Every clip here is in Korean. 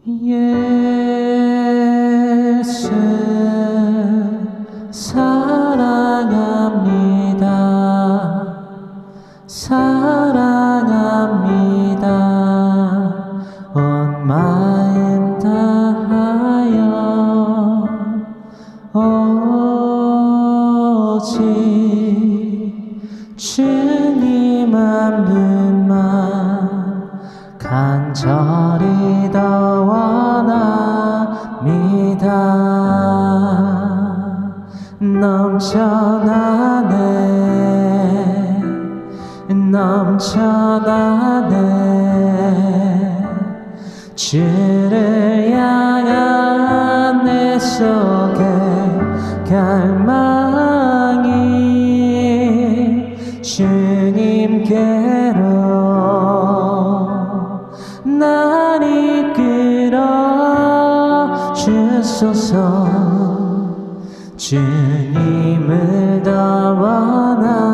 예수 사랑합니다. 사랑합니다. 온 마음 다하여 오직 주님 한 분만 간절히 더 원합니다. 넘쳐나네 주를 향한 내 속에 갈망이 주님께로 날 이끌어 주소서. 주님을 더 원합니다.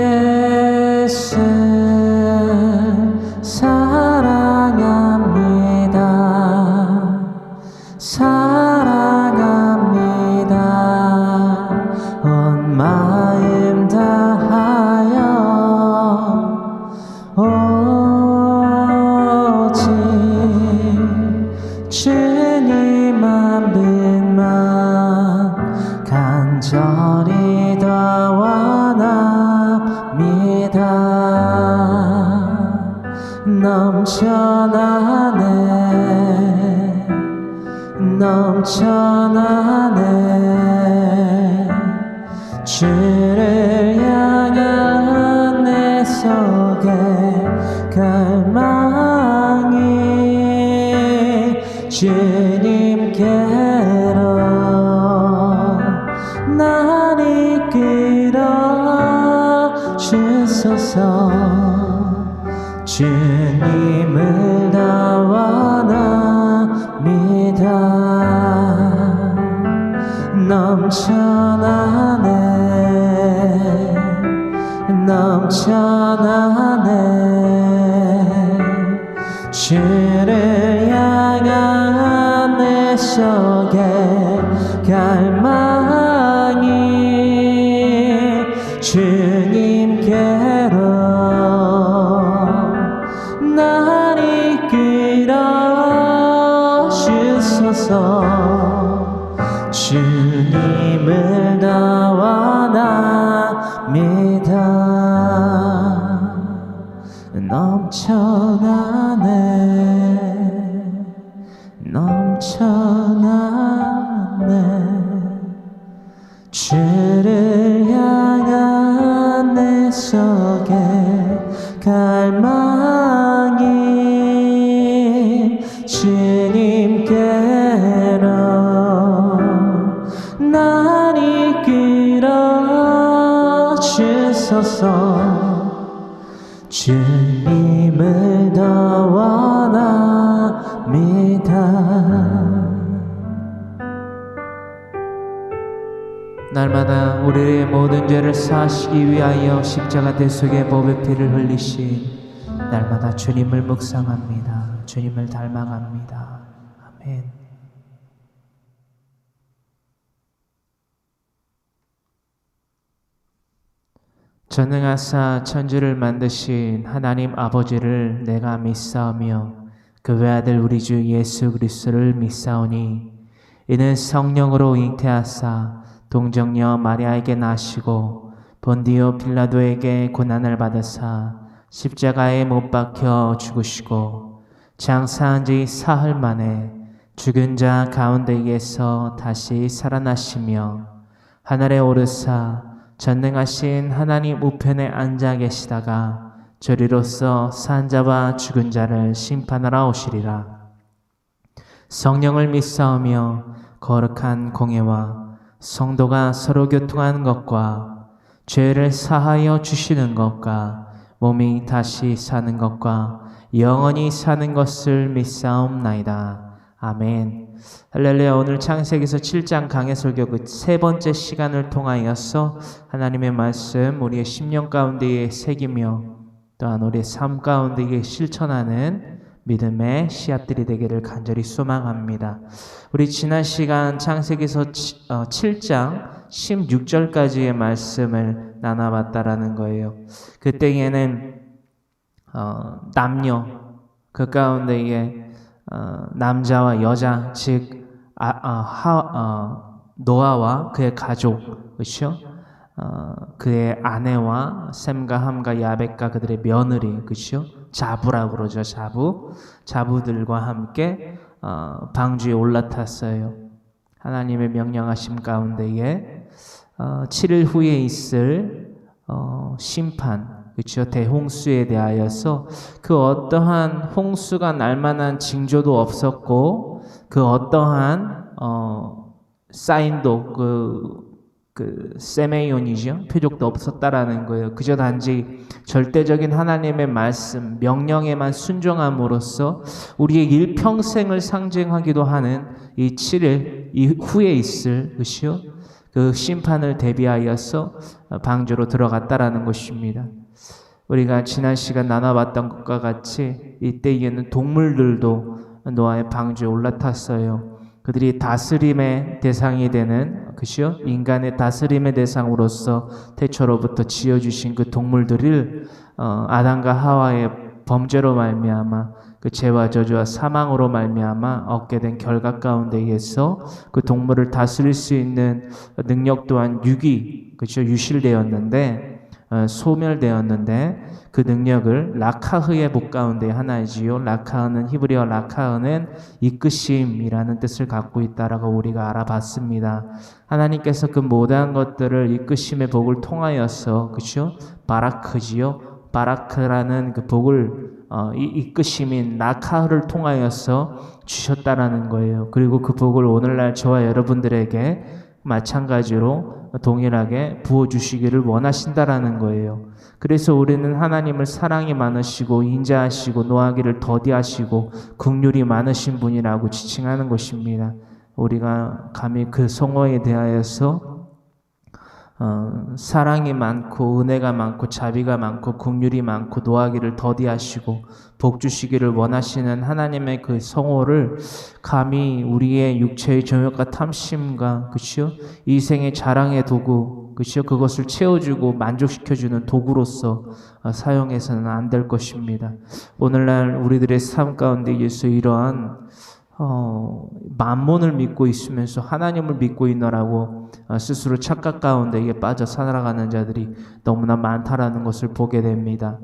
예수 사랑합니다. 사랑합니다. 온 마음 다하여 오직 주님 한 분만 간절히 더 원합니다. 넘쳐나네 주를 향한 내 속에 갈망이 주님께로 날 이끌어 주소서. 주님을 더 원합니다. 넘쳐나네 주를 향한 내 속에 갈망이 주님께로 날 이끌어 주소서. 주님을 더 원합니다. 넘쳐나네 주를 향한 내 속에 갈망이 주님께로 날 이끌어 주소서. 주님을 더 원합니다. 날마다 우리의 모든 죄를 사하시기 위하여 십자가 대속의 보배 피를 흘리신 날마다 주님을 묵상합니다. 주님을 닮아갑니다. 아멘. 전능하사 천지를 만드신 하나님 아버지를 내가 믿사오며 그 외아들 우리 주 예수 그리스도를 믿사오니 이는 성령으로 잉태하사 동정녀 마리아에게 나시고 본디오 빌라도에게 고난을 받으사 십자가에 못 박혀 죽으시고 장사한 지 사흘 만에 죽은 자 가운데에서 다시 살아나시며 하늘에 오르사 전능하신 하나님 우편에 앉아 계시다가 저리로서 산 자와 죽은 자를 심판하러 오시리라. 성령을 믿사오며 거룩한 공예와 성도가 서로 교통하는 것과 죄를 사하여 주시는 것과 몸이 다시 사는 것과 영원히 사는 것을 믿사옵나이다. 아멘. 할렐루야. 오늘 창세기서 7장 강해설교 그 세 번째 시간을 통하여서 하나님의 말씀 우리의 심령 가운데에 새기며 또한 우리의 삶 가운데에 실천하는 믿음의 씨앗들이 되기를 간절히 소망합니다. 우리 지난 시간 창세기서 7장 16절까지의 말씀을 나눠봤다라는 거예요. 그때에는 남녀 그 가운데에 남자와 여자 즉 노아와 그의 가족, 그렇죠? 그의 아내와 셈과 함과 야벳과 그들의 며느리, 그렇죠? 자부라고 그러죠. 자부들과 함께 방주에 올라탔어요. 하나님의 명령하심 가운데에 7일 후에 있을 심판, 그렇죠? 대홍수에 대하여서 그 어떠한 홍수가 날 만한 징조도 없었고 그 어떠한 사인도 그 세메이온이죠. 표적도 없었다라는 거예요. 그저 단지 절대적인 하나님의 말씀, 명령에만 순종함으로써 우리의 일평생을 상징하기도 하는 이 7일 이후에 있을 그시요 그 심판을 대비하여서 방주로 들어갔다라는 것입니다. 우리가 지난 시간 나눠봤던 것과 같이 이때에는 동물들도 노아의 방주에 올라탔어요. 그들이 다스림의 대상이 되는 그시요 인간의 다스림의 대상으로서 태초로부터 지어주신 그 동물들을 아담과 하와의 범죄로 말미암아 그 죄와 저주와 사망으로 말미암아 얻게 된 결과 가운데에서 그 동물을 다스릴 수 있는 능력 또한 그렇죠? 유실되었는데 소멸되었는데 그 능력을 라카흐의 복 가운데 하나이지요. 라카흐는 히브리어 라카흐는 이끄심이라는 뜻을 갖고 있다라고 우리가 알아봤습니다. 하나님께서 그 모든 것들을 이끄심의 복을 통하여서 그렇죠? 바라크지요. 바라크라는 그 복을 이끄심인 라카흐를 통하여서 주셨다라는 거예요. 그리고 그 복을 오늘날 저와 여러분들에게 마찬가지로 동일하게 부어주시기를 원하신다라는 거예요. 그래서 우리는 하나님을 사랑이 많으시고 인자하시고 노하기를 더디하시고 긍휼이 많으신 분이라고 지칭하는 것입니다. 우리가 감히 그 성호에 대하여서 사랑이 많고 은혜가 많고 자비가 많고 긍휼이 많고 노하기를 더디하시고 복 주시기를 원하시는 하나님의 그 성호를 감히 우리의 육체의 정욕과 탐심과 그치요? 이 생의 자랑의 도구 그치요? 그것을 채워주고 만족시켜주는 도구로서 사용해서는 안 될 것입니다. 오늘날 우리들의 삶 가운데에서 이러한 만몬을 믿고 있으면서 하나님을 믿고 있노라고 스스로 착각 가운데에 빠져 살아가는 자들이 너무나 많다라는 것을 보게 됩니다.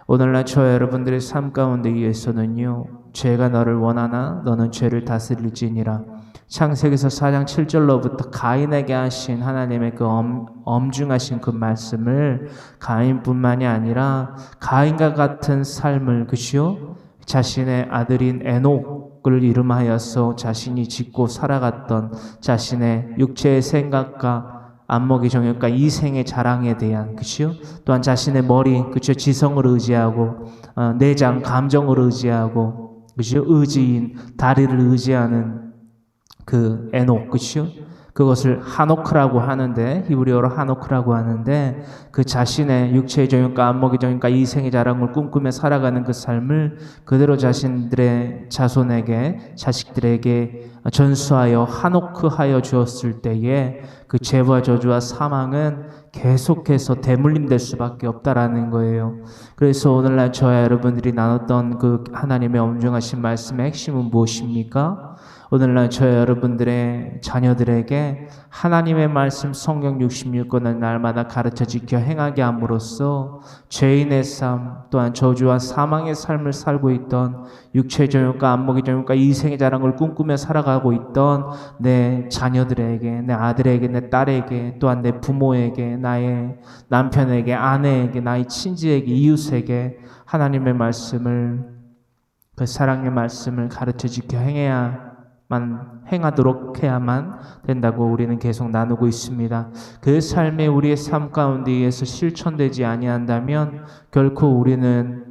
오늘날 저와 여러분들의 삶 가운데에서는요, 죄가 너를 원하나 너는 죄를 다스릴지니라. 창세기서 4장 7절로부터 가인에게 하신 하나님의 그 엄중하신 그 말씀을 가인뿐만이 아니라 가인과 같은 삶을 그시요 자신의 아들인 에녹을 이름하여서 자신이 짓고 살아갔던 자신의 육체의 생각과 안목의 정욕과 이생의 자랑에 대한 그치요? 또한 자신의 머리 그치요? 지성을 의지하고 내장 감정을 의지하고 그치요? 의지인 다리를 의지하는 그 에녹 그치요? 그것을 하노크라고 하는데 히브리어로 하노크라고 하는데 그 자신의 육체의 정욕과 안목의 정욕과 이생의 자랑을 꿈꾸며 살아가는 그 삶을 그대로 자신들의 자손에게 자식들에게 전수하여 하노크하여 주었을 때에 그 죄와 저주와 사망은 계속해서 대물림될 수밖에 없다라는 거예요. 그래서 오늘날 저와 여러분들이 나눴던 그 하나님의 엄중하신 말씀의 핵심은 무엇입니까? 오늘날 저와 여러분들의 자녀들에게 하나님의 말씀 성경 66권을 날마다 가르쳐 지켜 행하게 함으로써 죄인의 삶 또한 저주와 사망의 삶을 살고 있던 육체의 정욕과 안목의 정욕과 이생의 자랑을 꿈꾸며 살아가고 있던 내 자녀들에게 내 아들에게 내 딸에게 또한 내 부모에게 나의 남편에게 아내에게 나의 친지에게 이웃에게 하나님의 말씀을 그 사랑의 말씀을 가르쳐 지켜 행해야 행하도록 해야만 된다고 우리는 계속 나누고 있습니다. 그 삶이 우리의 삶 가운데에서 실천되지 아니한다면 결코 우리는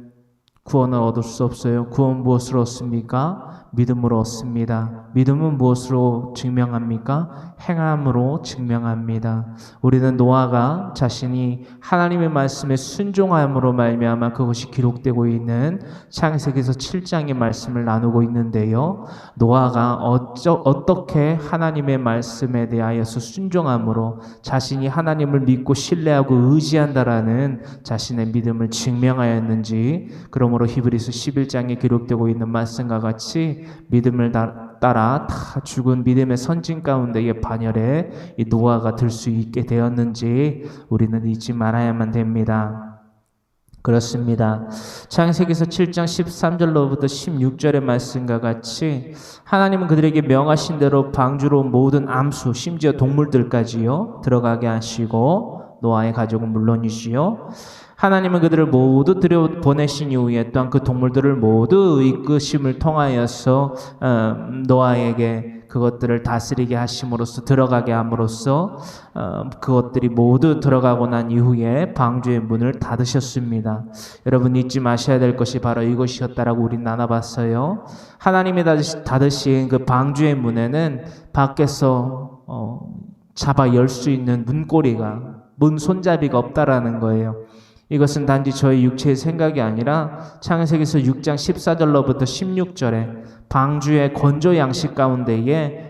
구원을 얻을 수 없어요. 구원 무엇으로 얻습니까? 믿음으로 얻습니다. 믿음은 무엇으로 증명합니까? 행함으로 증명합니다. 우리는 노아가 자신이 하나님의 말씀에 순종함으로 말미암아 그것이 기록되고 있는 창세기에서 7장의 말씀을 나누고 있는데요. 노아가 어떻게 하나님의 말씀에 대하여서 순종함으로 자신이 하나님을 믿고 신뢰하고 의지한다라는 자신의 믿음을 증명하였는지, 그러므로 히브리서 11장에 기록되고 있는 말씀과 같이 믿음을 따라 다 죽은 믿음의 선진 가운데의 반열에 이 노아가 들 수 있게 되었는지 우리는 잊지 말아야만 됩니다. 그렇습니다. 창세기에서 7장 13절로부터 16절의 말씀과 같이 하나님은 그들에게 명하신 대로 방주로 모든 암수, 심지어 동물들까지요 들어가게 하시고, 노아의 가족은 물론이지요, 하나님은 그들을 모두 들여보내신 이후에 또한 그 동물들을 모두 이끄심을 통하여서 노아에게 그것들을 다스리게 하심으로써, 들어가게 함으로써 그것들이 모두 들어가고 난 이후에 방주의 문을 닫으셨습니다. 여러분 잊지 마셔야 될 것이 바로 이것이었다라고 우린 나눠봤어요. 하나님이 닫으신 그 방주의 문에는 밖에서 잡아 열 수 있는 문 손잡이가 없다라는 거예요. 이것은 단지 저의 육체의 생각이 아니라 창세기에서 6장 14절로부터 16절에 방주의 건조 양식 가운데에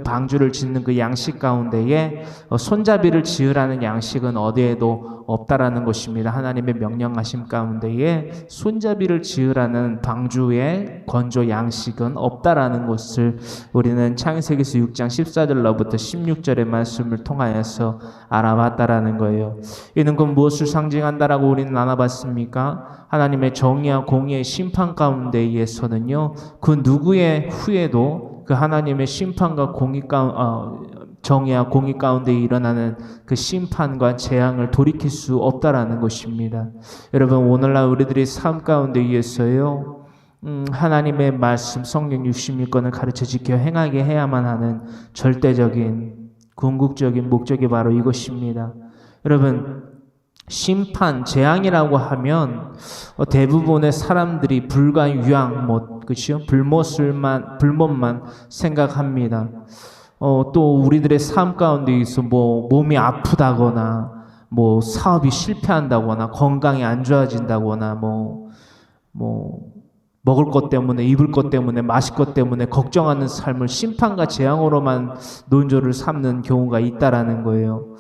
방주를 짓는 그 양식 가운데에 손잡이를 지으라는 양식은 어디에도 없다라는 것입니다. 하나님의 명령하심 가운데에 손잡이를 지으라는 방주의 건조 양식은 없다라는 것을 우리는 창세기에서 6장 14절로부터 16절의 말씀을 통하여서 알아봤다라는 거예요. 이는 그 무엇을 상징한다라고 우리는 나눠봤습니까? 하나님의 정의와 공의의 심판 가운데에서는요, 그 누구의 후에도 그 하나님의 심판과 정의와 공의 가운데 일어나는 그 심판과 재앙을 돌이킬 수 없다라는 것입니다. 여러분, 오늘날 우리들의 삶 가운데에서요, 하나님의 말씀, 성경 66권을 가르쳐 지켜 행하게 해야만 하는 절대적인 궁극적인 목적이 바로 이것입니다. 여러분, 심판, 재앙이라고 하면 대부분의 사람들이 불과 유황, 그렇죠? 불못만 생각합니다. 또 우리들의 삶 가운데 있어 몸이 아프다거나 사업이 실패한다거나 건강이 안 좋아진다거나 먹을 것 때문에, 입을 것 때문에, 마실 것 때문에 걱정하는 삶을 심판과 재앙으로만 논조를 삼는 경우가 있다라는 거예요.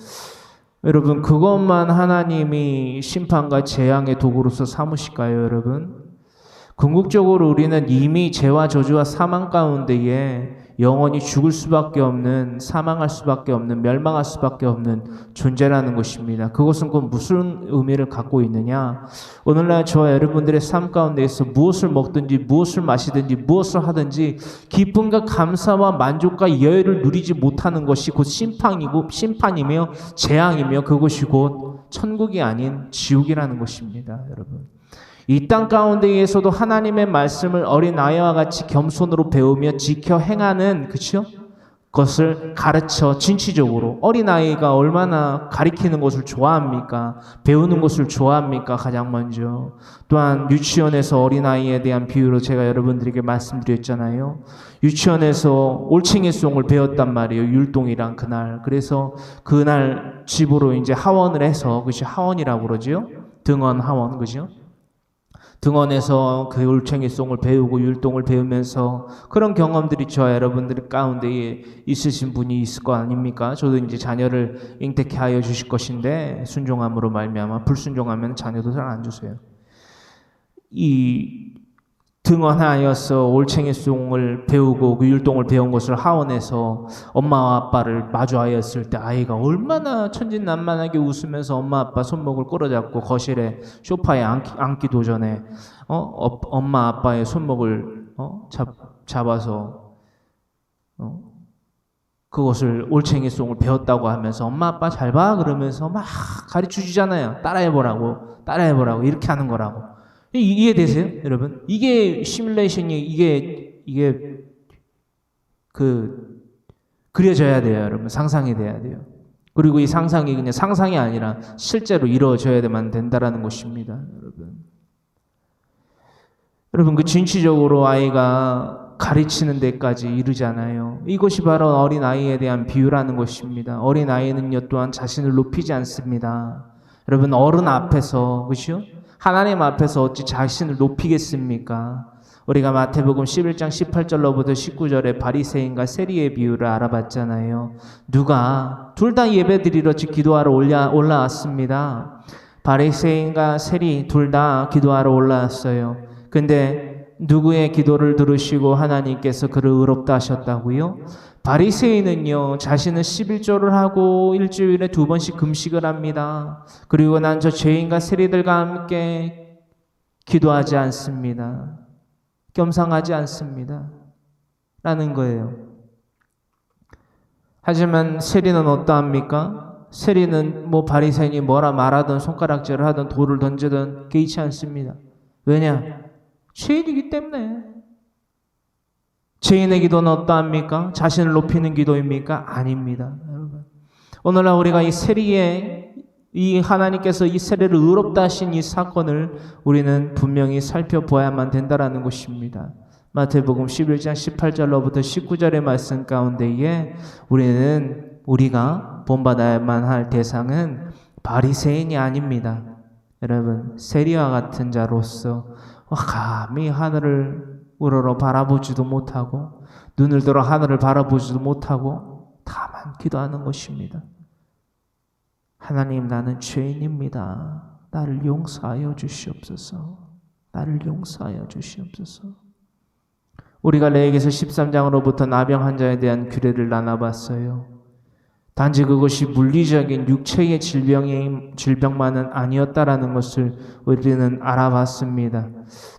여러분, 그것만 하나님이 심판과 재앙의 도구로서 삼으실까요, 여러분? 궁극적으로 우리는 이미 죄와 저주와 사망 가운데에 영원히 죽을 수밖에 없는, 사망할 수밖에 없는, 멸망할 수밖에 없는 존재라는 것입니다. 그것은 곧 무슨 의미를 갖고 있느냐? 오늘날 저와 여러분들의 삶 가운데에서 무엇을 먹든지 무엇을 마시든지 무엇을 하든지 기쁨과 감사와 만족과 여유를 누리지 못하는 것이 곧 심판이며 재앙이며 그것이 곧 천국이 아닌 지옥이라는 것입니다, 여러분. 이 땅 가운데에서도 하나님의 말씀을 어린아이와 같이 겸손으로 배우며 지켜 행하는, 그렇죠? 것을 가르쳐 진취적으로, 어린아이가 얼마나 가리키는 것을 좋아합니까? 배우는 것을 좋아합니까? 가장 먼저. 또한 유치원에서 어린아이에 대한 비유로 제가 여러분들에게 말씀드렸잖아요. 유치원에서 올챙이송을 배웠단 말이에요. 율동이랑 그날. 그래서 그날 집으로 이제 하원을 해서, 그것이 하원이라고 그러죠? 등원 하원, 그죠? 등원에서 그 올챙이송을 배우고 율동을 배우면서 그런 경험들이 저와 여러분들 가운데에 있으신 분이 있을 거 아닙니까? 저도 이제 자녀를 잉태케 하여 주실 것인데 순종함으로 말미암아 불순종하면 자녀도 잘 안 주세요. 이 등원하여서 올챙이송을 배우고 그 율동을 배운 것을 하원해서 엄마와 아빠를 마주하였을 때 아이가 얼마나 천진난만하게 웃으면서 엄마 아빠 손목을 끌어잡고 거실에 소파에 앉기도 전에 엄마 아빠의 손목을 잡아서 그것을 올챙이송을 배웠다고 하면서 엄마 아빠 잘 봐 그러면서 막 가르쳐 주잖아요. 따라해보라고 이렇게 하는 거라고. 이해되세요, 여러분? 이게 시뮬레이션이 이게 그려져야 돼요, 여러분. 상상이 돼야 돼요. 그리고 이 상상이 그냥 상상이 아니라 실제로 이루어져야만 된다라는 것입니다, 여러분. 여러분, 그 진취적으로 아이가 가르치는 데까지 이르잖아요. 이것이 바로 어린아이에 대한 비유라는 것입니다. 어린아이는요, 또한 자신을 높이지 않습니다. 여러분, 어른 앞에서, 그죠? 하나님 앞에서 어찌 자신을 높이겠습니까? 우리가 마태복음 11장 18절로부터 19절에 바리새인과 세리의 비유를 알아봤잖아요. 누가 둘 다 예배드리러 기도하러 올라왔습니다. 바리새인과 세리 둘 다 기도하러 올라왔어요. 근데 누구의 기도를 들으시고 하나님께서 그를 의롭다 하셨다고요? 바리새인은요, 자신은 11조를 하고 일주일에 2번씩 금식을 합니다. 그리고 난 저 죄인과 세리들과 함께 기도하지 않습니다. 겸상하지 않습니다. 라는 거예요. 하지만 세리는 어떠합니까? 세리는 뭐 바리새인이 뭐라 말하든 손가락질을 하든 돌을 던지든 개의치 않습니다. 왜냐? 죄인이기 때문에. 죄인의 기도는 어떠합니까? 자신을 높이는 기도입니까? 아닙니다. 여러분. 오늘날 우리가 이 세리의 이 하나님께서 이 세리를 의롭다 하신 이 사건을 우리는 분명히 살펴보아야만 된다라는 것입니다. 마태복음 11장 18절로부터 19절의 말씀 가운데에 우리가 본받아야만 할 대상은 바리새인이 아닙니다. 여러분, 세리와 같은 자로서 감히 하늘을 우러러 바라보지도 못하고 눈을 들어 하늘을 바라보지도 못하고 다만 기도하는 것입니다. 하나님, 나는 죄인입니다. 나를 용서하여 주시옵소서. 나를 용서하여 주시옵소서. 우리가 레위기서 13장으로부터 나병 환자에 대한 규례를 나눠봤어요. 단지 그것이 물리적인 육체의 질병만은 아니었다라는 것을 우리는 알아봤습니다.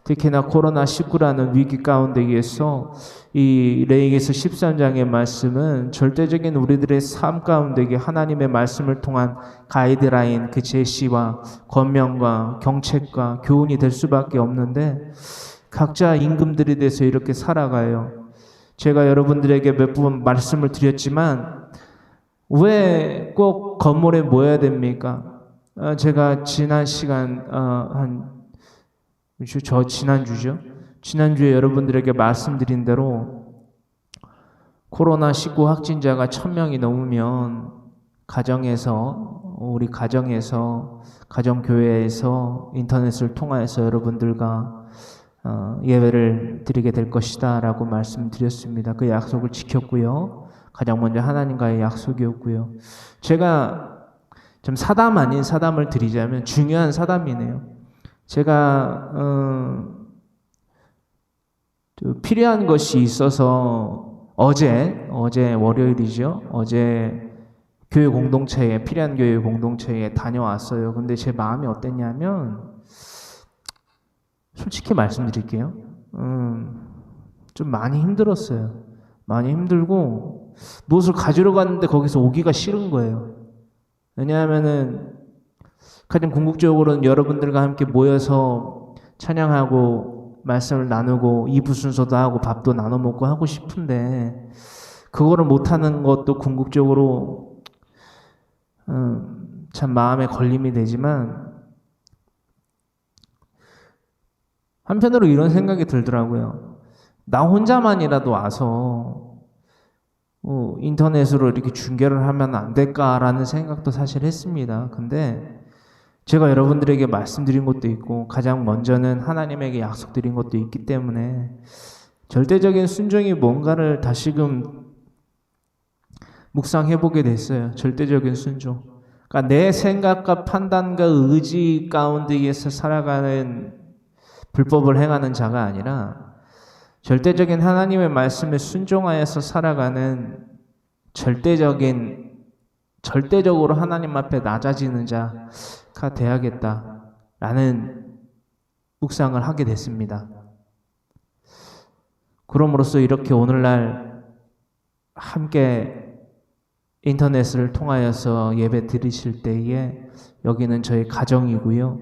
특히나 코로나19라는 위기 가운데에서 이 레위기서 13장의 말씀은 절대적인 우리들의 삶 가운데 하나님의 말씀을 통한 가이드라인, 그 제시와 권면과 경책과 교훈이 될 수밖에 없는데 각자 임금들이 돼서 이렇게 살아가요. 제가 여러분들에게 몇 번 말씀을 드렸지만 왜 꼭 건물에 모여야 됩니까? 제가 지난 시간 지난주에 여러분들에게 말씀드린 대로 코로나19 확진자가 1000명이 넘으면 우리 가정에서 가정교회에서 인터넷을 통해서 여러분들과 예배를 드리게 될 것이다 라고 말씀드렸습니다. 그 약속을 지켰고요. 가장 먼저 하나님과의 약속이었고요. 제가 좀 사담 아닌 사담을 드리자면 중요한 사담이네요. 제가 필요한 것이 있어서 어제 월요일이죠. 어제 교회 공동체에 필요한 교회 공동체에 다녀왔어요. 근데 제 마음이 어땠냐면 솔직히 말씀드릴게요. 좀 많이 힘들었어요. 많이 힘들고 무엇을 가지러 갔는데 거기서 오기가 싫은 거예요. 왜냐하면은 가장 궁극적으로는 여러분들과 함께 모여서 찬양하고 말씀을 나누고 2부 순서도 하고 밥도 나눠 먹고 하고 싶은데 그거를 못하는 것도 궁극적으로 참 마음에 걸림이 되지만 한편으로 이런 생각이 들더라고요. 나 혼자만이라도 와서 인터넷으로 이렇게 중계를 하면 안 될까라는 생각도 사실 했습니다. 근데 제가 여러분들에게 말씀드린 것도 있고 가장 먼저는 하나님에게 약속드린 것도 있기 때문에 절대적인 순종이 뭔가를 다시금 묵상해보게 됐어요. 절대적인 순종. 그러니까 내 생각과 판단과 의지 가운데에서 살아가는 불법을 행하는 자가 아니라 절대적인 하나님의 말씀에 순종하여서 살아가는 절대적으로 하나님 앞에 낮아지는 자가 되어야겠다라는 묵상을 하게 됐습니다. 그럼으로써 이렇게 오늘날 함께 인터넷을 통하여서 예배 드리실 때에 여기는 저희 가정이고요.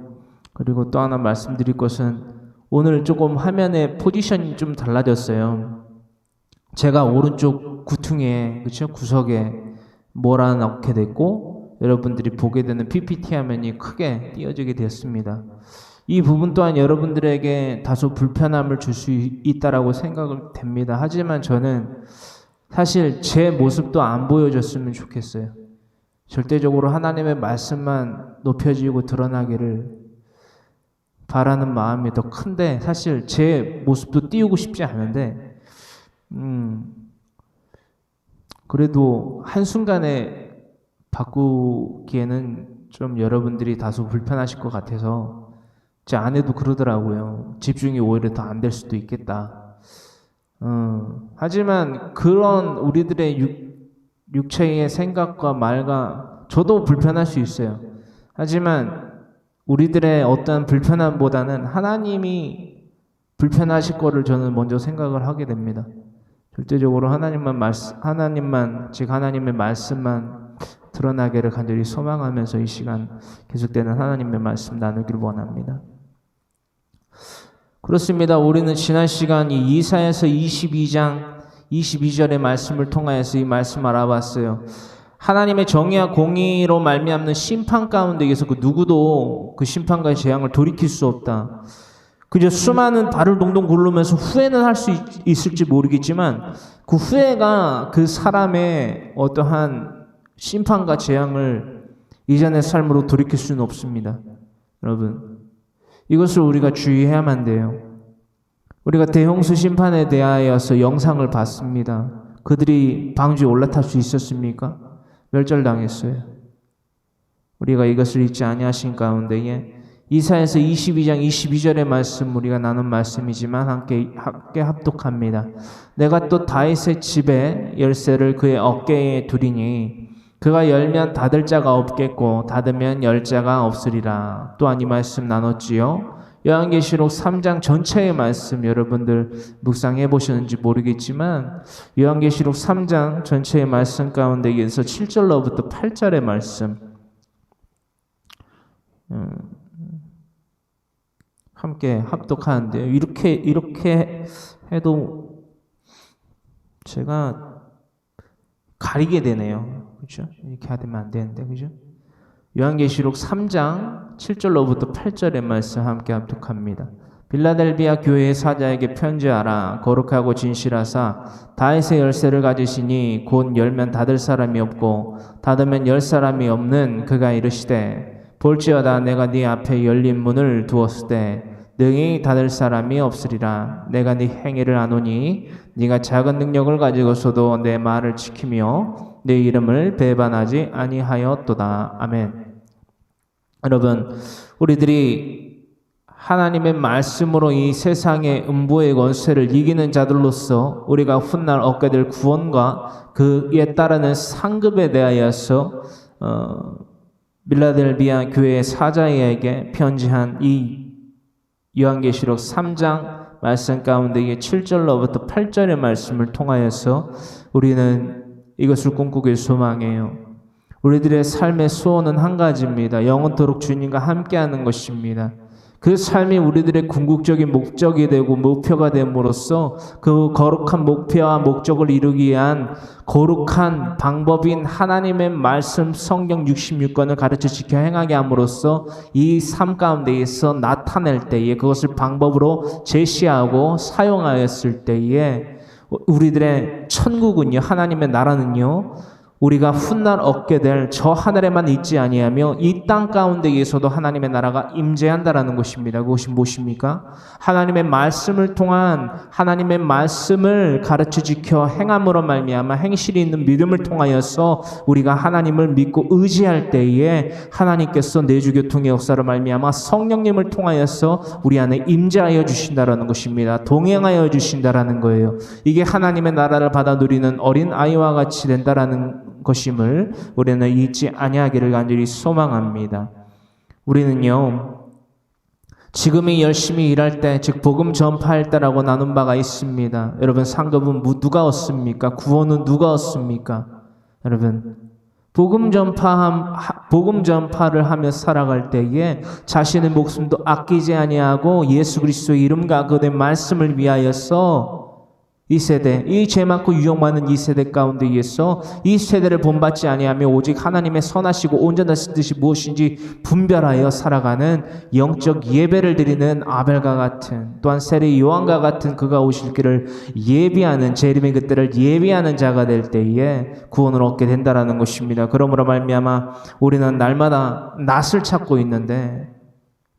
그리고 또 하나 말씀드릴 것은 오늘 조금 화면의 포지션이 좀 달라졌어요. 제가 오른쪽 구퉁이에, 그렇죠? 구석에 몰아넣게 됐고 여러분들이 보게 되는 PPT 화면이 크게 띄어지게 되었습니다. 이 부분 또한 여러분들에게 다소 불편함을 줄 수 있다라고 생각을 됩니다. 하지만 저는 사실 제 모습도 안 보여줬으면 좋겠어요. 절대적으로 하나님의 말씀만 높여지고 드러나기를 바라는 마음이 더 큰데 사실 제 모습도 띄우고 싶지 않은데 그래도 한순간에 바꾸기에는 좀 여러분들이 다소 불편하실 것 같아서 제 아내도 그러더라고요. 집중이 오히려 더 안 될 수도 있겠다. 하지만 그런 우리들의 육체의 생각과 말과 저도 불편할 수 있어요. 하지만 우리들의 어떤 불편함보다는 하나님이 불편하실 거를 저는 먼저 생각을 하게 됩니다. 절대적으로 즉 하나님의 말씀만 드러나기를 간절히 소망하면서 이 시간 계속되는 하나님의 말씀 나누기를 원합니다. 그렇습니다. 우리는 지난 시간 이 이사야서 22장 22절의 말씀을 통하여서 이 말씀 알아봤어요. 하나님의 정의와 공의로 말미암는 심판 가운데 계서 그 누구도 그 심판과의 재앙을 돌이킬 수 없다. 그저 수많은 발을 동동 굴르면서 후회는 할 수 있을지 모르겠지만 그 후회가 그 사람의 어떠한 심판과 재앙을 이전의 삶으로 돌이킬 수는 없습니다. 여러분, 이것을 우리가 주의해야만 돼요. 우리가 대홍수 심판에 대하여서 영상을 봤습니다. 그들이 방주에 올라탈 수 있었습니까? 멸절당했어요. 우리가 이것을 잊지 아니하신 가운데에 이사야서 22장 22절의 말씀 우리가 나눈 말씀이지만 함께 합독합니다. 내가 또 다윗의 집에 열쇠를 그의 어깨에 두리니 그가 열면 닫을 자가 없겠고 닫으면 열 자가 없으리라. 또한 이 말씀 나눴지요. 요한계시록 3장 전체의 말씀 여러분들 묵상해 보셨는지 모르겠지만 요한계시록 3장 전체의 말씀 가운데에서 7절로부터 8절의 말씀 함께 합독하는데요. 이렇게 해도 제가 가리게 되네요. 그렇죠? 이렇게 하면 안 되는데, 그죠? 요한계시록 3장 7절로부터 8절의 말씀 함께 합독합니다. 빌라델비아 교회의 사자에게 편지하라. 거룩하고 진실하사 다윗의 열쇠를 가지시니 곧 열면 닫을 사람이 없고 닫으면 열 사람이 없는 그가 이르시되 볼지어다 내가 네 앞에 열린 문을 두었을 때 능히 닫을 사람이 없으리라. 내가 네 행위를 아노니 네가 작은 능력을 가지고서도 내 말을 지키며 내 이름을 배반하지 아니하였도다. 아멘. 여러분, 우리들이 하나님의 말씀으로 이 세상의 음부의 권세를 이기는 자들로서 우리가 훗날 얻게 될 구원과 그에 따르는 상급에 대하여서 빌라델비아 교회의 사자에게 편지한 이 요한계시록 3장 말씀 가운데에 7절로부터 8절의 말씀을 통하여서 우리는 이것을 꿈꾸길 소망해요. 우리들의 삶의 소원은 한 가지입니다. 영원토록 주님과 함께하는 것입니다. 그 삶이 우리들의 궁극적인 목적이 되고 목표가 됨으로써 그 거룩한 목표와 목적을 이루기 위한 거룩한 방법인 하나님의 말씀 성경 66권을 가르쳐 지켜 행하게 함으로써 이 삶 가운데에서 나타낼 때에 그것을 방법으로 제시하고 사용하였을 때에 우리들의 천국은요, 하나님의 나라는요, 우리가 훗날 얻게 될 저 하늘에만 있지 아니하며 이 땅 가운데에서도 하나님의 나라가 임재한다라는 것입니다. 그것이 무엇입니까? 하나님의 말씀을 통한 하나님의 말씀을 가르쳐 지켜 행함으로 말미암아 행실이 있는 믿음을 통하여서 우리가 하나님을 믿고 의지할 때에 하나님께서 내주교통의 역사로 말미암아 성령님을 통하여서 우리 안에 임재하여 주신다라는 것입니다. 동행하여 주신다라는 거예요. 이게 하나님의 나라를 받아 누리는 어린 아이와 같이 된다라는 것임을 우리는 잊지 아니하기를 간절히 소망합니다. 우리는요, 지금이 열심히 일할 때, 즉 복음 전파할 때라고 나눈 바가 있습니다. 여러분, 상급은 누가 얻습니까? 구원은 누가 얻습니까? 여러분, 복음 전파를 하며 살아갈 때에 자신의 목숨도 아끼지 아니하고 예수 그리스도의 이름과 그의 말씀을 위하여서 이 세대, 이 죄 많고 유혹 많은 이 세대 가운데에서 이 세대를 본받지 아니하며 오직 하나님의 선하시고 온전하신 뜻이 무엇인지 분별하여 살아가는 영적 예배를 드리는 아벨과 같은, 또한 세례 요한과 같은 그가 오실 길을 예비하는, 재림의 그때를 예비하는 자가 될 때에 구원을 얻게 된다라는 것입니다. 그러므로 말미암아 우리는 날마다 낯을 찾고 있는데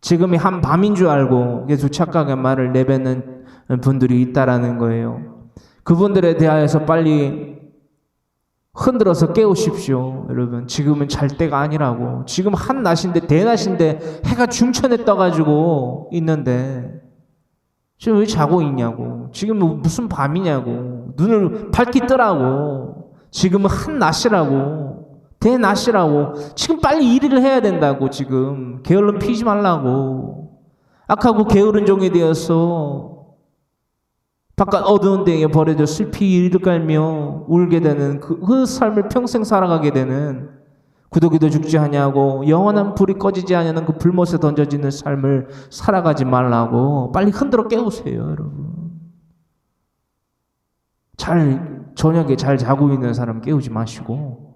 지금이 한 밤인 줄 알고 계속 착각의 말을 내뱉는 분들이 있다라는 거예요. 그분들에 대하여서 빨리 흔들어서 깨우십시오. 여러분, 지금은 잘 때가 아니라고. 지금 한낮인데, 대낮인데 해가 중천에 떠가지고 있는데 지금 왜 자고 있냐고. 지금 무슨 밤이냐고. 눈을 밝히 뜨라고. 지금은 한낮이라고. 대낮이라고. 지금 빨리 일을 해야 된다고. 지금 게을름 피지 말라고. 악하고 게으른 종이 되어서 바깥 어두운 데에 버려져 슬피 이를 깔며 울게 되는 그 삶을 평생 살아가게 되는, 구더기도 죽지 아니하고 영원한 불이 꺼지지 아니하는 그 불못에 던져지는 삶을 살아가지 말라고. 빨리 흔들어 깨우세요, 여러분. 저녁에 잘 자고 있는 사람 깨우지 마시고.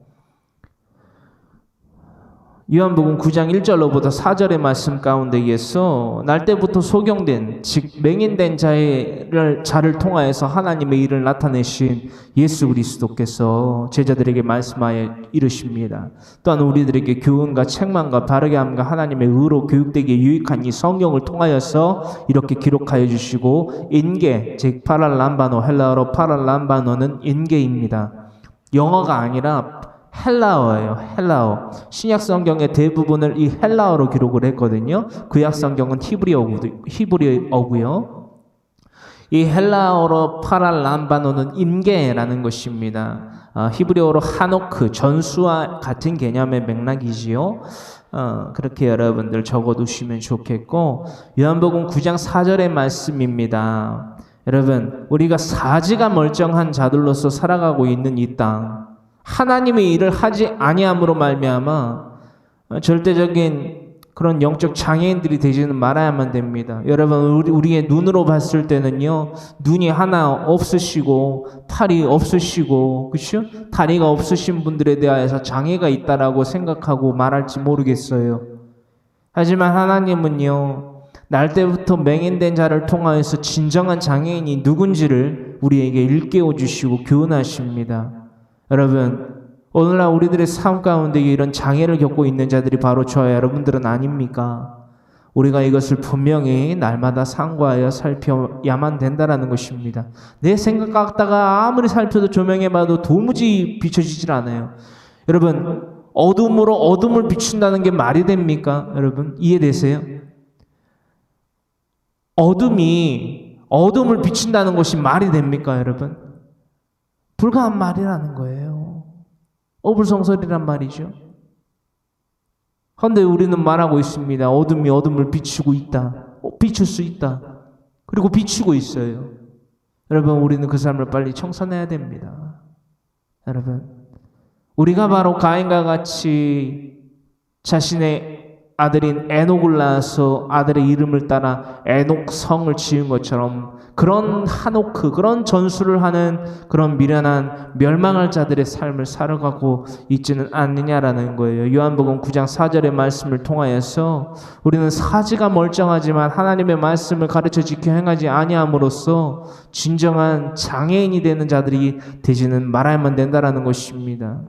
요한복음 9장 1절로부터 4절의 말씀 가운데에서 날 때부터 소경된, 즉 맹인된 자를 통하여서 하나님의 일을 나타내신 예수 그리스도께서 제자들에게 말씀하여 이르십니다. 또한 우리들에게 교훈과 책망과 바르게 함과 하나님의 의로 교육되기에 유익한 이 성경을 통하여서 이렇게 기록하여 주시고, 인계, 즉 파랄람바노, 헬라어로 파랄람바노는 인계입니다. 영어가 아니라 헬라어예요. 헬라어. 신약 성경의 대부분을 이 헬라어로 기록을 했거든요. 구약 성경은 히브리어고요. 이 헬라어로 파랄람바노는 임계라는 것입니다. 히브리어로 하노크, 전수와 같은 개념의 맥락이지요. 그렇게 여러분들 적어두시면 좋겠고, 요한복음 9장 4절의 말씀입니다. 여러분, 우리가 사지가 멀쩡한 자들로서 살아가고 있는 이 땅, 하나님의 일을 하지 아니함으로 말미암아 절대적인 그런 영적 장애인들이 되지는 말아야만 됩니다. 여러분, 우리의 눈으로 봤을 때는요, 눈이 하나 없으시고 팔이 없으시고, 그렇죠? 다리가 없으신 분들에 대하여서 장애가 있다라고 생각하고 말할지 모르겠어요. 하지만 하나님은요, 날 때부터 맹인된 자를 통하여서 진정한 장애인이 누군지를 우리에게 일깨워 주시고 교훈하십니다. 여러분, 오늘날 우리들의 삶 가운데 이런 장애를 겪고 있는 자들이 바로 저와 여러분들은 아닙니까? 우리가 이것을 분명히 날마다 상고하여 살펴야만 된다는 것입니다. 내 생각 같다가 아무리 살펴도 조명해봐도 도무지 비춰지질 않아요. 여러분, 어둠으로 어둠을 비춘다는 게 말이 됩니까? 여러분, 이해되세요? 어둠이 어둠을 비춘다는 것이 말이 됩니까, 여러분? 불가한 말이라는 거예요. 어불성설이란 말이죠. 그런데 우리는 말하고 있습니다. 어둠이 어둠을 비추고 있다. 비출 수 있다. 그리고 비추고 있어요. 여러분, 우리는 그 삶을 빨리 청산해야 됩니다. 여러분, 우리가 바로 가인과 같이 자신의 아들인 에녹을 낳아서 아들의 이름을 따라 에녹성을 지은 것처럼 그런 하노크, 그런 전수를 하는 그런 미련한 멸망할 자들의 삶을 살아가고 있지는 않느냐라는 거예요. 요한복음 9장 4절의 말씀을 통하여서 우리는 사지가 멀쩡하지만 하나님의 말씀을 가르쳐 지켜 행하지 아니함으로써 진정한 장애인이 되는 자들이 되지는 말아야만 된다라는 것입니다.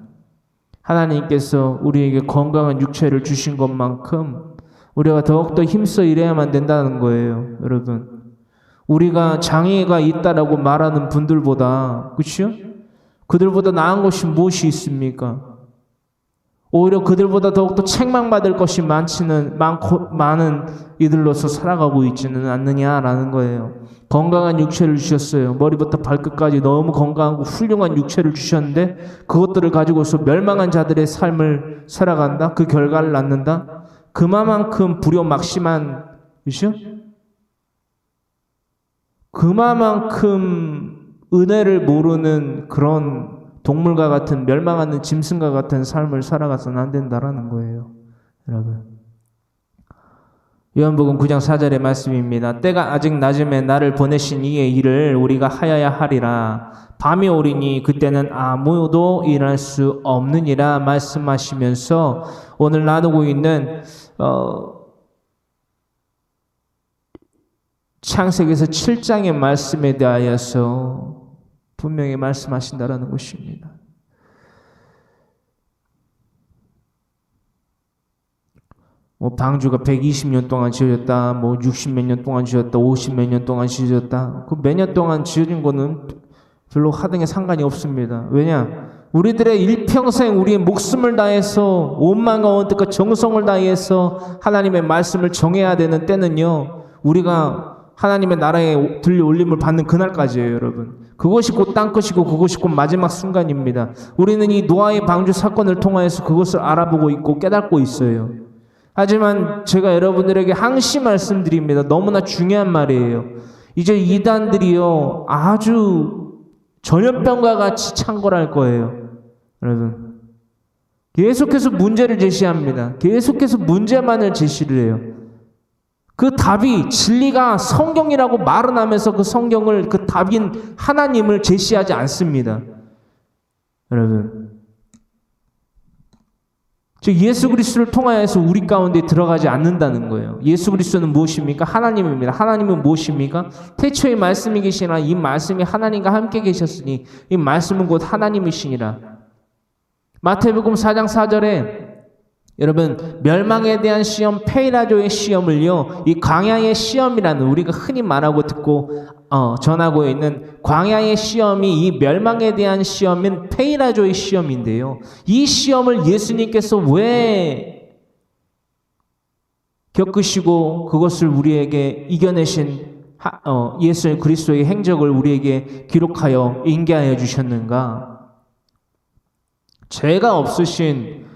하나님께서 우리에게 건강한 육체를 주신 것만큼 우리가 더욱더 힘써 일해야만 된다는 거예요. 여러분, 우리가 장애가 있다라고 말하는 분들보다, 그렇죠? 그들보다 나은 것이 무엇이 있습니까? 오히려 그들보다 더욱더 책망받을 것이 많은 이들로서 살아가고 있지는 않느냐라는 거예요. 건강한 육체를 주셨어요. 머리부터 발끝까지 너무 건강하고 훌륭한 육체를 주셨는데 그것들을 가지고서 멸망한 자들의 삶을 살아간다? 그 결과를 낳는다? 그만큼 불효막심한, 그렇죠? 그만큼 은혜를 모르는 그런 동물과 같은, 멸망하는 짐승과 같은 삶을 살아가서는 안 된다라는 거예요. 여러분, 요한복음 9장 4절의 말씀입니다. 때가 아직 낮음에 나를 보내신 이의 일을 우리가 하여야 하리라. 밤이 오리니 그때는 아무도 일할 수 없느니라 말씀하시면서 오늘 나누고 있는 창세기에서 7장의 말씀에 대하여서 분명히 말씀하신다라는 것입니다. 방주가 120년 동안 지어졌다, 60몇 년 동안 지어졌다, 50몇 년 동안 지어졌다. 그 몇 년 동안 지어진 거는 별로 하등에 상관이 없습니다. 왜냐? 우리들의 일평생 우리의 목숨을 다해서 온 마음과 온 뜻과 정성을 다해서 하나님의 말씀을 정해야 되는 때는요, 우리가 하나님의 나라에 들려 올림을 받는 그날까지예요, 여러분. 그것이 곧 땅끝이고 그것이 곧 마지막 순간입니다. 우리는 이 노아의 방주 사건을 통하여서 그것을 알아보고 있고 깨닫고 있어요. 하지만 제가 여러분들에게 항시 말씀드립니다. 너무나 중요한 말이에요. 이제 이단들이요, 아주 전염병과 같이 창궐할 거예요. 여러분, 계속해서 문제를 제시합니다. 계속해서 문제만을 제시를 해요. 그 답이 진리가 성경이라고 말은 하면서 그 성경을, 그 답인 하나님을 제시하지 않습니다. 여러분, 즉 예수 그리스도를 통하여서 우리 가운데 들어가지 않는다는 거예요. 예수 그리스도는 무엇입니까? 하나님입니다. 하나님은 무엇입니까? 태초에 말씀이 계시나 이 말씀이 하나님과 함께 계셨으니 이 말씀은 곧 하나님이시니라. 마태복음 4장 4절에 여러분, 멸망에 대한 시험, 페이라조의 시험을요, 이 광야의 시험이라는, 우리가 흔히 말하고 듣고 전하고 있는 광야의 시험이 이 멸망에 대한 시험인 페이라조의 시험인데요, 이 시험을 예수님께서 왜 겪으시고 그것을 우리에게 이겨내신 예수 그리스도의 행적을 우리에게 기록하여 인계하여 주셨는가? 죄가 없으신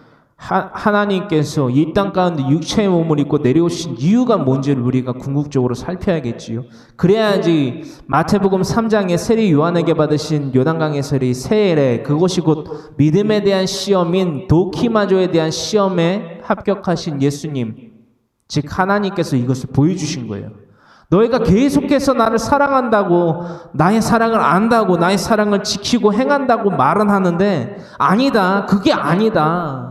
하나님께서 이 땅 가운데 육체의 몸을 입고 내려오신 이유가 뭔지를 우리가 궁극적으로 살펴야겠지요. 그래야지 마태복음 3장에 세리 요한에게 받으신 요단강의 세리 세례, 그것이 곧 믿음에 대한 시험인 도키마조에 대한 시험에 합격하신 예수님, 즉 하나님께서 이것을 보여주신 거예요. 너희가 계속해서 나를 사랑한다고, 나의 사랑을 안다고, 나의 사랑을 지키고 행한다고 말은 하는데 아니다, 그게 아니다.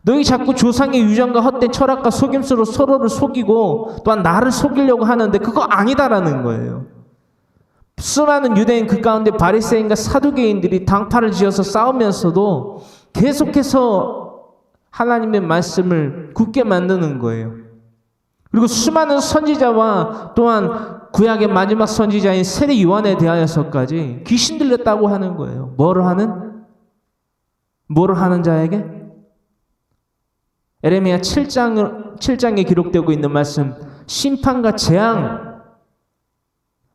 너희 자꾸 조상의 유전과 헛된 철학과 속임수로 서로를 속이고 또한 나를 속이려고 하는데 그거 아니다라는 거예요. 수많은 유대인 그 가운데 바리새인과 사두개인들이 당파를 지어서 싸우면서도 계속해서 하나님의 말씀을 굳게 만드는 거예요. 그리고 수많은 선지자와 또한 구약의 마지막 선지자인 세례 요한에 대하여서까지 귀신 들렸다고 하는 거예요. 뭐를 하는 자에게? 에레미야 7장에 기록되고 있는 말씀, 심판과 재앙,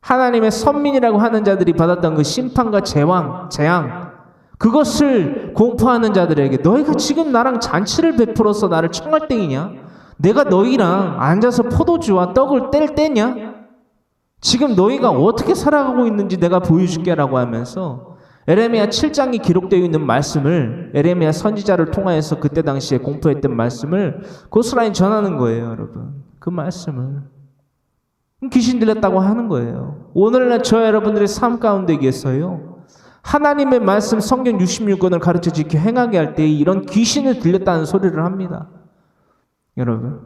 하나님의 선민이라고 하는 자들이 받았던 그 심판과 재앙, 그것을 공포하는 자들에게 너희가 지금 나랑 잔치를 베풀어서 나를 청할 땡이냐? 내가 너희랑 앉아서 포도주와 떡을 뗄 때냐? 지금 너희가 어떻게 살아가고 있는지 내가 보여줄게 라고 하면서 에레미야 7장이 기록되어 있는 말씀을, 에레미야 선지자를 통하여서 그때 당시에 공포했던 말씀을 고스란히 전하는 거예요, 여러분. 그 말씀을. 귀신 들렸다고 하는 거예요. 오늘날 저 여러분들의 삶 가운데에서요, 하나님의 말씀 성경 66권을 가르쳐 지켜 행하게 할 때 이런 귀신을 들렸다는 소리를 합니다. 여러분,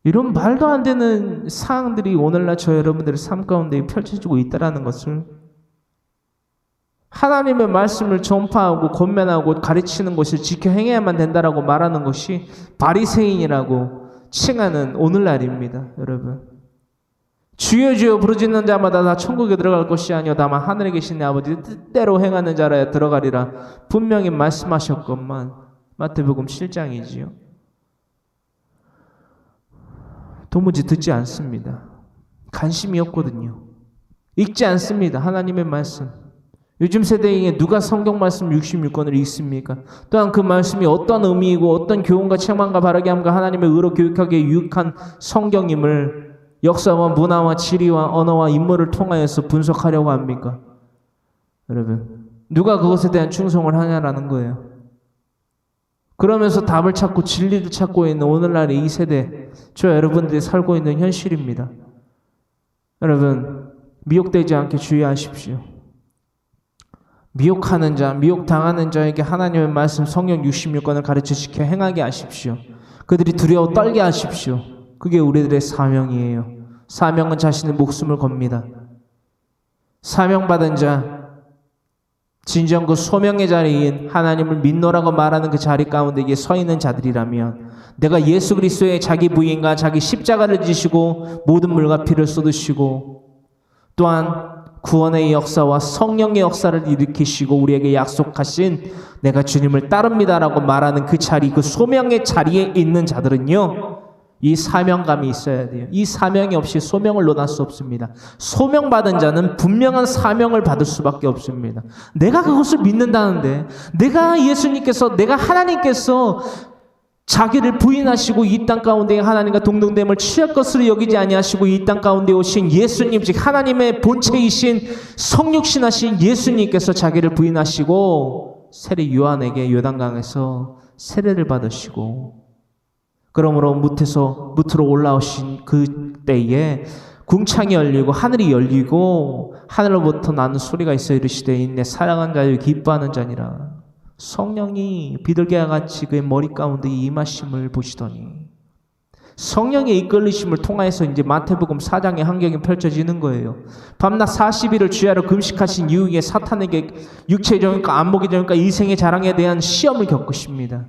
이런 말도 안 되는 사항들이 오늘날 저 여러분들의 삶 가운데 펼쳐지고 있다는 것을, 하나님의 말씀을 전파하고 권면하고 가르치는 것을 지켜 행해야만 된다라고 말하는 것이 바리새인이라고 칭하는 오늘날입니다. 여러분, 주여 주여 부르짖는 자마다 다 천국에 들어갈 것이 아니요 다만 하늘에 계신 내 아버지 뜻대로 행하는 자라야 들어가리라 분명히 말씀하셨건만, 마태복음 7장이지요. 도무지 듣지 않습니다. 관심이 없거든요. 읽지 않습니다. 하나님의 말씀. 요즘 세대에 누가 성경 말씀 66권을 읽습니까? 또한 그 말씀이 어떤 의미이고 어떤 교훈과 책망과 바르게 함과 하나님의 의로 교육하기에 유익한 성경임을 역사와 문화와 지리와 언어와 인물을 통하여서 분석하려고 합니까? 여러분, 누가 그것에 대한 충성을 하냐라는 거예요. 그러면서 답을 찾고 진리를 찾고 있는 오늘날의 이 세대, 저 여러분들이 살고 있는 현실입니다. 여러분, 미혹되지 않게 주의하십시오. 미혹하는 자, 미혹당하는 자에게 하나님의 말씀 성경 66권을 가르쳐 지켜 행하게 하십시오. 그들이 두려워 떨게 하십시오. 그게 우리들의 사명이에요. 사명은 자신의 목숨을 겁니다. 사명받은 자, 진정 그 소명의 자리인 하나님을 믿노라고 말하는 그 자리 가운데 서 있는 자들이라면, 내가 예수 그리스도의 자기 부인과 자기 십자가를 지시고 모든 물과 피를 쏟으시고 또한 구원의 역사와 성령의 역사를 일으키시고 우리에게 약속하신 내가 주님을 따릅니다라고 말하는 그 자리, 그 소명의 자리에 있는 자들은요, 이 사명감이 있어야 돼요. 이 사명이 없이 소명을 논할 수 없습니다. 소명받은 자는 분명한 사명을 받을 수밖에 없습니다. 내가 그것을 믿는다는데, 내가 예수님께서, 내가 하나님께서 자기를 부인하시고 이 땅 가운데 하나님과 동등됨을 취할 것으로 여기지 아니하시고 이 땅 가운데 오신 예수님, 즉 하나님의 본체이신 성육신하신 예수님께서 자기를 부인하시고 세례 요한에게 요단강에서 세례를 받으시고, 그러므로 무트로 올라오신 그 때에 궁창이 열리고 하늘이 열리고 하늘로부터 나는 소리가 있어 이르시되 내 사랑하는 자여 기뻐하는 자니라. 성령이 비둘기와 같이 그의 머리 가운데 임하심을 보시더니, 성령의 이끌리심을 통하여서 이제 마태복음 4장의 환경이 펼쳐지는 거예요. 밤낮 40일을 주야로 금식하신 이후에 사탄에게 육체적인가 안목이적인가 이생의 자랑에 대한 시험을 겪으십니다.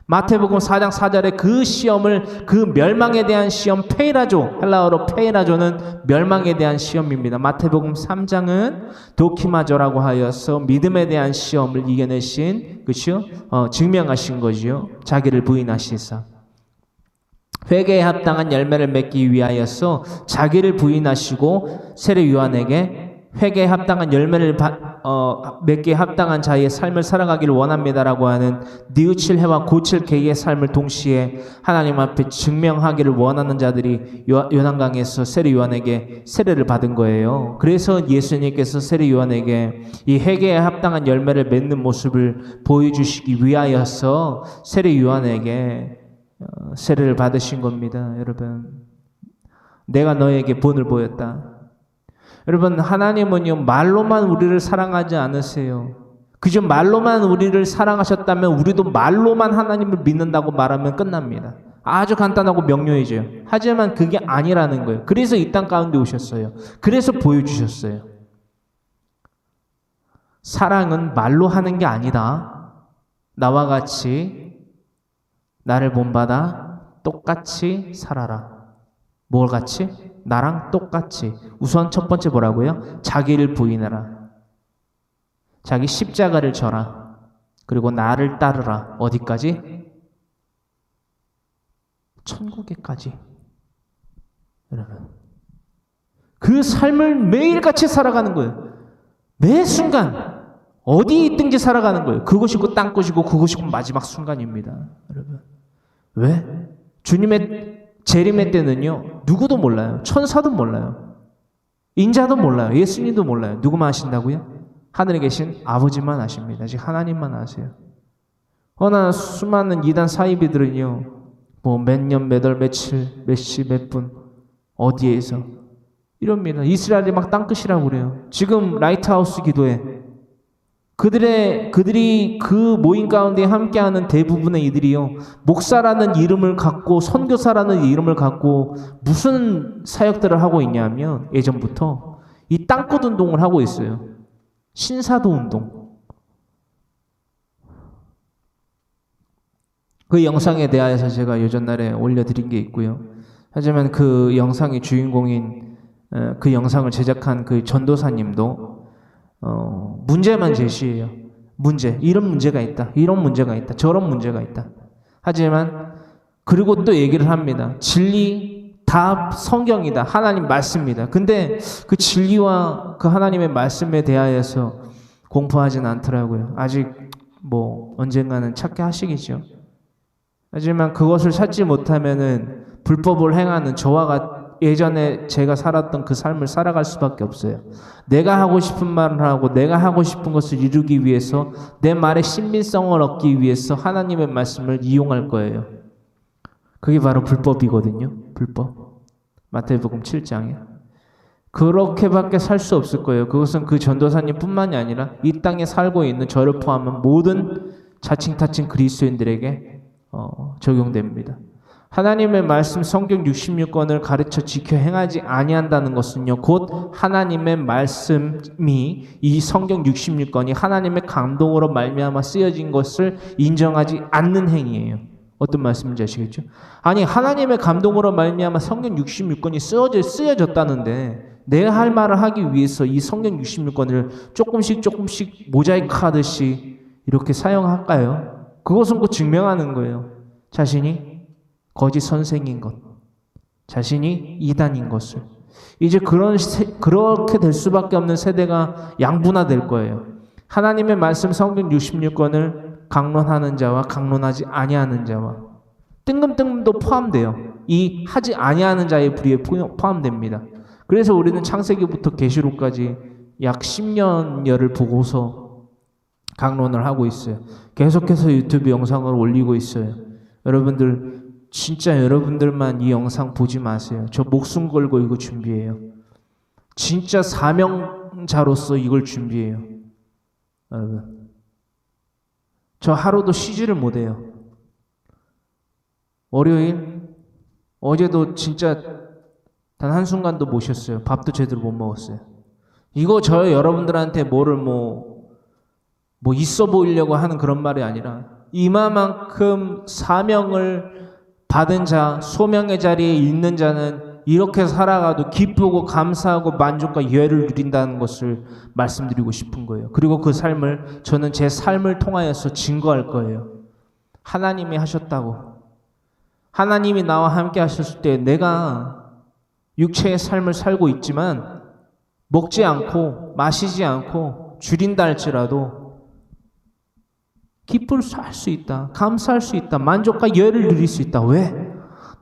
마태복음 4장 4절에 그 시험을, 그 멸망에 대한 시험, 페이라조, 헬라어로 페이라조는 멸망에 대한 시험입니다. 마태복음 3장은 도키마조라고 하여서 믿음에 대한 시험을 이겨내신, 그렇죠? 증명하신 거지요. 자기를 부인하시사 회개에 합당한 열매를 맺기 위하여서 자기를 부인하시고 세례 요한에게 회개에 합당한 열매를 맺기에 합당한 자의 삶을 살아가기를 원합니다라고 하는 뉘우칠 해와 고칠 개의 삶을 동시에 하나님 앞에 증명하기를 원하는 자들이 요단강에서 세례 요한에게 세례를 받은 거예요. 그래서 예수님께서 세례 요한에게 이 회개에 합당한 열매를 맺는 모습을 보여주시기 위하여서 세례 요한에게 세례를 받으신 겁니다. 여러분, 내가 너에게 본을 보였다. 여러분, 하나님은요, 말로만 우리를 사랑하지 않으세요. 그저 말로만 우리를 사랑하셨다면 우리도 말로만 하나님을 믿는다고 말하면 끝납니다. 아주 간단하고 명료해져요. 하지만 그게 아니라는 거예요. 그래서 이 땅 가운데 오셨어요. 그래서 보여주셨어요. 사랑은 말로 하는 게 아니다. 나와 같이 나를 본받아 똑같이 살아라. 뭘 같이? 나랑 똑같이. 우선 첫 번째 뭐라고요? 자기를 부인해라. 자기 십자가를 져라. 그리고 나를 따르라. 어디까지? 천국에까지. 여러분, 그 삶을 매일같이 살아가는 거예요. 매 순간 어디 있든지 살아가는 거예요. 그것이고 땅것이고 그것이고 마지막 순간입니다. 여러분, 왜? 주님의 재림의 때는요, 누구도 몰라요. 천사도 몰라요. 인자도 몰라요. 예수님도 몰라요. 누구만 아신다고요? 하늘에 계신 아버지만 아십니다. 즉 하나님만 아세요. 허나 수많은 이단 사이비들은요, 뭐 몇 년, 몇 월, 며칠, 몇 시, 몇 분 어디에서 이럽니다. 이스라엘이 막 땅끝이라고 그래요. 지금 라이트하우스 기도회 그들이 그 모임 가운데 함께하는 대부분의 이들이요, 목사라는 이름을 갖고 선교사라는 이름을 갖고 무슨 사역들을 하고 있냐면 예전부터 이 땅끝 운동을 하고 있어요. 신사도 운동. 그 영상에 대하여서 제가 요전날에 올려드린 게 있고요. 하지만 그 영상의 주인공인 그 영상을 제작한 그 전도사님도 문제만 제시해요. 문제. 이런 문제가 있다. 이런 문제가 있다. 저런 문제가 있다. 하지만 그리고 또 얘기를 합니다. 진리 다 성경이다. 하나님 말씀이다. 근데 그 진리와 그 하나님의 말씀에 대하여서 공부하진 않더라고요. 아직 뭐 언젠가는 찾게 하시겠죠. 하지만 그것을 찾지 못하면은 불법을 행하는 저와 예전에 제가 살았던 그 삶을 살아갈 수밖에 없어요. 내가 하고 싶은 말을 하고 내가 하고 싶은 것을 이루기 위해서 내 말의 신빙성을 얻기 위해서 하나님의 말씀을 이용할 거예요. 그게 바로 불법이거든요. 불법. 마태복음 7장에. 그렇게밖에 살 수 없을 거예요. 그것은 그 전도사님뿐만이 아니라 이 땅에 살고 있는 저를 포함한 모든 자칭 그리스도인들에게 적용됩니다. 하나님의 말씀 성경 66권을 가르쳐 지켜 행하지 아니한다는 것은요, 곧 하나님의 말씀이 이 성경 66권이 하나님의 감동으로 말미암아 쓰여진 것을 인정하지 않는 행위예요. 어떤 말씀인지 아시겠죠? 아니, 하나님의 감동으로 말미암아 성경 66권이 쓰여졌다는데 내가 할 말을 하기 위해서 이 성경 66권을 조금씩 모자이크 하듯이 이렇게 사용할까요? 그것은 곧 증명하는 거예요. 자신이 거짓 선생인 것, 자신이 이단인 것을. 이제 그렇게 될 수밖에 없는 세대가 양분화될 거예요. 하나님의 말씀 성경 66권을 강론하는 자와 강론하지 아니하는 자와 뜬금도 포함돼요. 이 하지 아니하는 자의 부류에 포함됩니다. 그래서 우리는 창세기부터 계시록까지 약 10년여를 보고서 강론을 하고 있어요. 계속해서 유튜브 영상을 올리고 있어요. 여러분들 진짜 여러분들만 이 영상 보지 마세요. 저 목숨 걸고 이거 준비해요. 진짜 사명자로서 이걸 준비해요. 여러분, 저 하루도 쉬지를 못해요. 월요일, 어제도 진짜 단 한순간도 못 쉬었어요. 밥도 제대로 못 먹었어요. 이거 저 여러분들한테 뭐를 있어 보이려고 하는 그런 말이 아니라 이마만큼 사명을 받은 자, 소명의 자리에 있는 자는 이렇게 살아가도 기쁘고 감사하고 만족과 유애를 누린다는 것을 말씀드리고 싶은 거예요. 그리고 그 삶을 저는 제 삶을 통하여서 증거할 거예요. 하나님이 하셨다고. 하나님이 나와 함께 하셨을 때 내가 육체의 삶을 살고 있지만 먹지 않고 마시지 않고 줄인다 할지라도 기쁠 수 할 수 있다. 감사할 수 있다. 만족과 유애를 누릴 수 있다. 왜?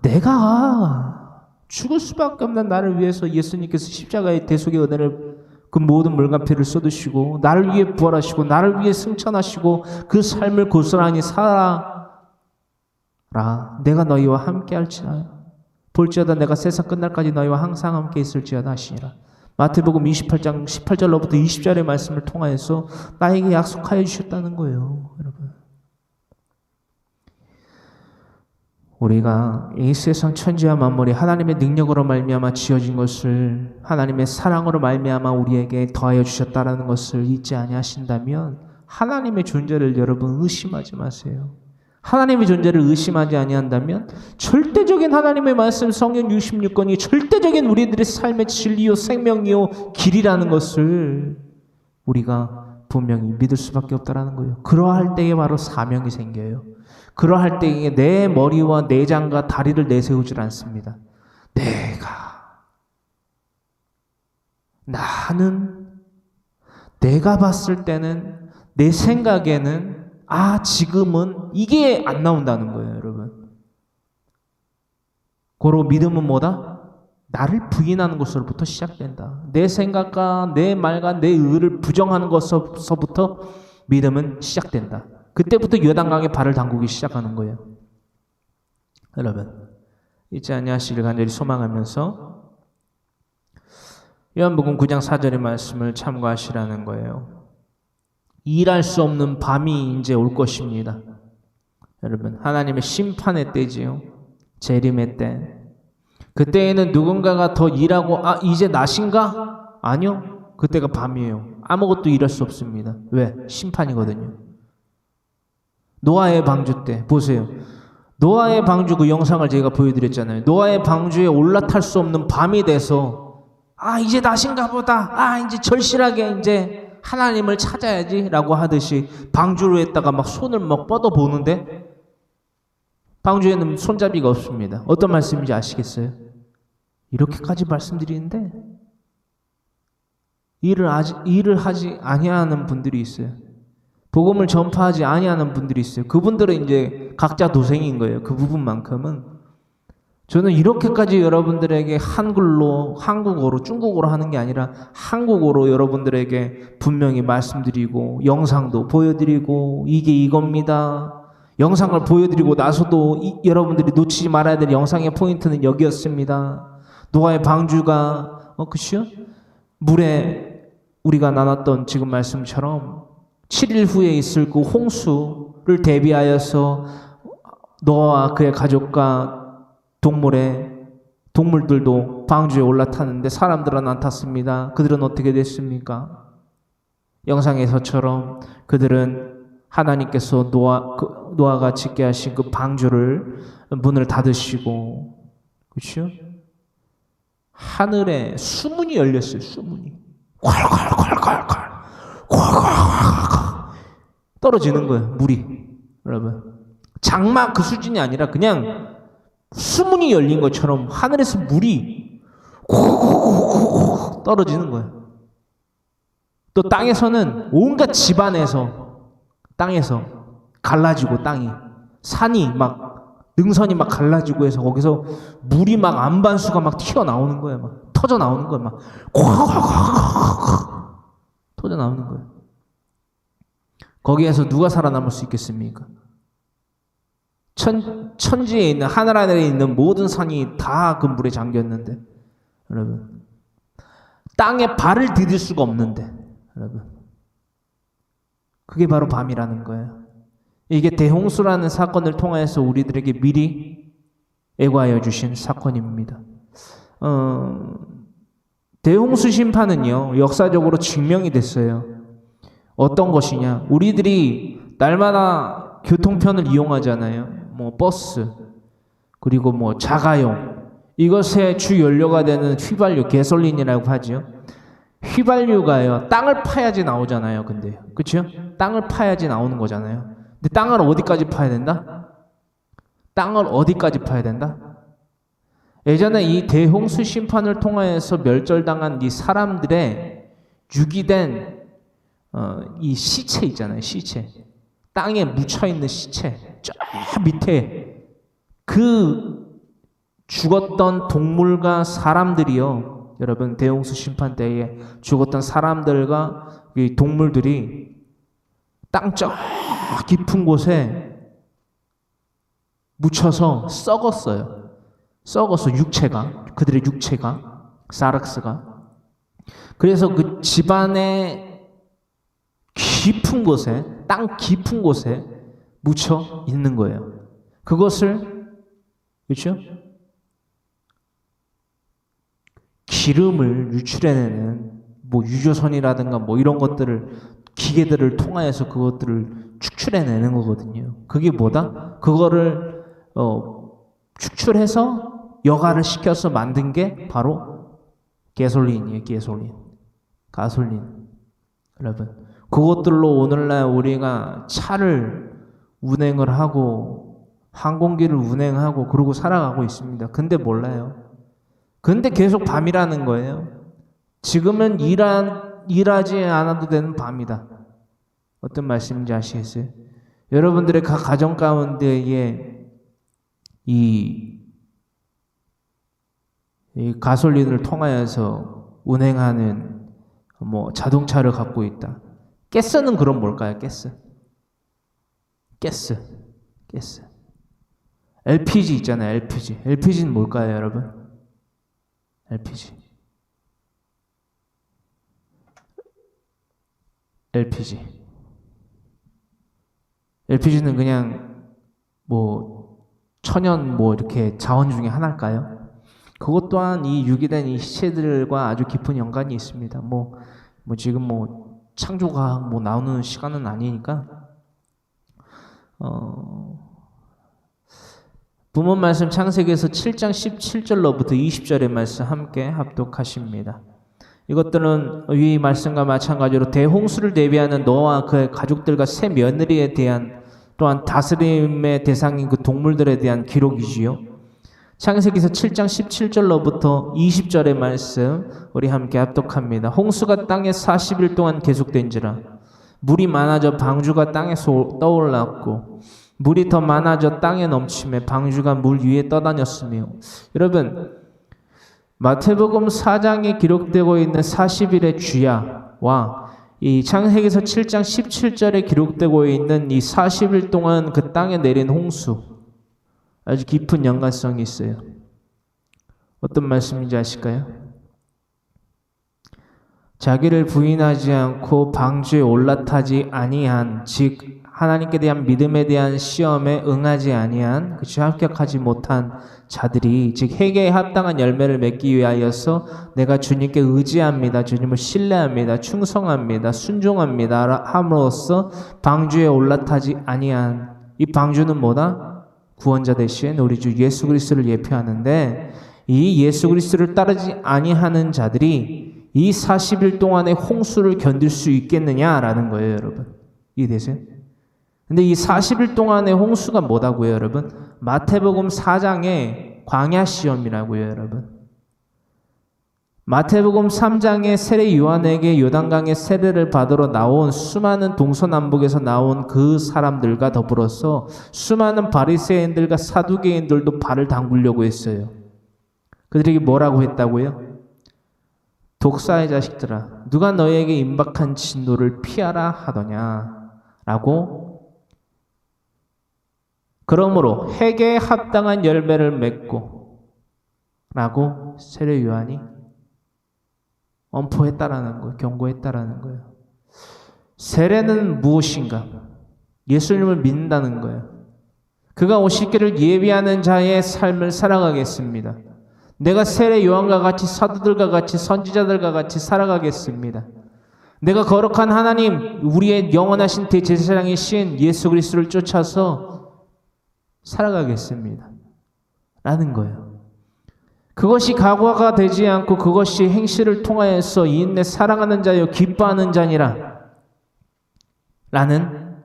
내가 죽을 수밖에 없는 나를 위해서 예수님께서 십자가의 대속의 은혜를 그 모든 물감피를 쏟으시고 나를 위해 부활하시고 나를 위해 승천하시고 그 삶을 고스란히 살아라. 내가 너희와 함께 할지라. 볼지어다 내가 세상 끝날까지 너희와 항상 함께 있을지어다 하시니라. 마태복음 28장 18절로부터 20절의 말씀을 통하여서 나에게 약속하여 주셨다는 거예요. 여러분, 우리가 이 세상 천지와 만물이 하나님의 능력으로 말미암아 지어진 것을 하나님의 사랑으로 말미암아 우리에게 더하여 주셨다라는 것을 잊지 아니하신다면 하나님의 존재를 여러분 의심하지 마세요. 하나님의 존재를 의심하지 아니한다면 절대적인 하나님의 말씀 성경 66권이 절대적인 우리들의 삶의 진리요 생명이요 길이라는 것을 우리가 분명히 믿을 수밖에 없다라는 거예요. 그러할 때에 바로 사명이 생겨요. 그러할 때에 내 머리와 내장과 다리를 내세우질 않습니다. 내가 봤을 때는 내 생각에는 지금은 이게 안 나온다는 거예요, 여러분. 고로 믿음은 뭐다? 나를 부인하는 것으로부터 시작된다. 내 생각과 내 말과 내 의를 부정하는 것서부터 믿음은 시작된다. 그때부터 요단강에 발을 담그기 시작하는 거예요. 여러분, 잊지 아니하시길 간절히 소망하면서 요한복음 9장 4절의 말씀을 참고하시라는 거예요. 일할 수 없는 밤이 이제 올 것입니다. 여러분, 하나님의 심판의 때지요. 재림의 때. 그때에는 누군가가 더 일하고 이제 낮인가? 아니요. 그때가 밤이에요. 아무것도 일할 수 없습니다. 왜? 심판이거든요. 노아의 방주 때 보세요. 노아의 방주 그 영상을 제가 보여드렸잖아요. 노아의 방주에 올라탈 수 없는 밤이 돼서 이제 낮인가 보다. 이제 절실하게 이제 하나님을 찾아야지 라고 하듯이 방주로 했다가 막 손을 막 뻗어 보는데 방주에는 손잡이가 없습니다. 어떤 말씀인지 아시겠어요? 이렇게까지 말씀드리는데 일을 하지 아니하는 분들이 있어요. 복음을 전파하지 아니하는 분들이 있어요. 그분들은 이제 각자 도생인 거예요. 그 부분만큼은. 저는 이렇게까지 여러분들에게 한국어로, 중국어로 하는 게 아니라 한국어로 여러분들에게 분명히 말씀드리고 영상도 보여드리고 이게 이겁니다. 영상을 보여드리고 나서도 여러분들이 놓치지 말아야 될 영상의 포인트는 여기였습니다. 노아의 방주가 그치요? 물에 우리가 나눴던 지금 말씀처럼 7일 후에 있을 그 홍수를 대비하여서 노아와 그의 가족과 동물들도 방주에 올라탔는데 사람들은 안 탔습니다. 그들은 어떻게 됐습니까? 영상에서처럼 그들은 하나님께서 노아가 짓게 하신 그 방주를 문을 닫으시고, 그렇죠? 하늘에 수문이 열렸어요. 수문이 콸콸콸콸콸 떨어지는 거예요. 물이, 여러분, 장막 그 수준이 아니라 그냥 수문이 열린 것처럼 하늘에서 물이 떨어지는 거예요. 또 땅에서는 온갖 집안에서 땅에서 갈라지고 땅이 산이 막 능선이 막 갈라지고 해서 거기서 물이 막 안반수가 막 튀어나오는 거예요. 막 터져 나오는 거예요. 막 터져 나오는 거예요. 거기에서 누가 살아남을 수 있겠습니까? 천지에 있는 하늘 아래에 있는 모든 산이 다 그 물에 잠겼는데, 여러분, 땅에 발을 디딜 수가 없는데, 여러분, 그게 바로 밤이라는 거예요. 이게 대홍수라는 사건을 통해서 우리들에게 미리 예고하여 주신 사건입니다. 대홍수 심판은요, 역사적으로 증명이 됐어요. 어떤 것이냐? 우리들이 날마다 교통편을 이용하잖아요. 뭐 버스, 그리고 뭐 자가용, 이것의 주 연료가 되는 휘발유, 가솔린이라고 하죠. 휘발유가요, 땅을 파야지 나오잖아요. 근데 그렇죠? 땅을 파야지 나오는 거잖아요. 근데 땅을 어디까지 파야 된다? 땅을 어디까지 파야 된다? 예전에 이 대홍수 심판을 통하여서 멸절당한 이 사람들의 유기된 이 시체 있잖아요. 시체, 땅에 묻혀있는 시체, 저 밑에 그 죽었던 동물과 사람들이요, 여러분, 대홍수 심판 때에 죽었던 사람들과 이 동물들이 땅 저 깊은 곳에 묻혀서 썩었어요. 썩어서 그들의 육체가, 사락스가. 그래서 그 집안의 깊은 곳에, 땅 깊은 곳에 묻혀 있는 거예요. 그것을, 그렇죠? 기름을 유출해내는 뭐 유조선이라든가 뭐 이런 것들을, 기계들을 통하여서 그것들을 축출해내는 거거든요. 그게 뭐다? 그거를 축출해서 여과를 시켜서 만든 게 바로 가솔린이에요. 가솔린. 여러분, 그것들로 오늘날 우리가 차를 운행을 하고 항공기를 운행하고 그러고 살아가고 있습니다. 근데 몰라요. 근데 계속 밤이라는 거예요. 지금은 일하지 않아도 되는 밤이다. 어떤 말씀인지 아시겠어요? 여러분들의 각 가정 가운데에 이 가솔린을 통하여서 운행하는 뭐 자동차를 갖고 있다. 가스는 그럼 뭘까요? 가스. LPG 있잖아요. LPG는 뭘까요, 여러분? LPG는 그냥 뭐 천연 뭐 이렇게 자원 중에 하나일까요? 그것 또한 이 유기된 이 시체들과 아주 깊은 연관이 있습니다. 뭐 지금 뭐 창조과학 뭐 나오는 시간은 아니니까 본문 말씀 창세기에서 7장 17절로부터 20절의 말씀 함께 합독하십니다. 이것들은 이 말씀과 마찬가지로 대홍수를 대비하는 노아와 그의 가족들과 세 며느리에 대한, 또한 다스림의 대상인 그 동물들에 대한 기록이지요. 창세기에서 7장 17절로부터 20절의 말씀 우리 함께 합독합니다. 홍수가 땅에 40일 동안 계속된지라 물이 많아져 방주가 땅에서 떠올랐고 물이 더 많아져 땅에 넘치며 방주가 물 위에 떠다녔으며. 여러분, 마태복음 4장에 기록되고 있는 40일의 주야와 이 창세기서 7장 17절에 기록되고 있는 이 40일 동안 그 땅에 내린 홍수, 아주 깊은 연관성이 있어요. 어떤 말씀인지 아실까요? 자기를 부인하지 않고 방주에 올라타지 아니한, 즉 하나님께 대한 믿음에 대한 시험에 응하지 아니한, 그치, 합격하지 못한 자들이, 즉 회개에 합당한 열매를 맺기 위하여서 내가 주님께 의지합니다, 주님을 신뢰합니다, 충성합니다, 순종합니다 함으로써 방주에 올라타지 아니한, 이 방주는 뭐다? 구원자 대신 우리 주 예수 그리스도를 예표하는데, 이 예수 그리스도를 따르지 아니하는 자들이 이 40일 동안의 홍수를 견딜 수 있겠느냐라는 거예요, 여러분. 이해되세요? 근데 이 40일 동안의 홍수가 뭐다고요, 여러분? 마태복음 4장의 광야 시험이라고요, 여러분. 마태복음 3장에 세례 요한에게 요단강의 세례를 받으러 나온 수많은 동서남북에서 나온 그 사람들과 더불어서 수많은 바리새인들과 사두개인들도 발을 담그려고 했어요. 그들에게 뭐라고 했다고요? 독사의 자식들아, 누가 너희에게 임박한 진노를 피하라 하더냐 라고. 그러므로 회개에 합당한 열매를 맺고 라고 세례 요한이 엄포했다라는 거예요. 경고했다라는 거예요. 세례는 무엇인가? 예수님을 믿는다는 거예요. 그가 오실 길을 예비하는 자의 삶을 살아가겠습니다. 내가 세례 요한과 같이, 사도들과 같이, 선지자들과 같이 살아가겠습니다. 내가 거룩한 하나님, 우리의 영원하신 대제사장이신 예수 그리스도를 쫓아서 살아가겠습니다 라는 거예요. 그것이 각오가 되지 않고 그것이 행실을 통하여서 이인내 사랑하는 자요 기뻐하는 자니라 라는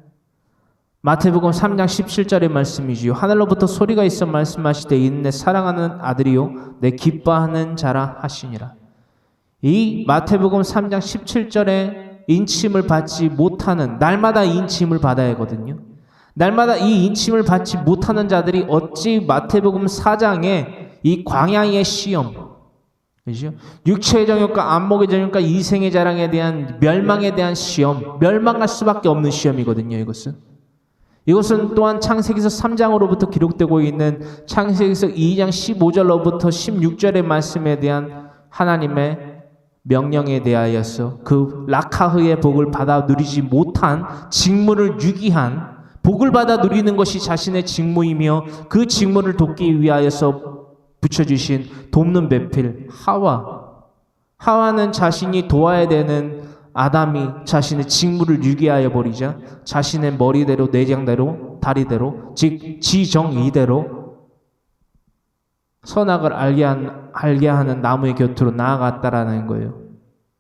마태복음 3장 17절의 말씀이지요. 하늘로부터 소리가 있어 말씀하시되 이는 내 사랑하는 아들이요 내 기뻐하는 자라 하시니라. 이 마태복음 3장 17절에 인침을 받지 못하는, 날마다 인침을 받아야 하거든요. 날마다 이 인침을 받지 못하는 자들이 어찌 마태복음 4장에 이 광야의 시험, 그렇죠? 육체의 정욕과 안목의 정욕과 이생의 자랑에 대한 멸망에 대한 시험, 멸망할 수밖에 없는 시험이거든요. 이것은 또한 창세기서 3장으로부터 기록되고 있는 창세기서 2장 15절로부터 16절의 말씀에 대한 하나님의 명령에 대하여서 그 라카흐의 복을 받아 누리지 못한 직무를 유기한, 복을 받아 누리는 것이 자신의 직무이며 그 직무를 돕기 위하여서 붙여주신 돕는 배필 하와는 자신이 도와야 되는 아담이 자신의 직무를 유기하여 버리자 자신의 머리대로 내장대로 다리대로 즉 지정의대로 선악을 알게 하는 나무의 곁으로 나아갔다라는 거예요.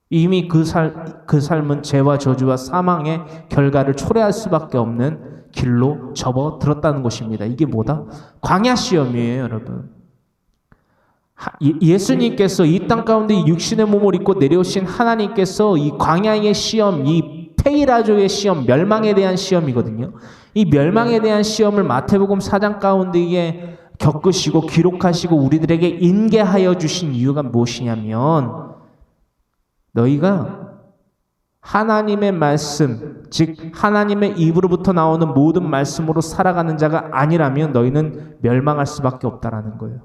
이미 그 삶은 죄와 저주와 사망의 결과를 초래할 수밖에 없는 길로 접어들었다는 것입니다. 이게 뭐다? 광야 시험이에요, 여러분. 예수님께서 이 땅 가운데 육신의 몸을 입고 내려오신 하나님께서 이 광야의 시험, 이 페이라조의 시험, 멸망에 대한 시험이거든요. 이 멸망에 대한 시험을 마태복음 4장 가운데에 겪으시고 기록하시고 우리들에게 인계하여 주신 이유가 무엇이냐면, 너희가 하나님의 말씀, 즉 하나님의 입으로부터 나오는 모든 말씀으로 살아가는 자가 아니라면 너희는 멸망할 수밖에 없다라는 거예요.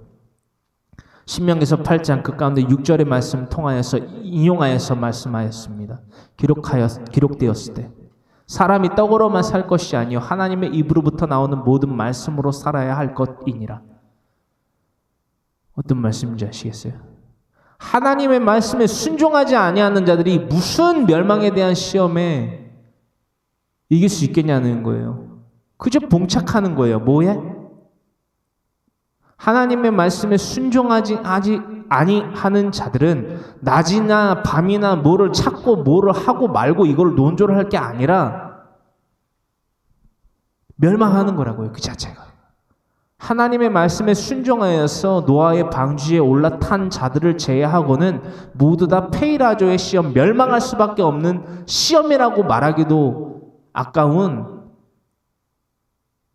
신명기서 8장 그 가운데 6절의 말씀 통하여서 인용하여서 말씀하였습니다. 기록되었을 때 사람이 떡으로만 살 것이 아니요 하나님의 입으로부터 나오는 모든 말씀으로 살아야 할 것이니라. 어떤 말씀인지 아시겠어요? 하나님의 말씀에 순종하지 아니하는 자들이 무슨 멸망에 대한 시험에 이길 수 있겠냐는 거예요. 그저 봉착하는 거예요. 뭐에? 하나님의 말씀에 순종하지 아니하는 자들은 낮이나 밤이나 뭐를 찾고 뭐를 하고 말고 이걸 논조를 할 게 아니라 멸망하는 거라고요. 그 자체가. 하나님의 말씀에 순종하여서 노아의 방주에 올라탄 자들을 제외하고는 모두 다 페이라조의 시험, 멸망할 수밖에 없는 시험이라고 말하기도 아까운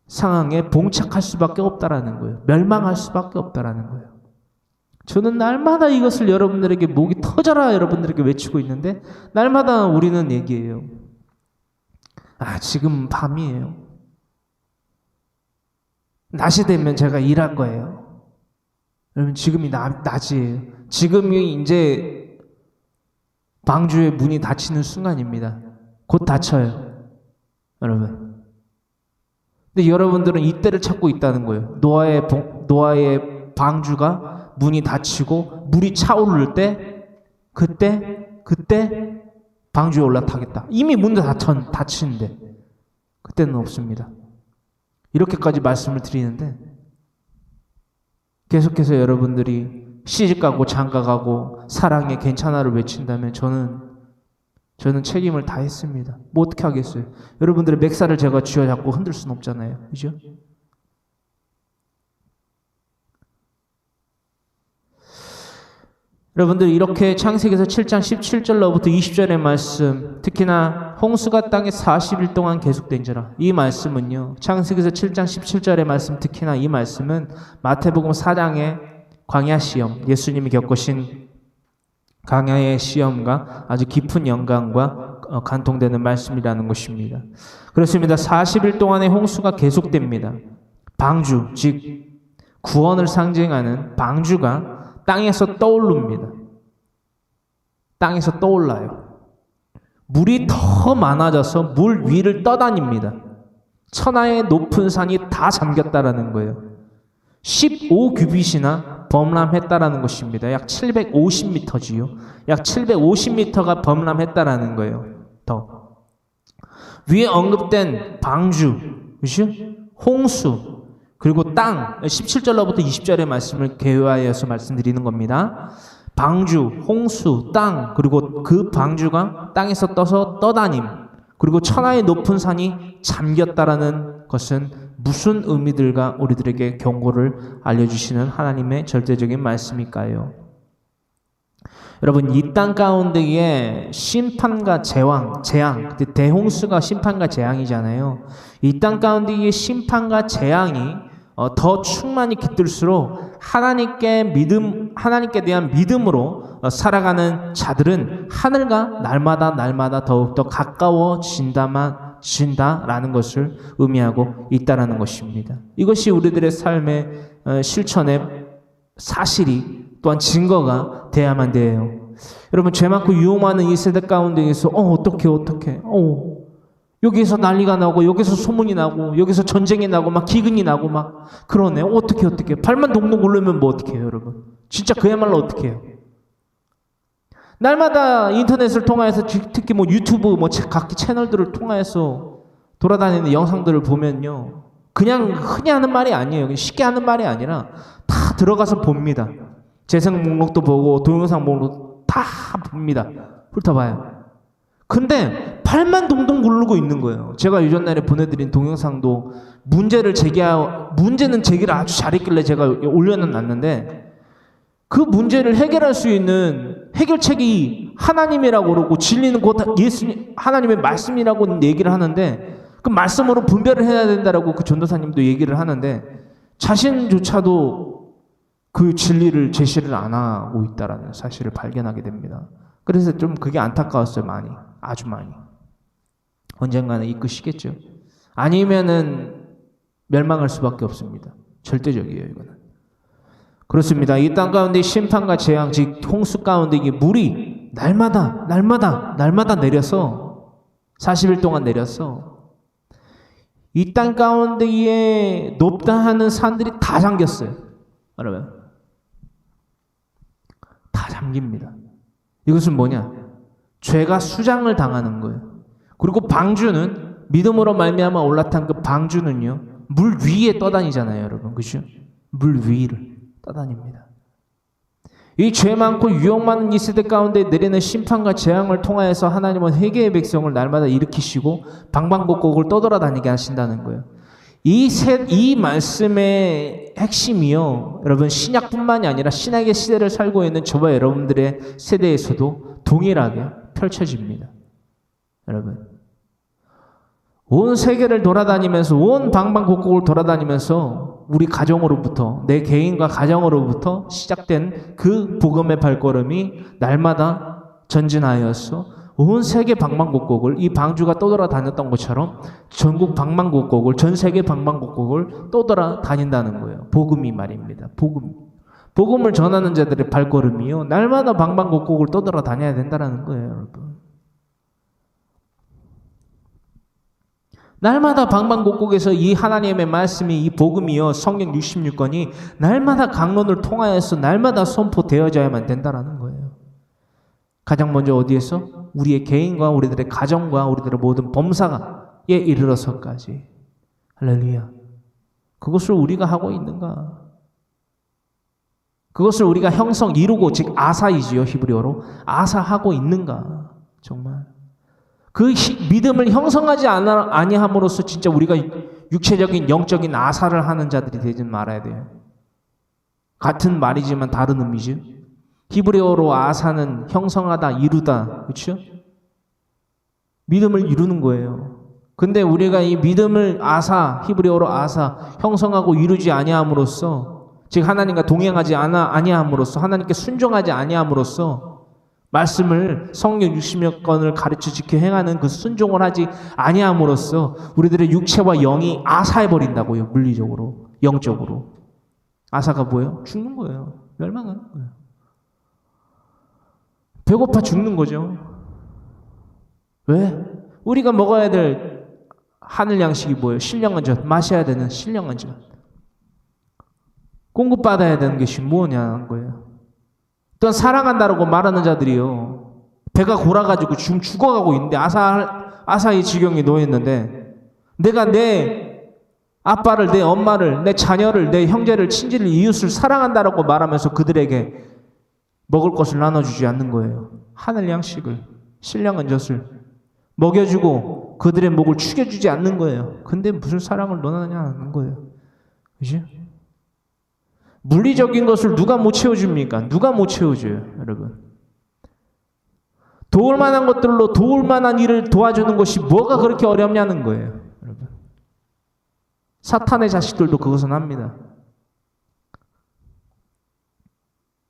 상황에 봉착할 수밖에 없다라는 거예요. 멸망할 수밖에 없다라는 거예요. 저는 날마다 이것을 여러분들에게 목이 터져라 여러분들에게 외치고 있는데 날마다 우리는 얘기해요. 지금 밤이에요. 낮이 되면 제가 일할 거예요. 여러분 지금이 낮이에요. 지금이 이제 방주의 문이 닫히는 순간입니다. 곧 닫혀요. 여러분. 근데 여러분들은 이때를 찾고 있다는 거예요. 노아의 방주가 문이 닫히고 물이 차오를 때 그때 방주에 올라타겠다. 이미 문도 닫히는데 그때는 없습니다. 이렇게까지 말씀을 드리는데 계속해서 여러분들이 시집가고 장가가고 사랑해 괜찮아를 외친다면 저는 책임을 다했습니다. 뭐 어떻게 하겠어요? 여러분들의 맥살을 제가 쥐어잡고 흔들 수는 없잖아요. 그죠? 여러분들 이렇게 창세기에서 7장 17절로부터 20절의 말씀, 특히나 홍수가 땅에 40일 동안 계속된지라, 이 말씀은요, 창세기에서 7장 17절의 말씀, 특히나 이 말씀은 마태복음 4장의 광야 시험, 예수님이 겪으신 광야의 시험과 아주 깊은 연관과 관통되는 말씀이라는 것입니다. 그렇습니다. 40일 동안의 홍수가 계속됩니다. 방주, 즉 구원을 상징하는 방주가 땅에서 떠오릅니다. 땅에서 떠올라요. 물이 더 많아져서 물 위를 떠다닙니다. 천하의 높은 산이 다 잠겼다라는 거예요. 15규빗이나 범람했다라는 것입니다. 약 750m지요. 약 750m가 범람했다라는 거예요. 더 위에 언급된 방주, 그렇죠? 홍수, 그리고 땅, 17절로부터 20절의 말씀을 개요하여서 말씀드리는 겁니다. 방주, 홍수, 땅, 그리고 그 방주가 땅에서 떠서 떠다님, 그리고 천하의 높은 산이 잠겼다라는 것은 무슨 의미들과 우리들에게 경고를 알려주시는 하나님의 절대적인 말씀일까요? 여러분, 이 땅 가운데에 심판과 재앙, 대홍수가 심판과 재앙이잖아요. 이 땅 가운데의 심판과 재앙이 더 충만히 깃들수록 하나님께 대한 믿음으로 살아가는 자들은 하늘과 날마다 더욱더 가까워진다라는 것을 의미하고 있다라는 것입니다. 이것이 우리들의 삶의 실천의 사실이 또한 증거가 돼야만 돼요. 여러분, 죄 많고 유혹 많은 이 세대 가운데에서 어떡해 여기서 난리가 나고 여기서 소문이 나고 여기서 전쟁이 나고 막 기근이 나고 막 그러네. 어떻게 발만 동동 굴르면 뭐 어떻게 해요, 여러분? 진짜 그야말로 어떻게 해요? 날마다 인터넷을 통해서 특히 뭐 유튜브 각 채널들을 통해서 돌아다니는 영상들을 보면요, 그냥 흔히 하는 말이 아니에요. 쉽게 하는 말이 아니라 다 들어가서 봅니다. 재생 목록도 보고 동영상 목록 다 봅니다. 훑어봐요. 근데 팔만 동동 굴르고 있는 거예요. 제가 유전날에 보내드린 동영상도 문제는 제기를 아주 잘했길래 제가 올려놨는데, 그 문제를 해결할 수 있는 해결책이 하나님이라고 그러고 진리는 곧 예수님 하나님의 말씀이라고 얘기를 하는데, 그 말씀으로 분별을 해야 된다라고 그 전도사님도 얘기를 하는데 자신조차도 그 진리를 제시를 안 하고 있다라는 사실을 발견하게 됩니다. 그래서 좀 그게 안타까웠어요. 아주 많이. 언젠가는 이끄시겠죠. 아니면은 멸망할 수밖에 없습니다. 절대적이에요, 이거는. 그렇습니다. 이 땅 가운데 심판과 재앙, 즉 홍수 가운데 이 물이 날마다 내려서 40일 동안 내려서 이 땅 가운데에 높다 하는 산들이 다 잠겼어요. 여러분, 다 잠깁니다. 이것은 뭐냐? 죄가 수장을 당하는 거예요. 그리고 방주는 믿음으로 말미암아 올라탄 그 방주는요, 물 위에 떠다니잖아요, 여러분. 그죠? 물 위를 떠다닙니다. 이 죄 많고 유혹 많은 이 세대 가운데 내리는 심판과 재앙을 통하여서 하나님은 회개의 백성을 날마다 일으키시고 방방곡곡을 떠돌아다니게 하신다는 거예요. 이 말씀의 핵심이요, 여러분, 신약뿐만이 아니라 신약의 시대를 살고 있는 저와 여러분들의 세대에서도 동일하게 펼쳐집니다. 여러분, 온 세계를 돌아다니면서 온 방방곡곡을 돌아다니면서 우리 가정으로부터 내 개인과 가정으로부터 시작된 그 복음의 발걸음이 날마다 전진하여서 온 세계 방방곡곡을 이 방주가 떠돌아다녔던 것처럼 전국 방방곡곡을 전 세계 방방곡곡을 떠돌아다닌다는 거예요. 복음이 말입니다. 복음을 전하는 자들의 발걸음이요. 날마다 방방곡곡을 떠돌아다녀야 된다는 거예요, 여러분. 날마다 방방곡곡에서 이 하나님의 말씀이 이 복음이요 성경 66권이 날마다 강론을 통하여서 날마다 선포되어져야만 된다라는 거예요. 가장 먼저 어디에서? 우리의 개인과 우리들의 가정과 우리들의 모든 범사에 이르러서까지. 할렐루야. 그것을 우리가 하고 있는가? 그것을 우리가 형성 이루고 즉 아사이지요 히브리어로 아사하고 있는가? 정말 그 믿음을 형성하지 아니함으로써 진짜 우리가 육체적인 영적인 아사를 하는 자들이 되지 말아야 돼요. 같은 말이지만 다른 의미죠. 히브리어로 아사는 형성하다, 이루다, 그렇죠? 믿음을 이루는 거예요. 근데 우리가 이 믿음을 히브리어로 아사, 형성하고 이루지 아니함으로써, 즉 하나님과 동행하지 아니함으로써, 하나님께 순종하지 아니함으로써 말씀을 성경 60여 권을 가르쳐 지켜 행하는 그 순종을 하지 아니함으로써 우리들의 육체와 영이 아사해버린다고요. 물리적으로, 영적으로. 아사가 뭐예요? 죽는 거예요. 멸망하는 거예요. 배고파 죽는 거죠. 왜? 우리가 먹어야 될 하늘 양식이 뭐예요? 신령한 젖, 마셔야 되는 신령한 젖. 공급받아야 되는 것이 무엇이냐는 거예요. 또한 사랑한다라고 말하는 자들이요. 배가 골아가지고 지금 죽어가고 있는데 아사의 지경에 놓였는데 내가 내 아빠를, 내 엄마를, 내 자녀를, 내 형제를, 친지를, 이웃을 사랑한다라고 말하면서 그들에게 먹을 것을 나눠주지 않는 거예요. 하늘 양식을, 신령한 젖을 먹여주고 그들의 목을 축여주지 않는 거예요. 근데 무슨 사랑을 논하냐는 거예요. 그죠? 물리적인 것을 누가 못 채워줍니까? 누가 못 채워줘요, 여러분? 도울 만한 것들로 도울 만한 일을 도와주는 것이 뭐가 그렇게 어렵냐는 거예요, 여러분. 사탄의 자식들도 그것은 합니다.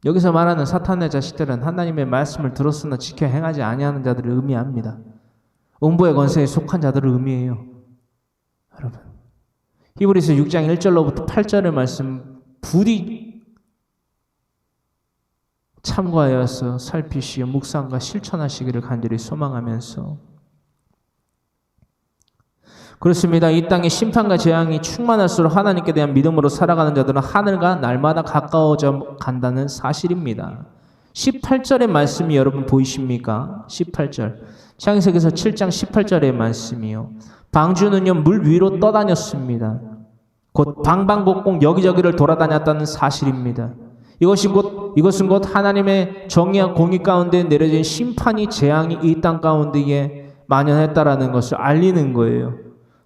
여기서 말하는 사탄의 자식들은 하나님의 말씀을 들었으나 지켜 행하지 아니하는 자들을 의미합니다. 음부의 권세에 속한 자들을 의미해요, 여러분. 히브리서 6장 1절로부터 8절의 말씀 부디 참고하여서 살피시어 묵상과 실천하시기를 간절히 소망하면서 그렇습니다. 이 땅의 심판과 재앙이 충만할수록 하나님께 대한 믿음으로 살아가는 자들은 하늘과 날마다 가까워져 간다는 사실입니다. 18절의 말씀이 여러분 보이십니까? 18절. 창세기서 7장 18절의 말씀이요. 방주는요 물 위로 떠다녔습니다. 곧 방방곡곡 여기저기를 돌아다녔다는 사실입니다. 이것은 곧 하나님의 정의와 공의 가운데 내려진 심판이 재앙이 이 땅 가운데에 만연했다라는 것을 알리는 거예요.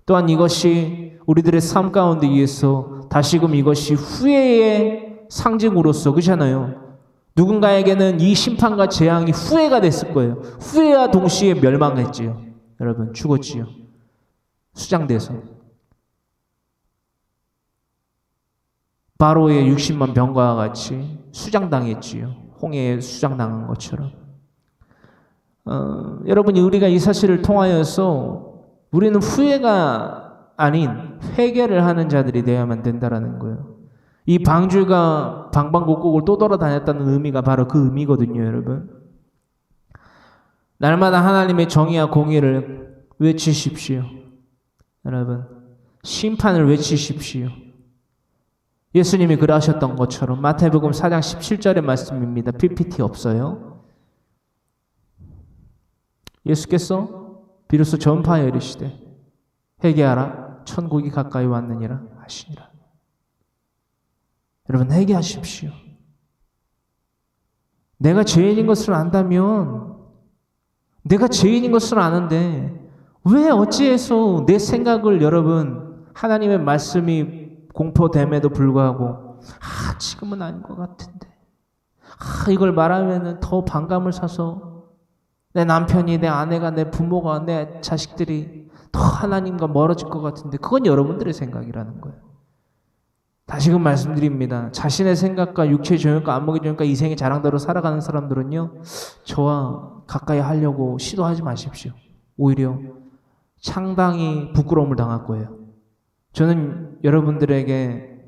또한 이것이 우리들의 삶 가운데 의해서 다시금 이것이 후회의 상징으로서 그렇잖아요. 누군가에게는 이 심판과 재앙이 후회가 됐을 거예요. 후회와 동시에 멸망했지요. 여러분 죽었지요. 수장돼서. 바로의 60만 병과 같이 수장당했지요. 홍해에 수장당한 것처럼. 여러분이 우리가 이 사실을 통하여서 우리는 후회가 아닌 회개를 하는 자들이 되어야만 된다라는 거예요. 이 방주가 방방곡곡을 또 돌아다녔다는 의미가 바로 그 의미거든요, 여러분. 날마다 하나님의 정의와 공의를 외치십시오. 여러분, 심판을 외치십시오. 예수님이 그러하셨던 것처럼 마태복음 4장 17절의 말씀입니다. PPT 없어요. 예수께서 비로소 전파하여 이르시되 회개하라 천국이 가까이 왔느니라 하시니라. 여러분 회개하십시오. 내가 죄인인 것을 안다면 내가 죄인인 것을 아는데 왜 어찌해서 내 생각을 여러분 하나님의 말씀이 공포됨에도 불구하고 지금은 아닌 것 같은데 이걸 말하면 더 반감을 사서 내 남편이, 내 아내가, 내 부모가, 내 자식들이 더 하나님과 멀어질 것 같은데 그건 여러분들의 생각이라는 거예요. 다시금 말씀드립니다. 자신의 생각과 육체의 정욕과 안목의 정욕과 이생의 자랑대로 살아가는 사람들은요, 저와 가까이 하려고 시도하지 마십시오. 오히려 상당히 부끄러움을 당할 거예요. 저는 여러분들에게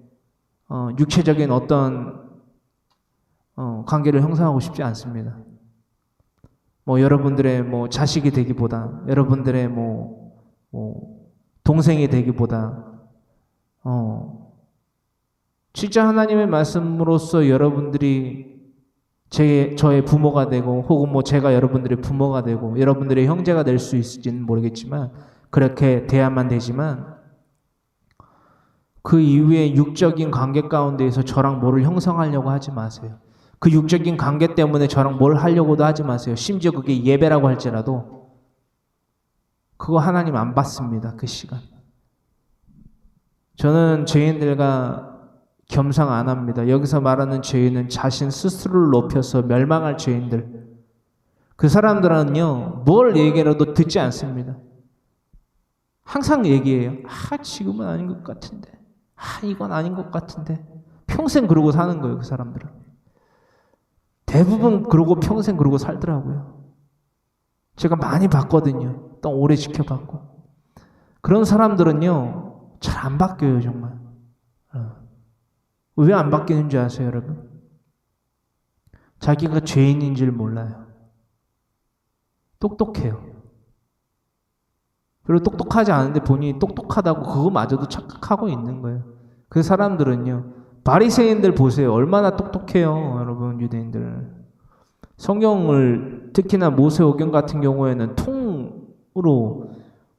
육체적인 어떤 관계를 형성하고 싶지 않습니다. 여러분들의 자식이 되기보다, 여러분들의 동생이 되기보다, 진짜 하나님의 말씀으로써 여러분들이 저의 부모가 되고, 혹은 제가 여러분들의 부모가 되고, 여러분들의 형제가 될 수 있을지는 모르겠지만, 그렇게 돼야만 되지만, 그 이후에 육적인 관계 가운데에서 저랑 뭐를 형성하려고 하지 마세요. 그 육적인 관계 때문에 저랑 뭘 하려고도 하지 마세요. 심지어 그게 예배라고 할지라도 그거 하나님 안 받습니다. 그 시간. 저는 죄인들과 겸상 안 합니다. 여기서 말하는 죄인은 자신 스스로를 높여서 멸망할 죄인들. 그 사람들은요, 뭘 얘기해도 듣지 않습니다. 항상 얘기해요. 지금은 아닌 것 같은데. 이건 아닌 것 같은데. 평생 그러고 사는 거예요, 그 사람들은. 대부분 그러고 평생 그러고 살더라고요. 제가 많이 봤거든요. 또 오래 지켜봤고. 그런 사람들은요, 잘 안 바뀌어요, 정말. 왜 안 바뀌는지 아세요, 여러분? 자기가 죄인인 줄 몰라요. 똑똑해요. 그리고 똑똑하지 않은데 본인이 똑똑하다고 그거마저도 착각하고 있는 거예요. 그 사람들은요, 바리새인들 보세요. 얼마나 똑똑해요, 여러분, 유대인들. 성경을 특히나 모세오경 같은 경우에는 통으로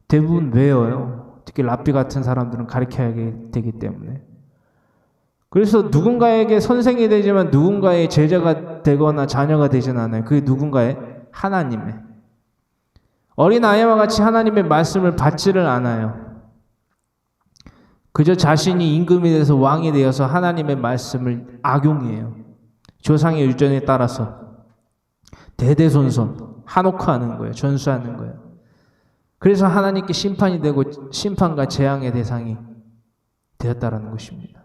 대부분 외워요. 특히 랍비 같은 사람들은 가르쳐야 되기 때문에. 그래서 누군가에게 선생이 되지만 누군가의 제자가 되거나 자녀가 되진 않아요. 그게 누군가의 하나님의. 어린아이와 같이 하나님의 말씀을 받지를 않아요. 그저 자신이 임금이 돼서 왕이 되어서 하나님의 말씀을 악용해요. 조상의 유전에 따라서 대대손손 한옥화하는 거예요. 전수하는 거예요. 그래서 하나님께 심판이 되고 심판과 재앙의 대상이 되었다라는 것입니다.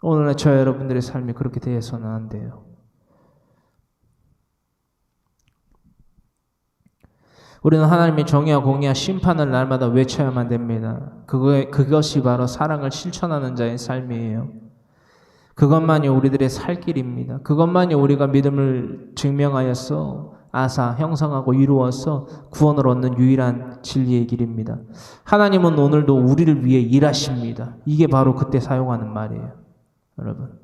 오늘날 저 여러분들의 삶이 그렇게 되어서는 안 돼요. 우리는 하나님의 정의와 공의와 심판을 날마다 외쳐야만 됩니다. 그것이 바로 사랑을 실천하는 자의 삶이에요. 그것만이 우리들의 살 길입니다. 그것만이 우리가 믿음을 증명하여서 형성하고 이루어서 구원을 얻는 유일한 진리의 길입니다. 하나님은 오늘도 우리를 위해 일하십니다. 이게 바로 그때 사용하는 말이에요. 여러분,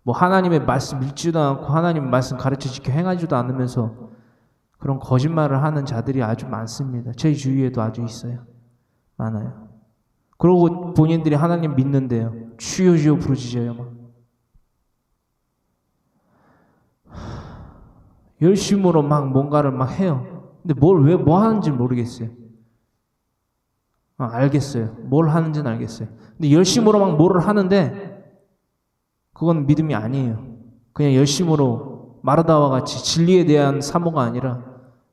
하나님의 말씀 읽지도 않고 하나님의 말씀 가르쳐 지켜 행하지도 않으면서 그런 거짓말을 하는 자들이 아주 많습니다. 제 주위에도 아주 있어요. 많아요. 그러고 본인들이 하나님 믿는데요, 주여 주여 부르짖어요. 열심으로 뭔가를 해요. 근데 뭐 하는지 모르겠어요. 알겠어요. 뭘 하는지는 알겠어요. 근데 열심으로 뭐를 하는데 그건 믿음이 아니에요. 그냥 열심으로 마르다와 같이 진리에 대한 사모가 아니라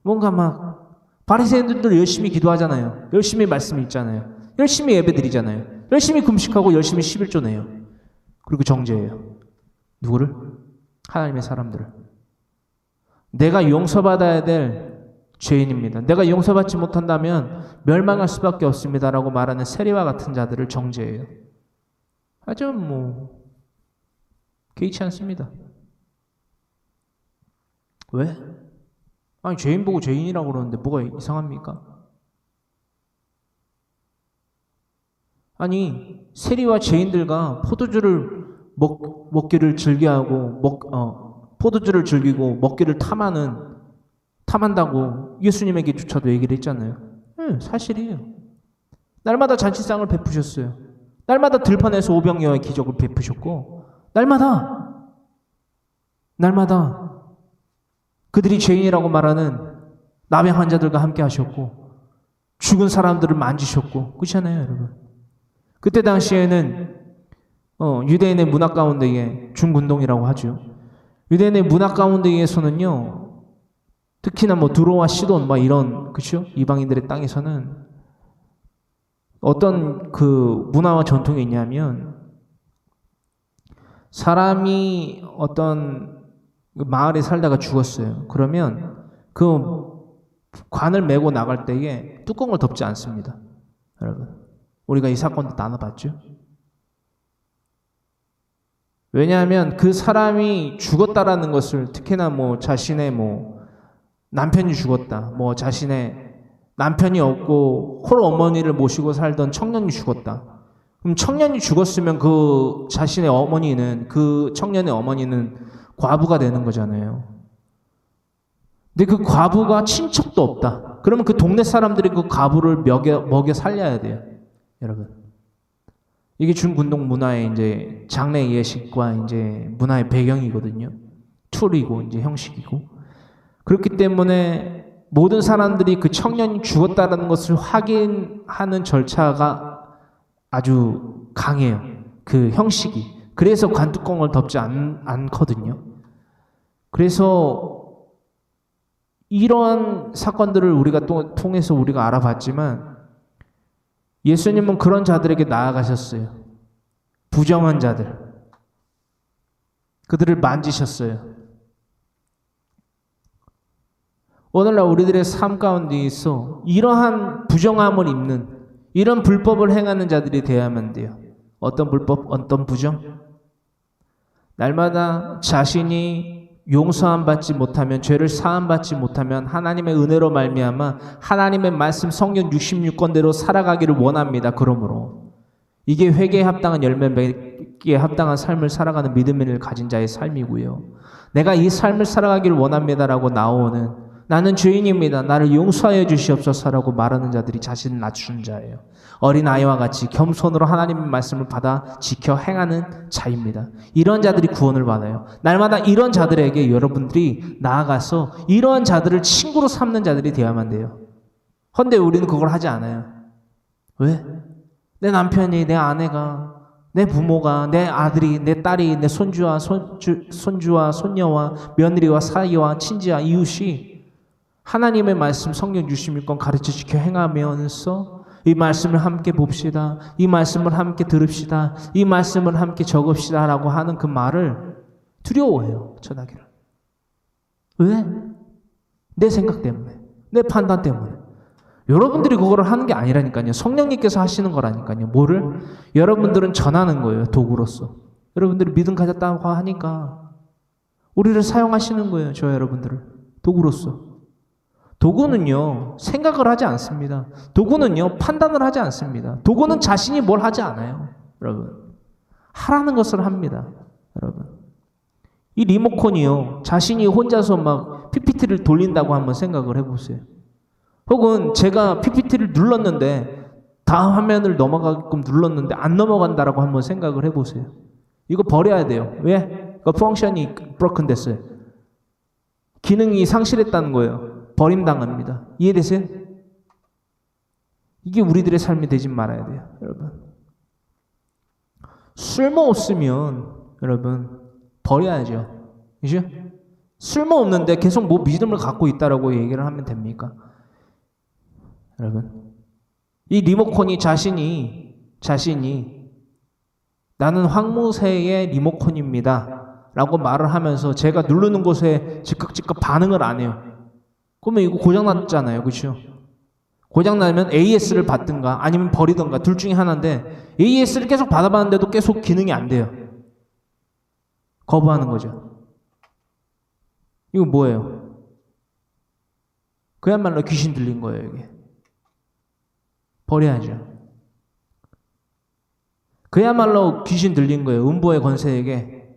뭔가 바리새인들도 열심히 기도하잖아요. 열심히 말씀 읽잖아요. 열심히 예배드리잖아요. 열심히 금식하고 열심히 11조 내요. 그리고 정죄해요. 누구를? 하나님의 사람들을. 내가 용서받아야 될 죄인입니다. 내가 용서받지 못한다면 멸망할 수밖에 없습니다라고 말하는 세리와 같은 자들을 정죄해요. 아주 개의치 않습니다. 왜? 죄인 보고 죄인이라고 그러는데 뭐가 이상합니까? 세리와 죄인들과 포도주를 먹기를 즐겨하고 포도주를 즐기고 먹기를 탐한다고 예수님에게조차도 얘기를 했잖아요. 사실이에요. 날마다 잔치상을 베푸셨어요. 날마다 들판에서 오병이어의 기적을 베푸셨고 날마다 그들이 죄인이라고 말하는 나병 환자들과 함께 하셨고 죽은 사람들을 만지셨고 그렇잖아요, 여러분. 그때 당시에는 유대인의 문화 가운데에 중근동이라고 하죠. 유대인의 문화 가운데에서는요, 특히나 드로와 시돈 이런 그렇죠? 이방인들의 땅에서는 어떤 그 문화와 전통이 있냐면 사람이 어떤 마을에 살다가 죽었어요. 그러면 그 관을 메고 나갈 때에 뚜껑을 덮지 않습니다. 여러분, 우리가 이 사건도 나눠봤죠? 왜냐하면 그 사람이 죽었다라는 것을, 특히나 뭐 자신의 뭐 남편이 죽었다, 뭐 자신의 남편이 없고 홀어머니를 모시고 살던 청년이 죽었다. 그럼 청년이 죽었으면 그 자신의 어머니는, 그 청년의 어머니는 과부가 되는 거잖아요. 근데 그 과부가 친척도 없다. 그러면 그 동네 사람들이 그 과부를 먹여 살려야 돼요. 여러분. 이게 중군동 문화의 이제 장례 예식과 이제 문화의 배경이거든요. 툴이고 이제 형식이고. 그렇기 때문에 모든 사람들이 그 청년이 죽었다는 것을 확인하는 절차가 아주 강해요. 그 형식이. 그래서 관뚜껑을 덮지 않거든요. 그래서 이러한 사건들을 우리가 또 통해서 우리가 알아봤지만 예수님은 그런 자들에게 나아가셨어요. 부정한 자들. 그들을 만지셨어요. 오늘날 우리들의 삶 가운데 있어 이러한 부정함을 입는, 이런 불법을 행하는 자들이 되어야만 돼요. 어떤 불법, 어떤 부정? 날마다 자신이 용서함 받지 못하면, 죄를 사함 받지 못하면 하나님의 은혜로 말미암아 하나님의 말씀 성경 66권대로 살아가기를 원합니다. 그러므로 이게 회개에 합당한 열매 맺기에 합당한 삶을 살아가는 믿음을 가진 자의 삶이고요. 내가 이 삶을 살아가기를 원합니다라고 나오는, 나는 죄인입니다, 나를 용서하여 주시옵소서라고 말하는 자들이 자신을 낮추는 자예요. 어린아이와 같이 겸손으로 하나님의 말씀을 받아 지켜 행하는 자입니다. 이런 자들이 구원을 받아요. 날마다 이런 자들에게 여러분들이 나아가서 이러한 자들을 친구로 삼는 자들이 되어야만 돼요. 헌데 우리는 그걸 하지 않아요. 왜? 내 남편이, 내 아내가, 내 부모가, 내 아들이, 내 딸이, 내 손주와 손녀와 며느리와 사이와 친지와 이웃이 하나님의 말씀 성경 66권 가르쳐 지켜 행하면서 이 말씀을 함께 봅시다, 이 말씀을 함께 들읍시다, 이 말씀을 함께 적읍시다 라고 하는 그 말을 두려워해요. 전하기를. 왜? 내 생각 때문에, 내 판단 때문에. 여러분들이 그거를 하는 게 아니라니까요. 성령님께서 하시는 거라니까요. 뭐를? 여러분들은 전하는 거예요. 도구로서. 여러분들이 믿음 가졌다고 하니까 우리를 사용하시는 거예요. 저 여러분들을. 도구로서. 도구는요, 생각을 하지 않습니다. 도구는요, 판단을 하지 않습니다. 도구는 자신이 뭘 하지 않아요. 여러분. 하라는 것을 합니다. 여러분. 이 리모컨이요, 자신이 혼자서 막 PPT를 돌린다고 한번 생각을 해보세요. 혹은 제가 PPT를 눌렀는데 다음 화면을 넘어가게끔 눌렀는데 안 넘어간다라고 한번 생각을 해보세요. 이거 버려야 돼요. 왜? 그 펑션이 브로큰 됐어요. 기능이 상실했다는 거예요. 버림당합니다. 이해되세요? 이게 우리들의 삶이 되지 말아야 돼요. 여러분. 쓸모없으면 여러분 버려야죠. 그죠? 쓸모없는데 계속 뭐 믿음을 갖고 있다라고 얘기를 하면 됩니까? 여러분. 이 리모컨이 자신이 나는 황무새의 리모컨입니다 라고 말을 하면서 제가 누르는 곳에 즉각 반응을 안 해요. 그러면 이거 고장났잖아요. 그렇죠? 고장나면 AS를 받든가 아니면 버리든가 둘 중에 하나인데 AS를 계속 받아봤는데도 계속 기능이 안 돼요. 거부하는 거죠. 이거 뭐예요? 그야말로 귀신 들린 거예요. 이게. 버려야죠. 그야말로 귀신 들린 거예요. 음부의 권세에게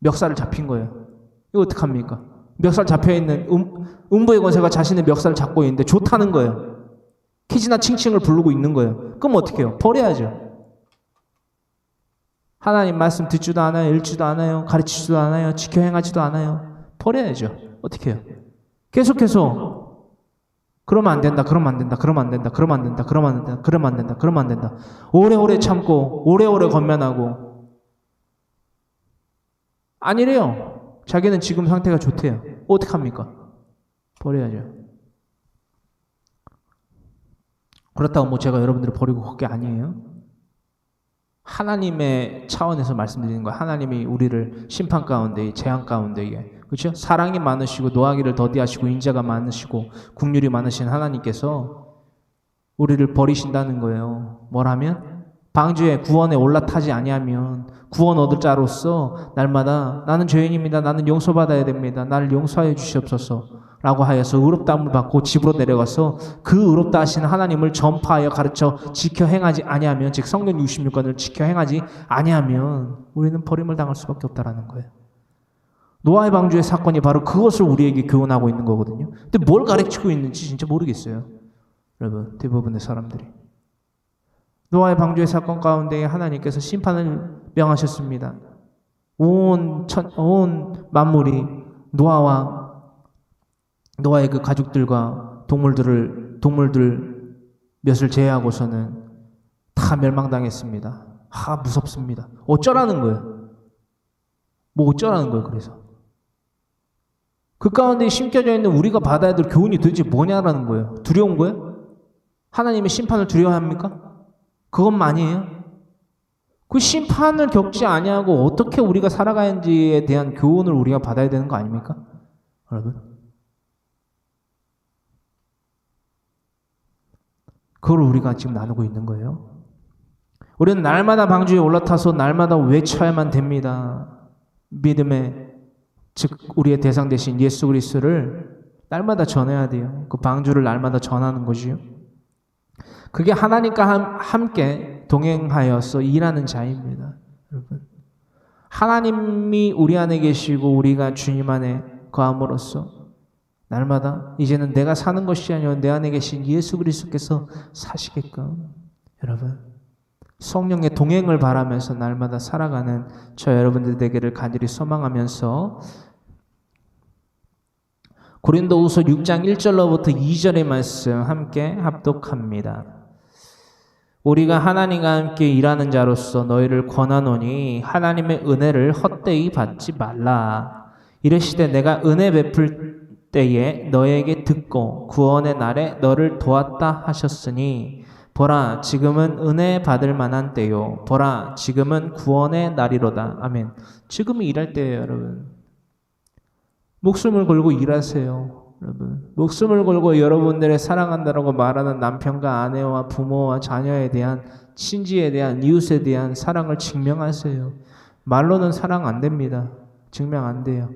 멱살을 잡힌 거예요. 이거 어떡합니까? 멱살 잡혀있는 음부의 권세가 자신의 멱살을 잡고 있는데 좋다는 거예요. 키지나 칭칭을 부르고 있는 거예요. 그럼 어떻게 해요? 버려야죠. 하나님 말씀 듣지도 않아요. 읽지도 않아요. 가르치지도 않아요. 지켜 행하지도 않아요. 버려야죠. 어떻게 해요? 계속해서 그러면 안 된다. 그러면 안 된다. 그러면 안 된다. 그러면 안 된다. 그러면 안 된다. 그러면 안 된다. 그러면 안 된다. 오래오래 참고 오래오래 권면하고 아니래요. 자기는 지금 상태가 좋대요. 어떡합니까? 버려야죠. 그렇다고 뭐 제가 여러분들을 버리고 갈 게 아니에요. 하나님의 차원에서 말씀드리는 거예요. 하나님이 우리를 심판 가운데, 재앙 가운데에, 그렇죠? 사랑이 많으시고 노하기를 더디하시고 인자가 많으시고 긍휼이 많으신 하나님께서 우리를 버리신다는 거예요. 뭐라면 방주에 구원에 올라타지 아니하면 구원 얻을 자로서 날마다 나는 죄인입니다. 나는 용서받아야 됩니다. 나를 용서하여 주시옵소서 라고 하여서 의롭다함을 받고 집으로 내려가서 그 의롭다 하시는 하나님을 전파하여 가르쳐 지켜 행하지 아니하면, 즉 성경 66권을 지켜 행하지 아니하면 우리는 버림을 당할 수밖에 없다라는 거예요. 노아의 방주의 사건이 바로 그것을 우리에게 교훈하고 있는 거거든요. 근데 뭘 가르치고 있는지 진짜 모르겠어요. 여러분, 대부분의 사람들이. 노아의 방주의 사건 가운데 하나님께서 심판을 명하셨습니다. 온 만물이 노아의 그 가족들과 동물들 몇을 제외하고서는 다 멸망당했습니다. 무섭습니다. 어쩌라는 거예요? 뭐 어쩌라는 거예요, 그래서? 그 가운데 심겨져 있는 우리가 받아야 될 교훈이 도대체 뭐냐라는 거예요. 두려운 거예요? 하나님의 심판을 두려워합니까? 그것만이에요. 그 심판을 겪지 아니하고 어떻게 우리가 살아가는지에 대한 교훈을 우리가 받아야 되는 거 아닙니까? 여러분. 그걸 우리가 지금 나누고 있는 거예요. 우리는 날마다 방주에 올라타서 날마다 외쳐야만 됩니다. 믿음의, 즉 우리의 대상 되신 예수 그리스도를 날마다 전해야 돼요. 그 방주를 날마다 전하는 거지요. 그게 하나님과 함께 동행하여서 일하는 자입니다. 여러분, 하나님이 우리 안에 계시고 우리가 주님 안에 거함으로써 날마다 이제는 내가 사는 것이 아니라 내 안에 계신 예수 그리스도께서 사시게끔, 여러분, 성령의 동행을 바라면서 날마다 살아가는 저 여러분들 되기를 간절히 소망하면서 고린도후서 6장 1절로부터 2절의 말씀 함께 합독합니다. 우리가 하나님과 함께 일하는 자로서 너희를 권하노니 하나님의 은혜를 헛되이 받지 말라. 이르시되 내가 은혜 베풀 때에 너에게 듣고 구원의 날에 너를 도왔다 하셨으니 보라 지금은 은혜 받을 만한 때요. 보라 지금은 구원의 날이로다. 아멘. 지금이 일할 때예요, 여러분. 목숨을 걸고 일하세요. 여러분, 목숨을 걸고 여러분들의 사랑한다라고 말하는 남편과 아내와 부모와 자녀에 대한, 친지에 대한, 이웃에 대한 사랑을 증명하세요. 말로는 사랑 안 됩니다. 증명 안 돼요.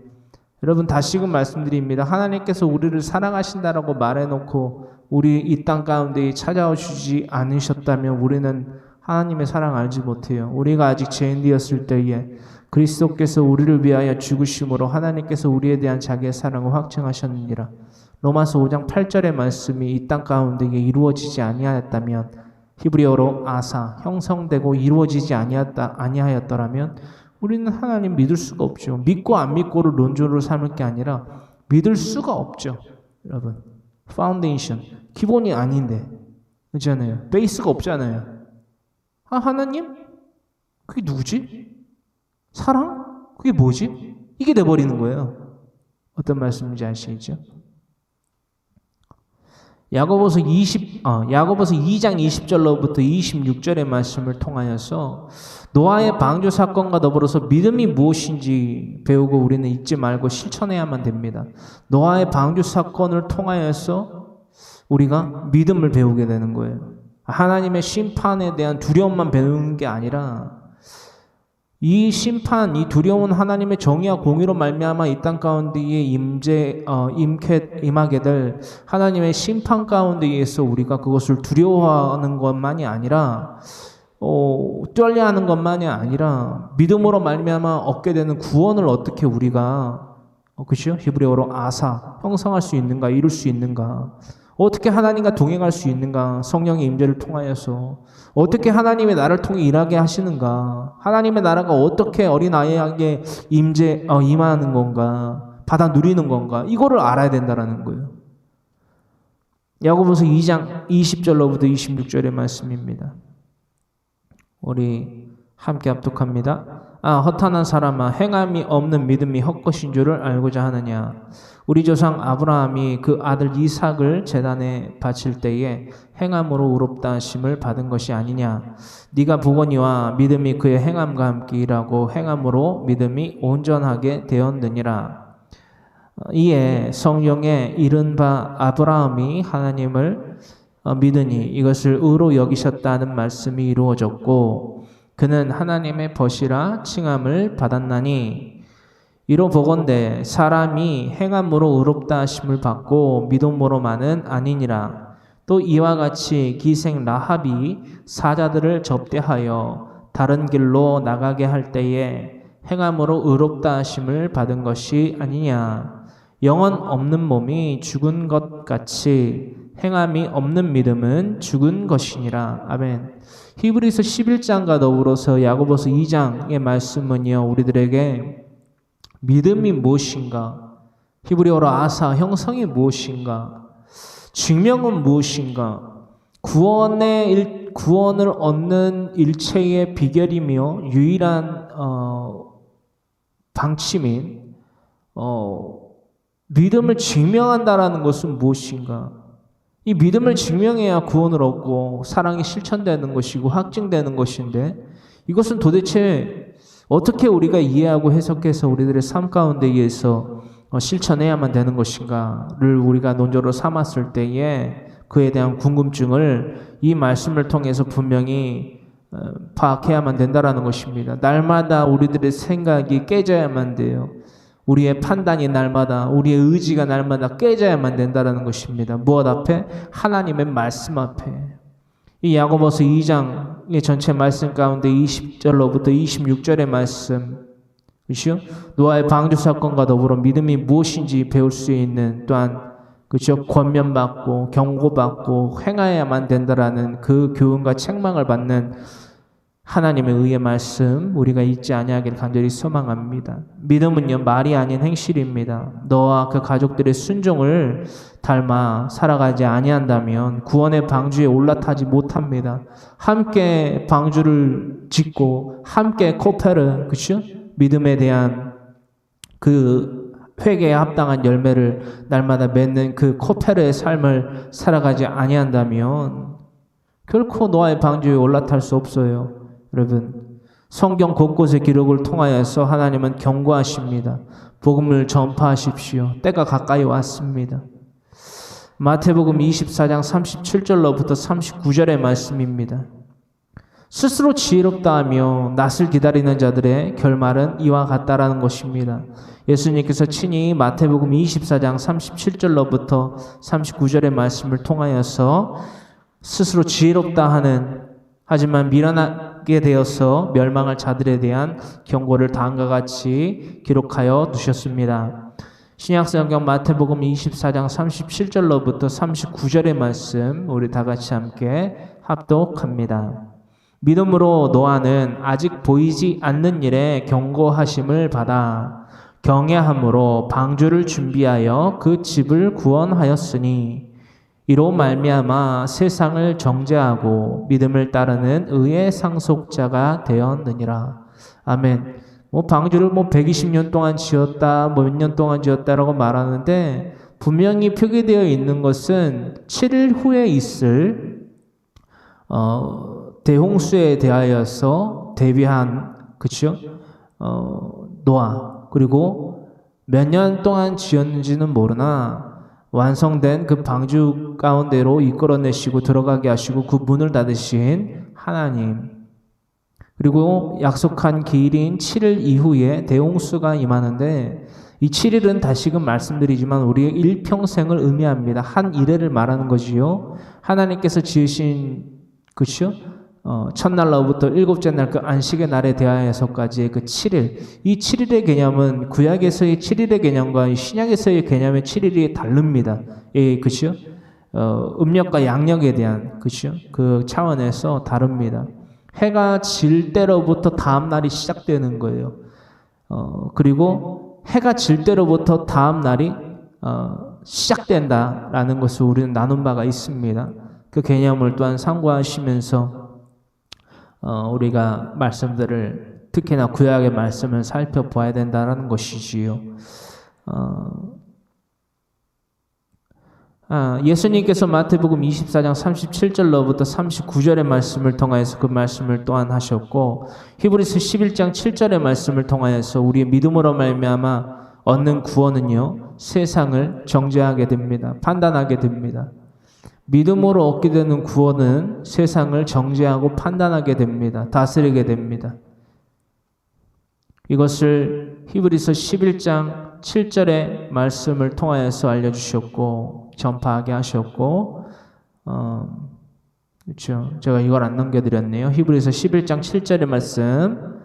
여러분, 다시금 말씀드립니다. 하나님께서 우리를 사랑하신다라고 말해놓고 우리 이 땅 가운데 찾아와 주지 않으셨다면 우리는 하나님의 사랑 알지 못해요. 우리가 아직 죄인 되었을 때에 그리스도께서 우리를 위하여 죽으심으로 하나님께서 우리에 대한 자기의 사랑을 확증하셨느니라. 로마서 5장 8절의 말씀이 이 땅 가운데 이루어지지 아니하였다면, 히브리어로 아사, 형성되고 이루어지지 아니하였더라면 우리는 하나님 믿을 수가 없죠. 믿고 안 믿고를 논조로 삼을 게 아니라 믿을 수가 없죠. 여러분, 파운데이션, 기본이 아닌데, 그렇잖아요. 베이스가 없잖아요. 하나님? 그게 누구지? 사랑? 그게 뭐지? 이게 돼버리는 거예요. 어떤 말씀인지 아시겠죠? 야고보서 2장 20절로부터 26절의 말씀을 통하여서 노아의 방주 사건과 더불어서 믿음이 무엇인지 배우고 우리는 잊지 말고 실천해야만 됩니다. 노아의 방주 사건을 통하여서 우리가 믿음을 배우게 되는 거예요. 하나님의 심판에 대한 두려움만 배우는 게 아니라 이 심판, 이 두려운 하나님의 정의와 공의로 말미암아 이 땅 가운데에 임하게 될 하나님의 심판 가운데에서 우리가 그것을 두려워하는 것만이 아니라 떨려하는 것만이 아니라 믿음으로 말미암아 얻게 되는 구원을 어떻게 우리가 그렇죠? 히브리어로 아사, 형성할 수 있는가, 이룰 수 있는가, 어떻게 하나님과 동행할 수 있는가, 성령의 임재를 통하여서 어떻게 하나님의 나라를 통해 일하게 하시는가, 하나님의 나라가 어떻게 어린아이에게 임하는 건가, 받아 누리는 건가, 이거를 알아야 된다는 거예요. 야고보서 2장 20절로부터 26절의 말씀입니다. 우리 함께 합독합니다. 허탄한 사람아, 행함이 없는 믿음이 헛것인 줄을 알고자 하느냐. 우리 조상 아브라함이 그 아들 이삭을 제단에 바칠 때에 행함으로 의롭다 하심을 받은 것이 아니냐. 네가 보거니와 믿음이 그의 행함과 함께 일하고 행함으로 믿음이 온전하게 되었느니라. 이에 성경에 이른 바 아브라함이 하나님을 믿으니 이것을 의로 여기셨다는 말씀이 이루어졌고 그는 하나님의 벗이라 칭함을 받았나니 이로 보건대 사람이 행함으로 의롭다 하심을 받고 믿음으로만은 아니니라. 또 이와 같이 기생 라합이 사자들을 접대하여 다른 길로 나가게 할 때에 행함으로 의롭다 하심을 받은 것이 아니냐. 영혼 없는 몸이 죽은 것 같이 행함이 없는 믿음은 죽은 것이니라. 아멘. 히브리서 11장과 더불어서 야고보서 2장의 말씀은요, 우리들에게 믿음이 무엇인가, 히브리어로 아사, 형성이 무엇인가, 증명은 무엇인가, 구원을 얻는 일체의 비결이며 유일한 방침인 믿음을 증명한다라는 것은 무엇인가? 이 믿음을 증명해야 구원을 얻고 사랑이 실천되는 것이고 확증되는 것인데 이것은 도대체 어떻게 우리가 이해하고 해석해서 우리들의 삶 가운데에서 실천해야만 되는 것인가를 우리가 논조로 삼았을 때에 그에 대한 궁금증을 이 말씀을 통해서 분명히 파악해야만 된다라는 것입니다. 날마다 우리들의 생각이 깨져야만 돼요. 우리의 판단이 날마다, 우리의 의지가 날마다 깨져야만 된다라는 것입니다. 무엇 앞에? 하나님의 말씀 앞에. 이 야고보서 2장의 전체 말씀 가운데 20절로부터 26절의 말씀, 그렇죠? 노아의 방주 사건과 더불어 믿음이 무엇인지 배울 수 있는, 또한 그렇죠, 권면받고 경고받고 행하여야만 된다라는 그 교훈과 책망을 받는 하나님의 의의 말씀 우리가 잊지 아니하기를 간절히 소망합니다. 믿음은요, 말이 아닌 행실입니다. 너와 그 가족들의 순종을 닮아 살아가지 아니한다면 구원의 방주에 올라타지 못합니다. 함께 방주를 짓고 함께 코페르, 그렇죠? 믿음에 대한 그 회개에 합당한 열매를 날마다 맺는 그 코페르의 삶을 살아가지 아니한다면 결코 노아의 방주에 올라탈 수 없어요. 여러분, 성경 곳곳의 기록을 통하여서 하나님은 경고하십니다. 복음을 전파하십시오. 때가 가까이 왔습니다. 마태복음 24장 37절로부터 39절의 말씀입니다. 스스로 지혜롭다 하며 낯을 기다리는 자들의 결말은 이와 같다라는 것입니다. 예수님께서 친히 마태복음 24장 37절로부터 39절의 말씀을 통하여서 스스로 지혜롭다 하는, 하지만 미련하게 되어서 멸망할 자들에 대한 경고를 다음과 같이 기록하여 두셨습니다. 신약성경 마태복음 24장 37절로부터 39절의 말씀 우리 다 같이 함께 합독합니다. 믿음으로 노아는 아직 보이지 않는 일에 경고하심을 받아 경외함으로 방주를 준비하여 그 집을 구원하였으니 이로 말미암아 세상을 정죄하고 믿음을 따르는 의의 상속자가 되었느니라. 아멘. 방주를 120년 동안 지었다, 몇 년 동안 지었다라고 말하는데 분명히 표기되어 있는 것은 7일 후에 있을 대홍수에 대하여서 대비한, 그렇죠? 노아, 그리고 몇 년 동안 지었는지는 모르나 완성된 그 방주 가운데로 이끌어내시고 들어가게 하시고 그 문을 닫으신 하나님, 그리고 약속한 기일인 7일 이후에 대홍수가 임하는데 이 7일은 다시금 말씀드리지만 우리의 일평생을 의미합니다. 한 이래를 말하는 거지요. 하나님께서 지으신, 그렇죠? 첫날로부터 일곱째 날 그 안식의 날에 대하여서까지의 그 7일, 이 7일의 개념은 구약에서의 7일의 개념과 신약에서의 개념의 7일이 다릅니다. 예, 그렇죠? 음력과 양력에 대한, 그렇죠? 그 차원에서 다릅니다. 해가 질 때로부터 다음 날이 시작되는 거예요. 그리고 해가 질 때로부터 다음 날이 시작된다라는 것을 우리는 나눈 바가 있습니다. 그 개념을 또한 참고하시면서 우리가 말씀들을 특히나 구약의 말씀을 살펴봐야 된다는 것이지요. 예수님께서 마태복음 24장 37절로부터 39절의 말씀을 통하여서 그 말씀을 또한 하셨고, 히브리서 11장 7절의 말씀을 통하여서 우리의 믿음으로 말미암아 얻는 구원은요, 세상을 정죄하게 됩니다. 판단하게 됩니다. 믿음으로 얻게 되는 구원은 세상을 정죄하고 판단하게 됩니다. 다스리게 됩니다. 이것을 히브리서 11장 7절의 말씀을 통하여서 알려주셨고 전파하게 하셨고, 그렇죠. 제가 이걸 안 넘겨드렸네요. 히브리서 11장 7절의 말씀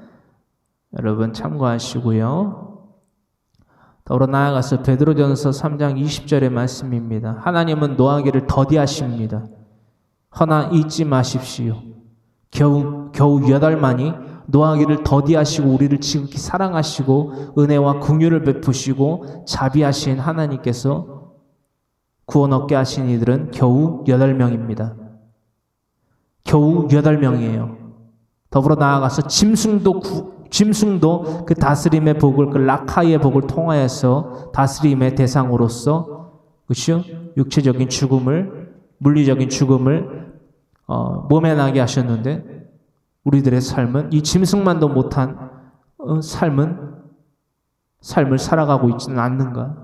여러분 참고하시고요. 더불어 나아가서 베드로전서 3장 20절의 말씀입니다. 하나님은 노하기를 더디하십니다. 허나 잊지 마십시오. 겨우 8만이 노하기를 더디하시고 우리를 지극히 사랑하시고 은혜와 긍휼을 베푸시고 자비하신 하나님께서 구원 얻게 하신 이들은 겨우 8명입니다. 겨우 8명이에요. 더불어 나아가서 짐승도 그 다스림의 복을, 그 라카이의 복을 통하여서 다스림의 대상으로서, 그렇죠? 육체적인 죽음을, 물리적인 죽음을 몸에 나게 하셨는데 우리들의 삶은 이 짐승만도 못한 삶을 살아가고 있지는 않는가?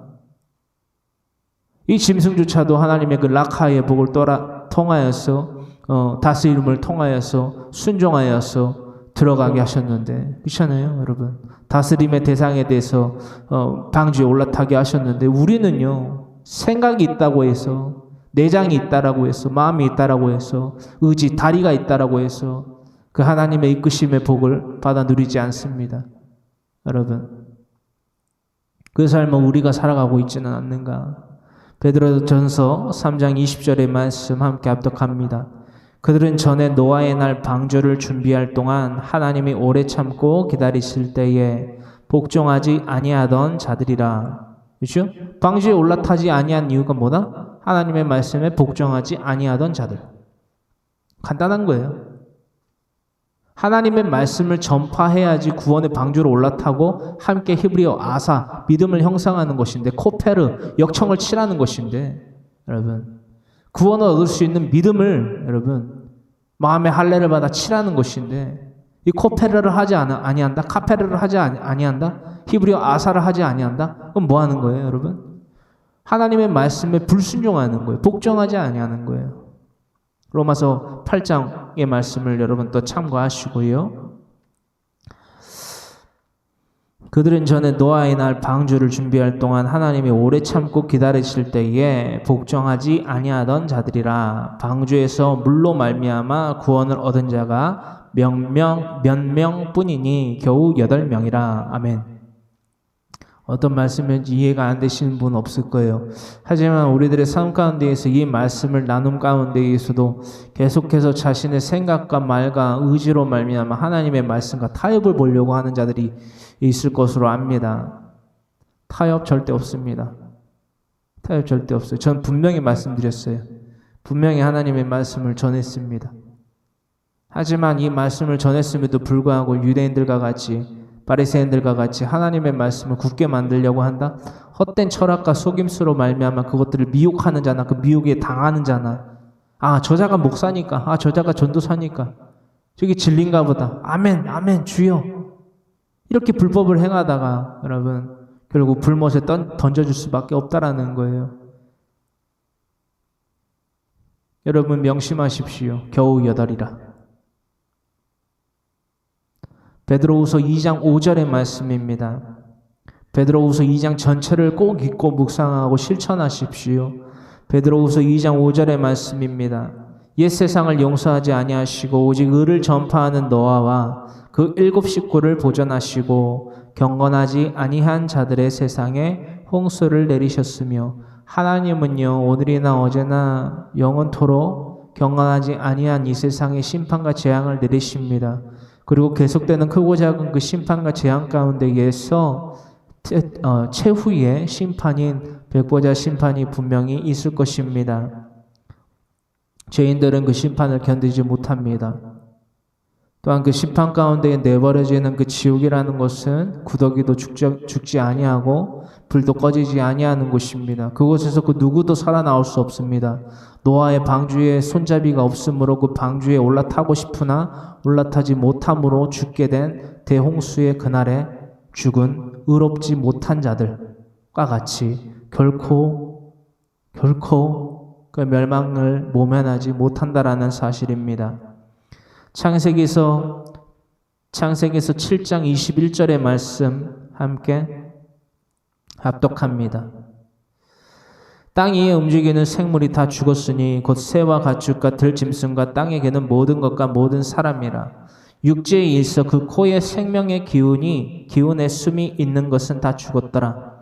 이 짐승조차도 하나님의 그 라카이의 복을 통하여서 다스림을 통하여서 순종하여서 들어가게 하셨는데, 그렇잖아요, 여러분. 다스림의 대상에 대해서 방주에 올라타게 하셨는데 우리는요, 생각이 있다고 해서, 내장이 있다라고 해서, 마음이 있다라고 해서, 의지, 다리가 있다라고 해서 그 하나님의 이끄심의 복을 받아 누리지 않습니다. 여러분, 그 삶은 우리가 살아가고 있지는 않는가? 베드로전서 3장 20절의 말씀 함께 합독합니다. 그들은 전에 노아의 날 방주를 준비할 동안 하나님이 오래 참고 기다리실 때에 복종하지 아니하던 자들이라. 그렇죠? 방주에 올라타지 아니한 이유가 뭐다? 하나님의 말씀에 복종하지 아니하던 자들. 간단한 거예요. 하나님의 말씀을 전파해야지 구원의 방주로 올라타고 함께 히브리어 아사, 믿음을 형성하는 것인데, 코페르, 역청을 치라는 것인데, 여러분, 구원을 얻을 수 있는 믿음을 여러분 마음의 할례를 받아 치라는 것인데, 이 코페르를 하지 아니한다, 카페르를 하지 아니한다, 히브리어 아사를 하지 아니한다. 그럼 뭐 하는 거예요, 여러분? 하나님의 말씀에 불순종하는 거예요. 복종하지 아니하는 거예요. 로마서 8장의 말씀을 여러분 또 참고하시고요. 그들은 전에 노아의 날 방주를 준비할 동안 하나님이 오래 참고 기다리실 때에 복종하지 아니하던 자들이라. 방주에서 물로 말미암아 구원을 얻은 자가 몇 명뿐이니 겨우 8명이라. 아멘. 어떤 말씀인지 이해가 안 되시는 분 없을 거예요. 하지만 우리들의 삶 가운데에서 이 말씀을 나눔 가운데에서도 계속해서 자신의 생각과 말과 의지로 말미암아 하나님의 말씀과 타협을 보려고 하는 자들이 있을 것으로 압니다. 타협 절대 없습니다. 타협 절대 없어요. 전 분명히 말씀드렸어요. 분명히 하나님의 말씀을 전했습니다. 하지만 이 말씀을 전했음에도 불구하고 유대인들과 같이, 바리새인들과 같이 하나님의 말씀을 굳게 만들려고 한다? 헛된 철학과 속임수로 말미암아 그것들을 미혹하는 자나 그 미혹에 당하는 자나, 저자가 목사니까, 저자가 전도사니까 저게 진리인가 보다, 아멘 아멘 주여, 이렇게 불법을 행하다가 여러분 결국 불못에 던져줄 수밖에 없다라는 거예요. 여러분 명심하십시오. 겨우 8이라. 베드로후서 2장 5절의 말씀입니다. 베드로후서 2장 전체를 꼭 읽고 묵상하고 실천하십시오. 베드로후서 2장 5절의 말씀입니다. 옛 세상을 용서하지 아니하시고 오직 의를 전파하는 노아와 그 7 식구를 보존하시고 경건하지 아니한 자들의 세상에 홍수를 내리셨으며, 하나님은요 오늘이나 어제나 영원토록 경건하지 아니한 이 세상에 심판과 재앙을 내리십니다. 그리고 계속되는 크고 작은 그 심판과 재앙 가운데에서 최후의 심판인 백보자 심판이 분명히 있을 것입니다. 죄인들은 그 심판을 견디지 못합니다. 또한 그 심판 가운데 내버려지는 그 지옥이라는 것은 구더기도 죽지 아니하고 불도 꺼지지 아니하는 곳입니다. 그곳에서 그 누구도 살아나올 수 없습니다. 노아의 방주에 손잡이가 없으므로 그 방주에 올라타고 싶으나 올라타지 못함으로 죽게 된 대홍수의 그날에 죽은 의롭지 못한 자들과 같이 결코 그 멸망을 모면하지 못한다라는 사실입니다. 창세기에서 7장 21절의 말씀 함께 합독합니다. 땅 위에 움직이는 생물이 다 죽었으니 곧 새와 가축과 들짐승과 땅에 기는 모든 것과 모든 사람이라. 육지에 있어 그 코에 생명의 기운의 숨이 있는 것은 다 죽었더라.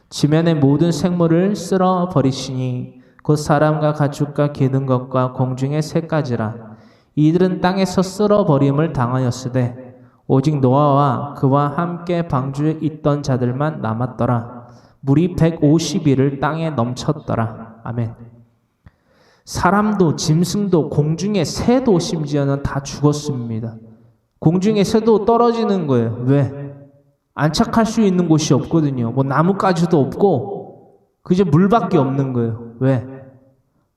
지면의 모든 생물을 쓸어 버리시니 곧 사람과 가축과 기는 것과 공중의 새까지라. 이들은 땅에서 쓸어 버림을 당하였으되 오직 노아와 그와 함께 방주에 있던 자들만 남았더라. 물이 150일을 땅에 넘쳤더라. 아멘. 사람도 짐승도 공중의 새도 심지어는 다 죽었습니다. 공중의 새도 떨어지는 거예요. 왜? 안착할 수 있는 곳이 없거든요. 뭐 나뭇가지도 없고 그저 물밖에 없는 거예요. 왜?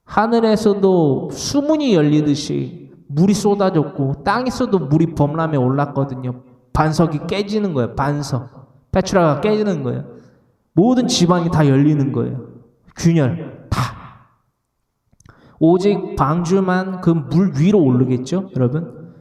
하늘에서도 수문이 열리듯이 물이 쏟아졌고 땅에서도 물이 범람해 올랐거든요. 반석이 깨지는 거예요. 반석. 페트라가 깨지는 거예요. 모든 지방이 다 열리는 거예요. 균열 다. 오직 방주만 그 물 위로 오르겠죠, 여러분?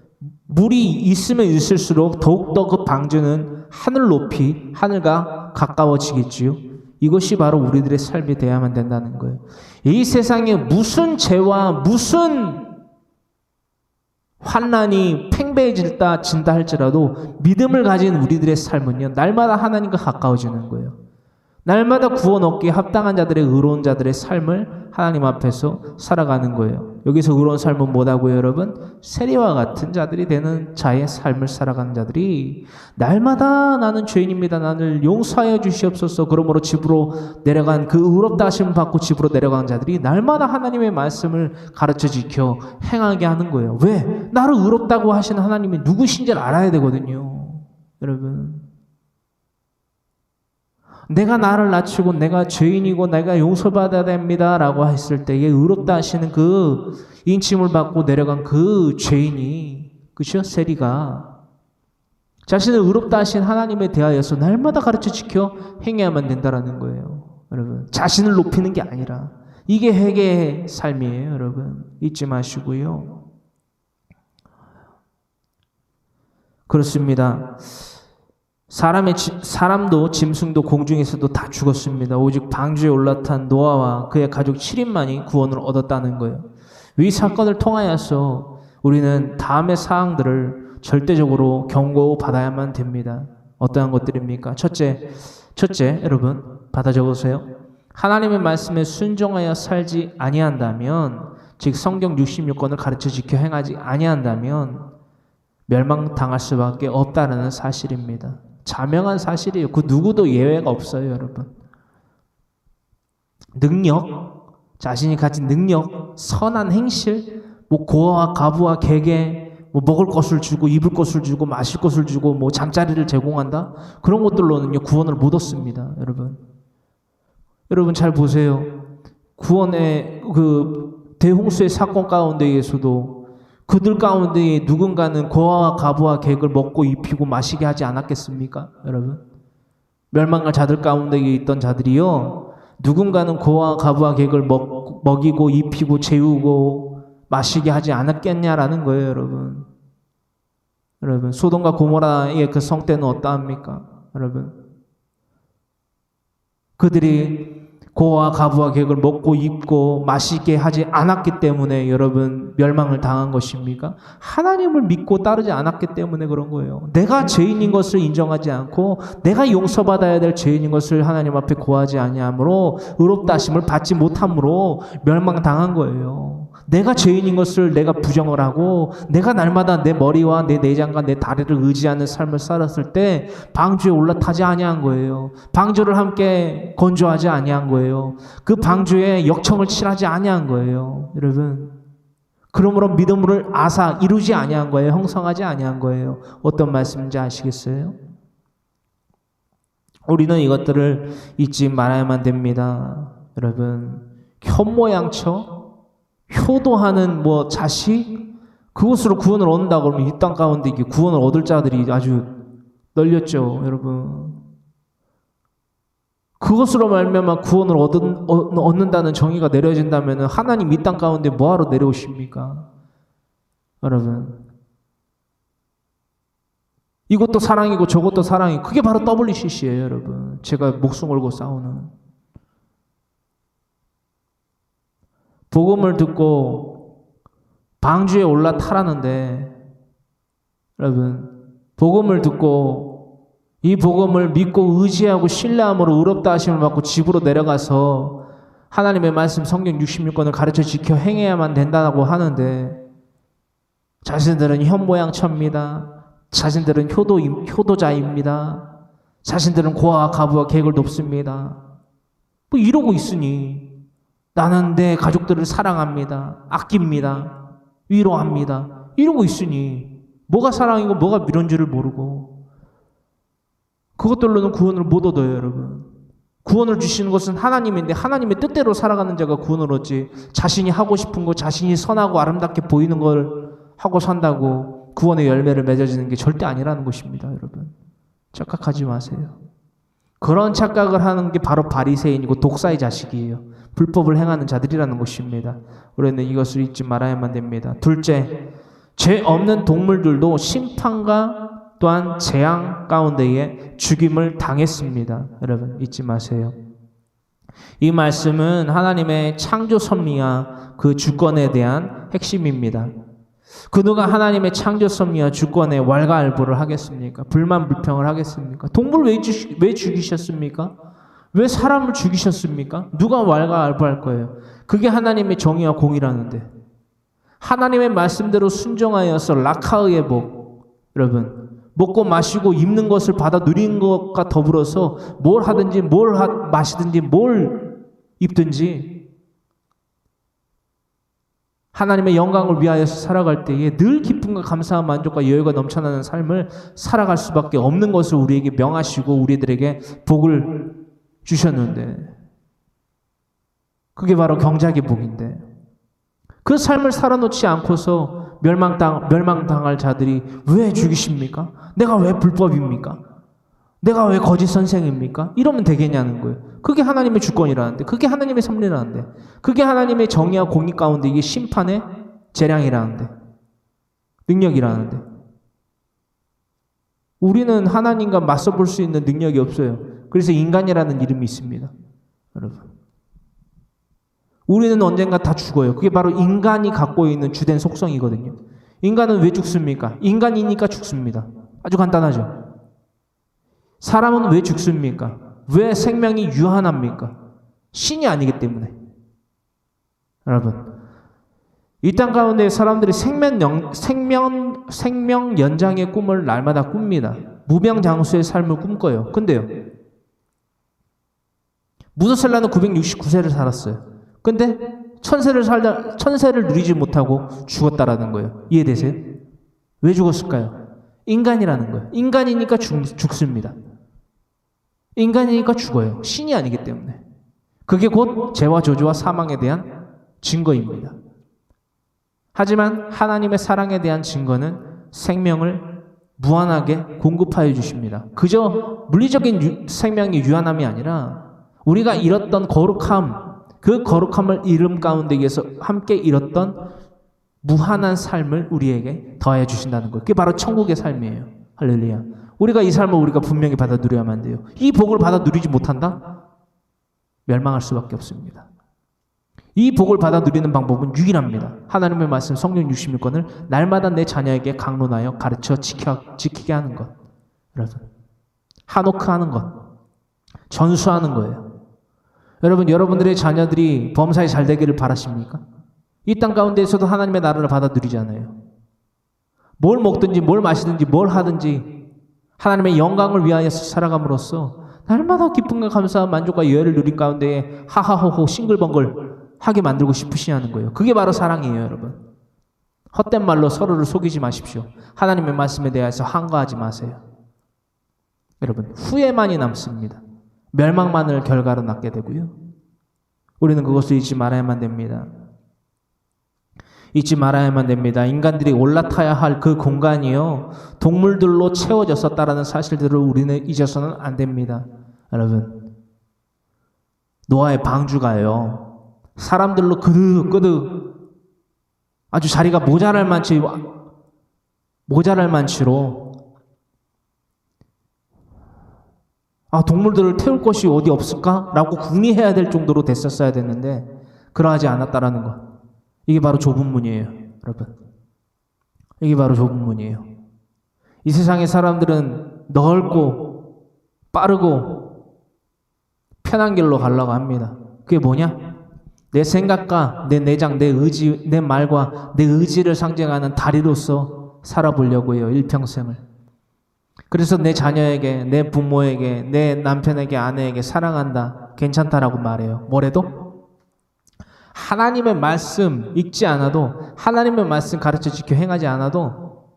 물이 있으면 있을수록 더욱더 그 방주는 하늘 높이 하늘과 가까워지겠지요. 이것이 바로 우리들의 삶이 되어야만 된다는 거예요. 이 세상에 무슨 죄와 무슨 환난이 팽배해진다 할지라도 믿음을 가진 우리들의 삶은요, 날마다 하나님과 가까워지는 거예요. 날마다 구원 얻기에 합당한 자들의 의로운 자들의 삶을 하나님 앞에서 살아가는 거예요. 여기서 의로운 삶은 뭐라고요, 여러분? 세리와 같은 자들이 되는 자의 삶을 살아가는 자들이 날마다 나는 죄인입니다. 나를 용서하여 주시옵소서. 그러므로 집으로 내려간 그 의롭다 하심을 받고 집으로 내려간 자들이 날마다 하나님의 말씀을 가르쳐 지켜 행하게 하는 거예요. 왜? 나를 의롭다고 하시는 하나님이 누구신지를 알아야 되거든요. 여러분. 내가 나를 낮추고 내가 죄인이고 내가 용서받아야 됩니다 라고 했을 때에 의롭다 하시는 그 인침을 받고 내려간 그 죄인이, 그죠? 세리가 자신을 의롭다 하신 하나님에 대하여서 날마다 가르쳐 지켜 행해야만 된다라는 거예요. 여러분, 자신을 높이는 게 아니라 이게 회개의 삶이에요. 여러분, 잊지 마시고요. 그렇습니다. 사람도 짐승도 공중에서도 다 죽었습니다. 오직 방주에 올라탄 노아와 그의 가족 7인만이 구원을 얻었다는 거예요. 이 사건을 통하여서 우리는 다음의 사항들을 절대적으로 경고받아야만 됩니다. 어떠한 것들입니까? 첫째, 여러분 받아 적으세요. 하나님의 말씀에 순종하여 살지 아니한다면, 즉 성경 66권을 가르쳐 지켜 행하지 아니한다면 멸망당할 수밖에 없다는 사실입니다. 자명한 사실이에요. 그 누구도 예외가 없어요, 여러분. 능력, 자신이 가진 능력, 선한 행실, 뭐 고아와 가부와 개개, 뭐 먹을 것을 주고 입을 것을 주고 마실 것을 주고 뭐 잠자리를 제공한다, 그런 것들로는요 구원을 못 얻습니다, 여러분. 여러분 잘 보세요. 구원의 그 대홍수의 사건 가운데에서도 그들 가운데 누군가는 고아와 가부와 객을 먹고 입히고 마시게 하지 않았겠습니까? 여러분, 멸망할 자들 가운데 있던 자들이요, 누군가는 고아와 가부와 객을 먹이고 입히고 재우고 마시게 하지 않았겠냐라는 거예요. 여러분 소돔과 고모라의 그 성때는 어떠합니까? 여러분, 그들이 고아와 가부와 객을 먹고 입고 마시게 하지 않았기 때문에 여러분 멸망을 당한 것입니까? 하나님을 믿고 따르지 않았기 때문에 그런 거예요. 내가 죄인인 것을 인정하지 않고 내가 용서받아야 될 죄인인 것을 하나님 앞에 고하지 아니하므로 의롭다 하심을 받지 못함으로 멸망당한 거예요. 내가 죄인인 것을 내가 부정을 하고 내가 날마다 내 머리와 내 내장과 내 다리를 의지하는 삶을 살았을 때 방주에 올라타지 아니한 거예요. 방주를 함께 건조하지 아니한 거예요. 그 방주에 역청을 칠하지 아니한 거예요. 여러분, 그러므로 믿음을 이루지 아니한 거예요. 형성하지 아니한 거예요. 어떤 말씀인지 아시겠어요? 우리는 이것들을 잊지 말아야만 됩니다. 여러분, 현모양처 효도하는 자식, 그것으로 구원을 얻는다고 그러면 이 땅 가운데 이게 구원을 얻을 자들이 아주 널렸죠, 여러분. 그것으로 말미암아 구원을 얻는다는 정의가 내려진다면 하나님 이 땅 가운데 뭐하러 내려오십니까? 여러분, 이것도 사랑이고 저것도 사랑이고 그게 바로 WCC예요, 여러분. 제가 목숨 걸고 싸우는. 복음을 듣고 방주에 올라타라는데, 여러분, 복음을 듣고 이 복음을 믿고 의지하고 신뢰함으로 의롭다 하심을 받고 집으로 내려가서 하나님의 말씀 성경 66권을 가르쳐 지켜 행해야만 된다고 하는데, 자신들은 현모양처입니다. 자신들은 효도자입니다. 자신들은 고아와 가부와 계획을 돕습니다. 이러고 있으니 나는 내 가족들을 사랑합니다. 아낍니다. 위로합니다. 이러고 있으니 뭐가 사랑이고 뭐가 미련줄을 모르고 그것들로는 구원을 못 얻어요, 여러분. 구원을 주시는 것은 하나님인데 하나님의 뜻대로 살아가는 자가 구원을 얻지, 자신이 하고 싶은 거, 자신이 선하고 아름답게 보이는 걸 하고 산다고 구원의 열매를 맺어지는 게 절대 아니라는 것입니다, 여러분. 착각하지 마세요. 그런 착각을 하는 게 바로 바리새인이고 독사의 자식이에요. 불법을 행하는 자들이라는 것입니다. 우리는 이것을 잊지 말아야만 됩니다. 둘째, 죄 없는 동물들도 심판과 또한 재앙 가운데에 죽임을 당했습니다. 여러분, 잊지 마세요. 이 말씀은 하나님의 창조 섭리와 그 주권에 대한 핵심입니다. 그 누가 하나님의 창조 섭리와 주권에 왈가왈부를 하겠습니까? 불만 불평을 하겠습니까? 동물 왜 죽이셨습니까? 왜 사람을 죽이셨습니까? 누가 왈가왈부할 거예요? 그게 하나님의 정의와 공의라는데, 하나님의 말씀대로 순종하여서 라카의의 복, 여러분, 먹고 마시고 입는 것을 받아 누리는 것과 더불어서 뭘 하든지 마시든지 뭘 입든지 하나님의 영광을 위하여서 살아갈 때에 늘 기쁨과 감사와 만족과 여유가 넘쳐나는 삶을 살아갈 수밖에 없는 것을 우리에게 명하시고 우리들에게 복을 주셨는데, 그게 바로 경작의 복인데, 그 삶을 살아놓지 않고서 멸망당할 자들이 왜 죽이십니까? 내가 왜 불법입니까? 내가 왜 거짓 선생입니까? 이러면 되겠냐는 거예요. 그게 하나님의 주권이라는데, 그게 하나님의 섭리라는데, 그게 하나님의 정의와 공의 가운데 이게 심판의 재량이라는데, 능력이라는데, 우리는 하나님과 맞서볼 수 있는 능력이 없어요. 그래서 인간이라는 이름이 있습니다, 여러분. 우리는 언젠가 다 죽어요. 그게 바로 인간이 갖고 있는 주된 속성이거든요. 인간은 왜 죽습니까? 인간이니까 죽습니다. 아주 간단하죠. 사람은 왜 죽습니까? 왜 생명이 유한합니까? 신이 아니기 때문에. 여러분, 이 땅 가운데 사람들이 생명 연장의 꿈을 날마다 꿉니다. 무병장수의 삶을 꿈꿔요. 근데요, 무드셀라는 969세를 살았어요. 근데 천세를 누리지 못하고 죽었다라는 거예요. 이해되세요? 왜 죽었을까요? 인간이라는 거예요. 인간이니까 죽습니다. 인간이니까 죽어요. 신이 아니기 때문에. 그게 곧 죄와 저주와 사망에 대한 증거입니다. 하지만 하나님의 사랑에 대한 증거는 생명을 무한하게 공급하여 주십니다. 그저 물리적인 생명의 유한함이 아니라 우리가 잃었던 거룩함, 그 거룩함을 잃음 가운데에서 함께 잃었던 무한한 삶을 우리에게 더해 주신다는 거예요. 그게 바로 천국의 삶이에요. 할렐루야. 우리가 이 삶을 우리가 분명히 받아 누려야만 돼요. 이 복을 받아 누리지 못한다? 멸망할 수밖에 없습니다. 이 복을 받아 누리는 방법은 유일합니다. 하나님의 말씀 성경 66권을 날마다 내 자녀에게 강론하여 가르쳐 지키게 하는 것. 여러분, 한옥하는 것, 전수하는 거예요. 여러분, 여러분들의 자녀들이 범사에 잘 되기를 바라십니까? 이 땅 가운데에서도 하나님의 나라를 받아 누리잖아요. 뭘 먹든지 뭘 마시든지 뭘 하든지 하나님의 영광을 위하여서 살아감으로써 날마다 기쁨과 감사와 만족과 여유를 누린 가운데에 하하호호 싱글벙글 하게 만들고 싶으시냐는 거예요. 그게 바로 사랑이에요, 여러분. 헛된 말로 서로를 속이지 마십시오. 하나님의 말씀에 대해서 항거하지 마세요. 여러분, 후회만이 남습니다. 멸망만을 결과로 낳게 되고요. 우리는 그것을 잊지 말아야만 됩니다. 잊지 말아야만 됩니다. 인간들이 올라타야 할 그 공간이요, 동물들로 채워졌었다라는 사실들을 우리는 잊어서는 안 됩니다. 여러분, 노아의 방주가요, 사람들로 그득그득 아주 자리가 모자랄 만치로 동물들을 태울 곳이 어디 없을까라고 궁리해야 될 정도로 됐었어야 됐는데 그러하지 않았다라는 것. 이게 바로 좁은 문이에요, 여러분. 이게 바로 좁은 문이에요. 이 세상의 사람들은 넓고 빠르고 편한 길로 가려고 합니다. 그게 뭐냐? 내 생각과 내 내장, 내 의지, 내 말과 내 의지를 상징하는 다리로서 살아보려고 해요, 일평생을. 그래서 내 자녀에게, 내 부모에게, 내 남편에게, 아내에게 사랑한다, 괜찮다라고 말해요. 뭐래도? 하나님의 말씀 읽지 않아도, 하나님의 말씀 가르쳐 지켜 행하지 않아도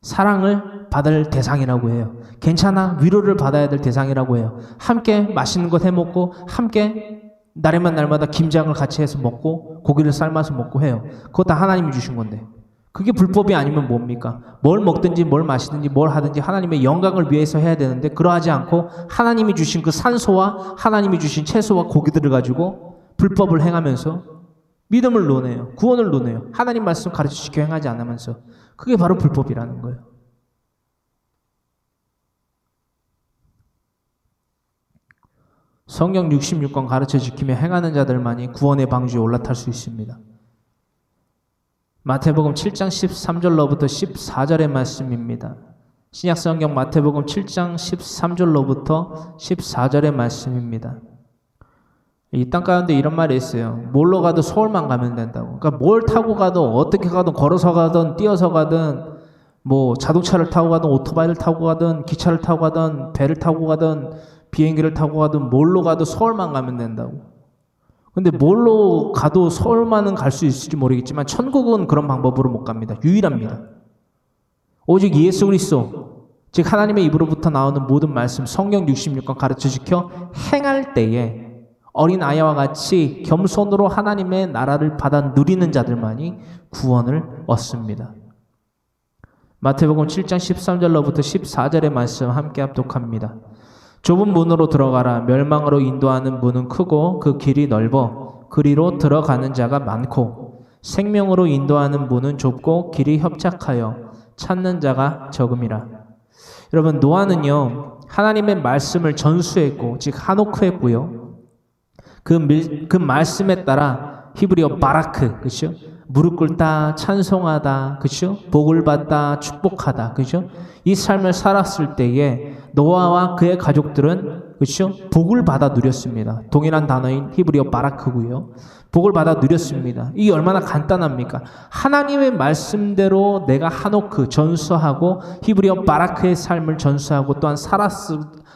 사랑을 받을 대상이라고 해요. 괜찮아, 위로를 받아야 될 대상이라고 해요. 함께 맛있는 것 해먹고, 함께 날마다 김장을 같이 해서 먹고, 고기를 삶아서 먹고 해요. 그거 다 하나님이 주신 건데, 그게 불법이 아니면 뭡니까? 뭘 먹든지 뭘 마시든지 뭘 하든지 하나님의 영광을 위해서 해야 되는데, 그러하지 않고 하나님이 주신 그 산소와 하나님이 주신 채소와 고기들을 가지고 불법을 행하면서 믿음을 논해요. 구원을 논해요. 하나님 말씀 가르쳐 지켜 행하지 않으면서. 그게 바로 불법이라는 거예요. 성경 66권 가르쳐 지키며 행하는 자들만이 구원의 방주에 올라탈 수 있습니다. 마태복음 7장 13절로부터 14절의 말씀입니다. 신약성경 마태복음 7장 13절로부터 14절의 말씀입니다. 이 땅 가운데 이런 말이 있어요. 뭘로 가도 서울만 가면 된다고. 그러니까 뭘 타고 가도, 어떻게 가든, 걸어서 가든, 뛰어서 가든, 뭐 자동차를 타고 가든, 오토바이를 타고 가든, 기차를 타고 가든, 배를 타고 가든, 비행기를 타고 가든, 뭘로 가도 서울만 가면 된다고. 근데 뭘로 가도 서울만은 갈 수 있을지 모르겠지만 천국은 그런 방법으로 못 갑니다. 유일합니다. 오직 예수 그리스도, 즉 하나님의 입으로부터 나오는 모든 말씀, 성경 66권 가르쳐 지켜 행할 때에 어린 아이와 같이 겸손으로 하나님의 나라를 받아 누리는 자들만이 구원을 얻습니다. 마태복음 7장 13절로부터 14절의 말씀 함께 합독합니다. 좁은 문으로 들어가라. 멸망으로 인도하는 문은 크고 그 길이 넓어 그리로 들어가는 자가 많고, 생명으로 인도하는 문은 좁고 길이 협착하여 찾는 자가 적음이라. 여러분, 노아는요, 하나님의 말씀을 전수했고, 즉 한옥했고요. 그 말씀에 따라 히브리어 바라크, 그렇죠? 무릎 꿇다, 찬송하다, 그렇죠? 복을 받다, 축복하다, 그렇죠? 이 삶을 살았을 때에 노아와 그의 가족들은, 그렇죠? 복을 받아 누렸습니다. 동일한 단어인 히브리어 바라크고요. 복을 받아 누렸습니다. 이게 얼마나 간단합니까? 하나님의 말씀대로 내가 하노크 전수하고 히브리어 바라크의 삶을 전수하고 또한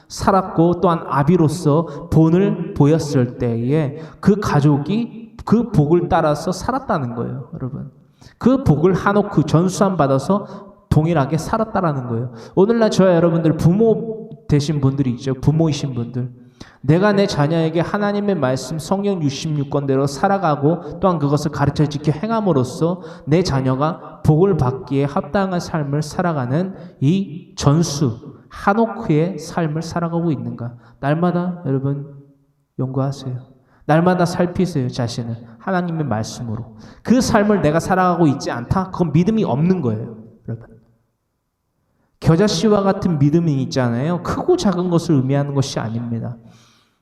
살았고 또한 아비로서 본을 보였을 때에 그 가족이 그 복을 따라서 살았다는 거예요, 여러분. 그 복을 하노크 전수함 받아서 동일하게 살았다라는 거예요. 오늘날 저와 여러분들 부모 되신 분들이 있죠. 부모이신 분들. 내가 내 자녀에게 하나님의 말씀 성경 66권대로 살아가고 또한 그것을 가르쳐 지켜 행함으로써 내 자녀가 복을 받기에 합당한 삶을 살아가는 이 전수, 하노크의 삶을 살아가고 있는가? 날마다 여러분 연구하세요. 날마다 살피세요, 자신을. 하나님의 말씀으로. 그 삶을 내가 살아가고 있지 않다? 그건 믿음이 없는 거예요, 여러분. 겨자씨와 같은 믿음이 있잖아요. 크고 작은 것을 의미하는 것이 아닙니다.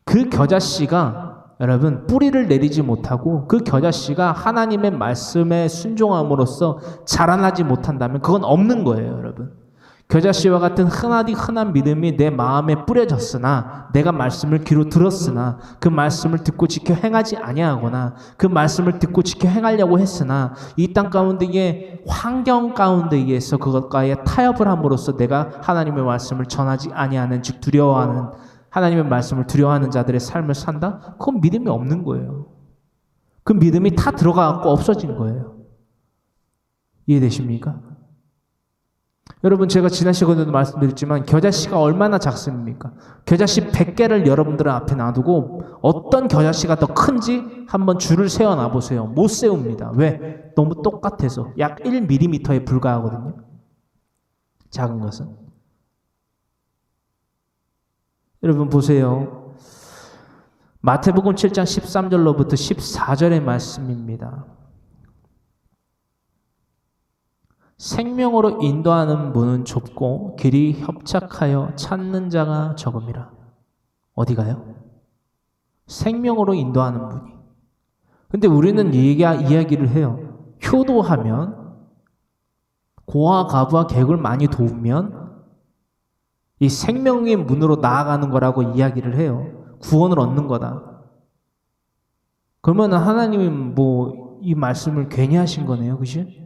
그 겨자씨가 여러분 뿌리를 내리지 못하고 그 겨자씨가 하나님의 말씀에 순종함으로써 자라나지 못한다면 그건 없는 거예요, 여러분. 겨자씨와 같은 흔한 믿음이 내 마음에 뿌려졌으나, 내가 말씀을 귀로 들었으나 그 말씀을 듣고 지켜 행하지 아니하거나 그 말씀을 듣고 지켜 행하려고 했으나 이 땅 가운데의 환경 가운데에서 그것과의 타협을 함으로써 내가 하나님의 말씀을 전하지 아니하는, 즉 두려워하는, 하나님의 말씀을 두려워하는 자들의 삶을 산다? 그건 믿음이 없는 거예요. 그 믿음이 다 들어가고 없어진 거예요. 이해되십니까? 여러분, 제가 지난 시간에도 말씀드렸지만 겨자씨가 얼마나 작습니까? 겨자씨 100개를 여러분들 앞에 놔두고 어떤 겨자씨가 더 큰지 한번 줄을 세워 놔보세요. 못 세웁니다. 왜? 너무 똑같아서. 약 1mm에 불과하거든요. 작은 것은. 여러분 보세요. 마태복음 7장 13절로부터 14절의 말씀입니다. 생명으로 인도하는 문은 좁고 길이 협착하여 찾는 자가 적음이라. 어디 가요? 생명으로 인도하는 문이. 근데 우리는 이야기를 해요. 효도하면, 고아 가부와 객을 많이 도우면 이 생명의 문으로 나아가는 거라고 이야기를 해요. 구원을 얻는 거다. 그러면 하나님은 이 말씀을 괜히 하신 거네요. 그치?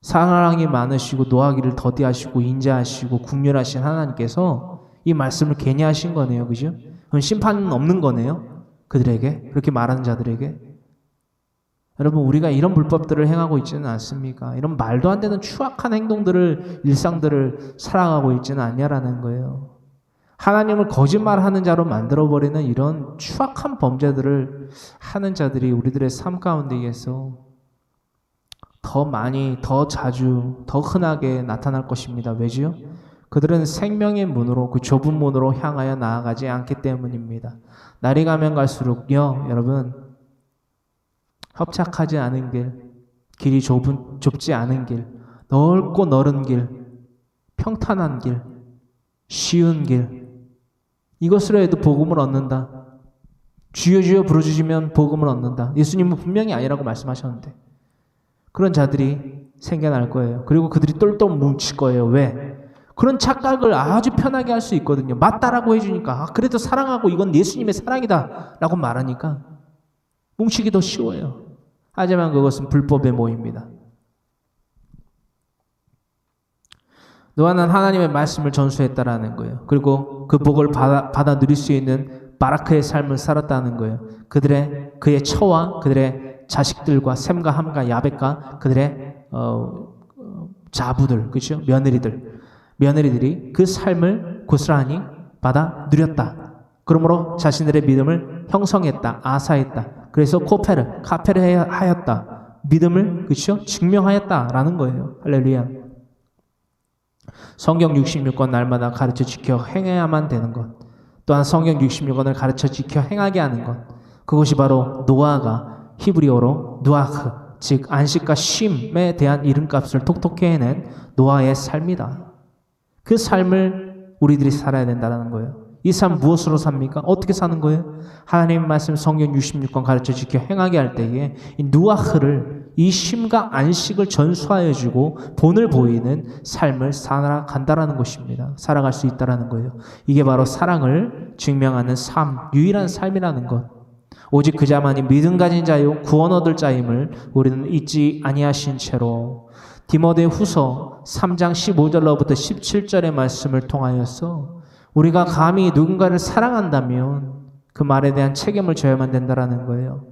사랑이 많으시고 노하기를 더디하시고 인자하시고 국률하신 하나님께서 이 말씀을 괜히 하신 거네요. 그죠? 그럼 심판은 없는 거네요. 그들에게, 그렇게 말하는 자들에게. 여러분, 우리가 이런 불법들을 행하고 있지는 않습니까? 이런 말도 안 되는 추악한 행동들을, 일상들을 살아가고 있지는 않냐라는 거예요. 하나님을 거짓말하는 자로 만들어버리는 이런 추악한 범죄들을 하는 자들이 우리들의 삶 가운데에서 더 많이, 더 자주, 더 흔하게 나타날 것입니다. 왜지요? 그들은 생명의 문으로, 그 좁은 문으로 향하여 나아가지 않기 때문입니다. 날이 가면 갈수록요, 여러분, 협착하지 않은 길, 길이 좁지 않은 길, 넓고 넓은 길, 평탄한 길, 쉬운 길, 이것으로 해도 복음을 얻는다. 주여 주여 부르짖으면 복음을 얻는다. 예수님은 분명히 아니라고 말씀하셨는데 그런 자들이 생겨날 거예요. 그리고 그들이 똘똘 뭉칠 거예요. 왜? 그런 착각을 아주 편하게 할 수 있거든요. 맞다라고 해주니까 그래도 사랑하고 이건 예수님의 사랑이다 라고 말하니까 뭉치기 더 쉬워요. 하지만 그것은 불법의 모입니다. 노아는 하나님의 말씀을 전수했다라는 거예요. 그리고 그 복을 받아 누릴 수 있는 바라크의 삶을 살았다는 거예요. 그의 처와 그들의 자식들과 셈과 함과 야벳과 그들의 자부들, 그렇죠? 며느리들이 그 삶을 고스란히 받아 누렸다. 그러므로 자신들의 믿음을 형성했다, 아사했다. 그래서 카페르 하였다. 믿음을, 그렇죠? 증명하였다라는 거예요. 할렐루야. 성경 66권 날마다 가르쳐 지켜 행해야만 되는 것. 또한 성경 66권을 가르쳐 지켜 행하게 하는 것. 그것이 바로 노아가 히브리어로 누아흐, 즉 안식과 쉼에 대한 이름값을 톡톡히 해낸 노아의 삶이다. 그 삶을 우리들이 살아야 된다는 거예요. 이 삶 무엇으로 삽니까? 어떻게 사는 거예요? 하나님 말씀 성경 66권 가르쳐 지켜 행하게 할 때에 이 누아흐를, 이 쉼과 안식을 전수하여 주고 본을 보이는 삶을 살아간다라는 것입니다. 살아갈 수 있다라는 거예요. 이게 바로 사랑을 증명하는 삶, 유일한 삶이라는 것. 오직 그 자만이 믿음 가진 자요 구원 얻을 자임을 우리는 잊지 아니하신 채로 디모데후서 3장 15절로부터 17절의 말씀을 통하여서 우리가 감히 누군가를 사랑한다면 그 말에 대한 책임을 져야만 된다라는 거예요.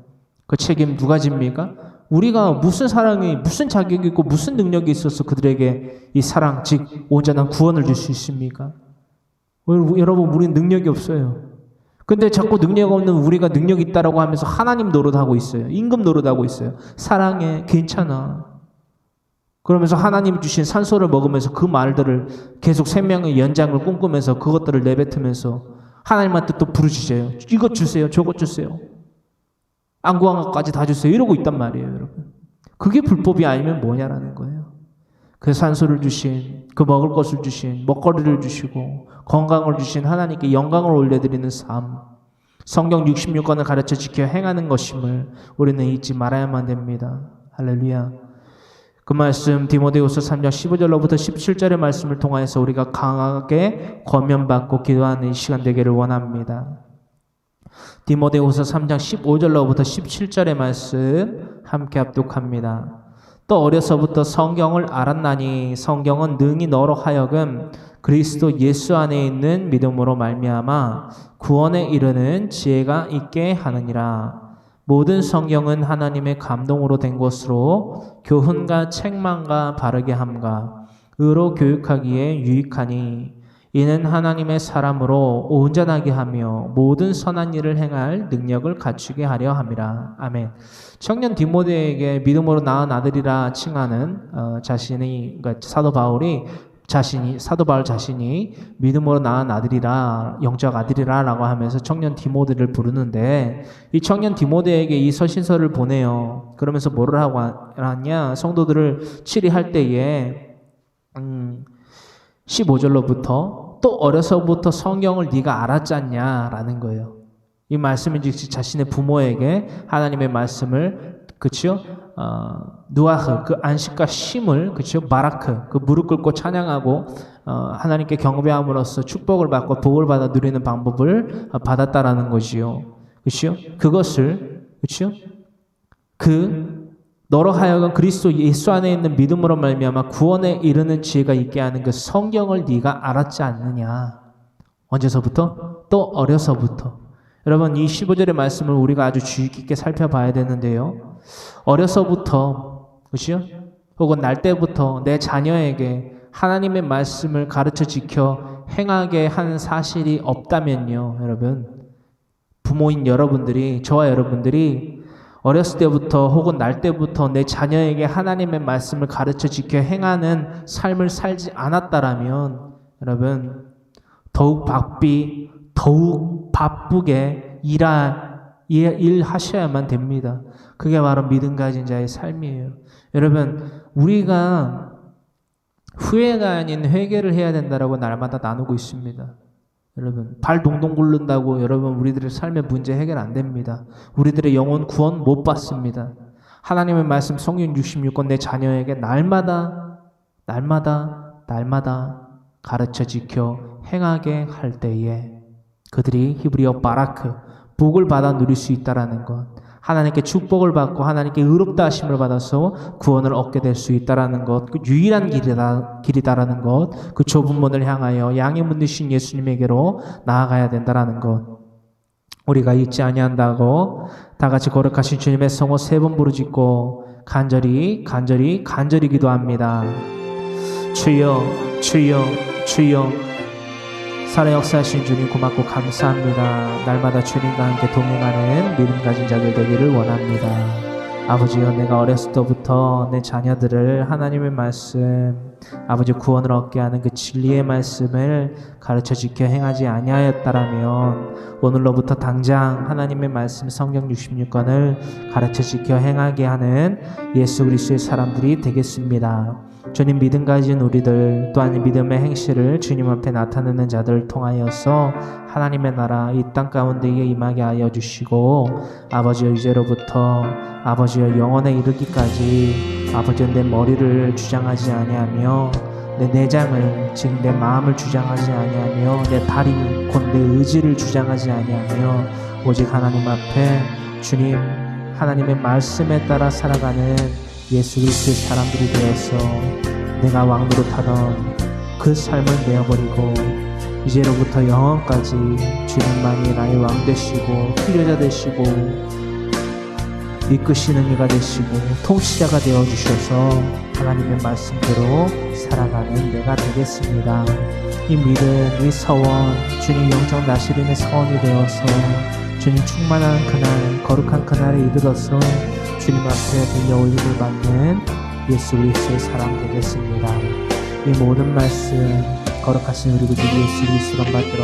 그 책임 누가 집니까? 우리가 무슨 사랑이, 무슨 자격이 있고 무슨 능력이 있어서 그들에게 이 사랑, 즉 온전한 구원을 줄 수 있습니까? 여러분, 우리는 능력이 없어요. 근데 자꾸 능력 없는 우리가 능력 있다라고 하면서 하나님 노릇하고 있어요. 임금 노릇하고 있어요. 사랑해, 괜찮아. 그러면서 하나님 주신 산소를 먹으면서 그 말들을 계속 생명의 연장을 꿈꾸면서 그것들을 내뱉으면서 하나님한테 또 부르짖어요. 이것 주세요, 저것 주세요. 안 구한 것까지 다 주세요. 이러고 있단 말이에요, 여러분. 그게 불법이 아니면 뭐냐라는 거예요. 그 산소를 주신, 그 먹을 것을 주신, 먹거리를 주시고 건강을 주신 하나님께 영광을 올려드리는 삶, 성경 66권을 가르쳐 지켜 행하는 것임을 우리는 잊지 말아야만 됩니다. 할렐루야. 그 말씀 디모데후서 3장 15절로부터 17절의 말씀을 통하여서 우리가 강하게 권면받고 기도하는 이 시간 되기를 원합니다. 디모데후서 3장 15절로부터 17절의 말씀 함께 합독합니다. 또 어려서부터 성경을 알았나니 성경은 능히 너로 하여금 그리스도 예수 안에 있는 믿음으로 말미암아 구원에 이르는 지혜가 있게 하느니라. 모든 성경은 하나님의 감동으로 된 것으로 교훈과 책망과 바르게 함과 의로 교육하기에 유익하니 이는 하나님의 사람으로 온전하게 하며 모든 선한 일을 행할 능력을 갖추게 하려 함이라. 아멘. 청년 디모데에게 믿음으로 낳은 아들이라 칭하는 그러니까 사도 바울 자신이 믿음으로 낳은 아들이라, 영적 아들이라라고 하면서 청년 디모데를 부르는데, 이 청년 디모데에게 이 서신서를 보내요. 그러면서 뭐를 하고 하냐? 성도들을 치리할 때에 15절로부터 또 어려서부터 성경을 네가 알았잖냐 라는 거예요. 이 말씀은 즉 자신의 부모에게 하나님의 말씀을, 그치요? 누아흐, 그 안식과 쉼을, 그치요? 바라크, 그 무릎 꿇고 찬양하고 하나님께 경배함으로써 축복을 받고 복을 받아 누리는 방법을 받았다라는 것이요. 그치요? 그것을, 그치요? 너로 하여금 그리스도 예수 안에 있는 믿음으로 말미암아 구원에 이르는 지혜가 있게 하는 그 성경을 네가 알았지 않느냐. 언제서부터? 또 어려서부터. 여러분, 이 15절의 말씀을 우리가 아주 주의 깊게 살펴봐야 되는데요. 어려서부터, 그렇죠? 혹은 날 때부터 내 자녀에게 하나님의 말씀을 가르쳐 지켜 행하게 하는 사실이 없다면요. 여러분, 부모인 여러분들이, 저와 여러분들이 어렸을 때부터 혹은 날 때부터 내 자녀에게 하나님의 말씀을 가르쳐 지켜 행하는 삶을 살지 않았다라면 여러분, 더욱 바쁘게 일하셔야만 됩니다. 그게 바로 믿음 가진 자의 삶이에요. 여러분, 우리가 후회가 아닌 회개를 해야 된다라고 날마다 나누고 있습니다. 여러분, 발 동동 굴른다고 여러분 우리들의 삶의 문제 해결 안 됩니다. 우리들의 영혼 구원 못 받습니다. 하나님의 말씀 성경 66권 내 자녀에게 날마다 가르쳐 지켜 행하게 할 때에 그들이 히브리어 바라크, 복을 받아 누릴 수 있다라는 것, 하나님께 축복을 받고 하나님께 의롭다 하심을 받아서 구원을 얻게 될 수 있다라는 것, 그 유일한 길이다라는 것, 그 좁은 문을 향하여 양의 문 되신 예수님에게로 나아가야 된다라는 것, 우리가 잊지 아니한다고 다 같이 거룩하신 주님의 성호 3번 부르짖고 간절히 기도합니다. 주여, 주여, 주여. 살아 역사하신 주님 고맙고 감사합니다. 날마다 주님과 함께 동행하는 믿음 가진 자들 되기를 원합니다. 아버지여, 내가 어렸을 때부터 내 자녀들을 하나님의 말씀, 아버지 구원을 얻게 하는 그 진리의 말씀을 가르쳐 지켜 행하지 아니하였다라면 오늘로부터 당장 하나님의 말씀 성경 66권을 가르쳐 지켜 행하게 하는 예수 그리스도의 사람들이 되겠습니다. 주님, 믿음 가진 우리들 또한 믿음의 행실을 주님 앞에 나타내는 자들을 통하여서 하나님의 나라 이 땅 가운데에 임하게 하여 주시고, 아버지여, 이제로부터 아버지여 영원에 이르기까지 아버지여 내 머리를 주장하지 아니하며 내 내장을, 즉 내 마음을 주장하지 아니하며 내 다리 곧 내 의지를 주장하지 아니하며 오직 하나님 앞에 주님 하나님의 말씀에 따라 살아가는 예수 그리스도의 사람들이 되어서 내가 왕노릇하던 그 삶을 내어버리고 이제로부터 영원까지 주님만이 나의 왕 되시고 필요자 되시고 이끄시는 이가 되시고 통치자가 되어주셔서 하나님의 말씀대로 살아가는 내가 되겠습니다. 이 믿음, 이 서원, 주님 영적 나시림의 서원이 되어서 주님 충만한 그날, 거룩한 그날에 이르러서 주님 앞에 들려 올림을 받는 예수 그리스도의 사람 되겠습니다. 이 모든 말씀 거룩하신 우리 구주 예수 그리스도로 받들어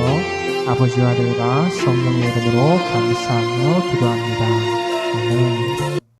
아버지와 아들과 성령의 이름으로 감사하며 기도합니다. 아멘.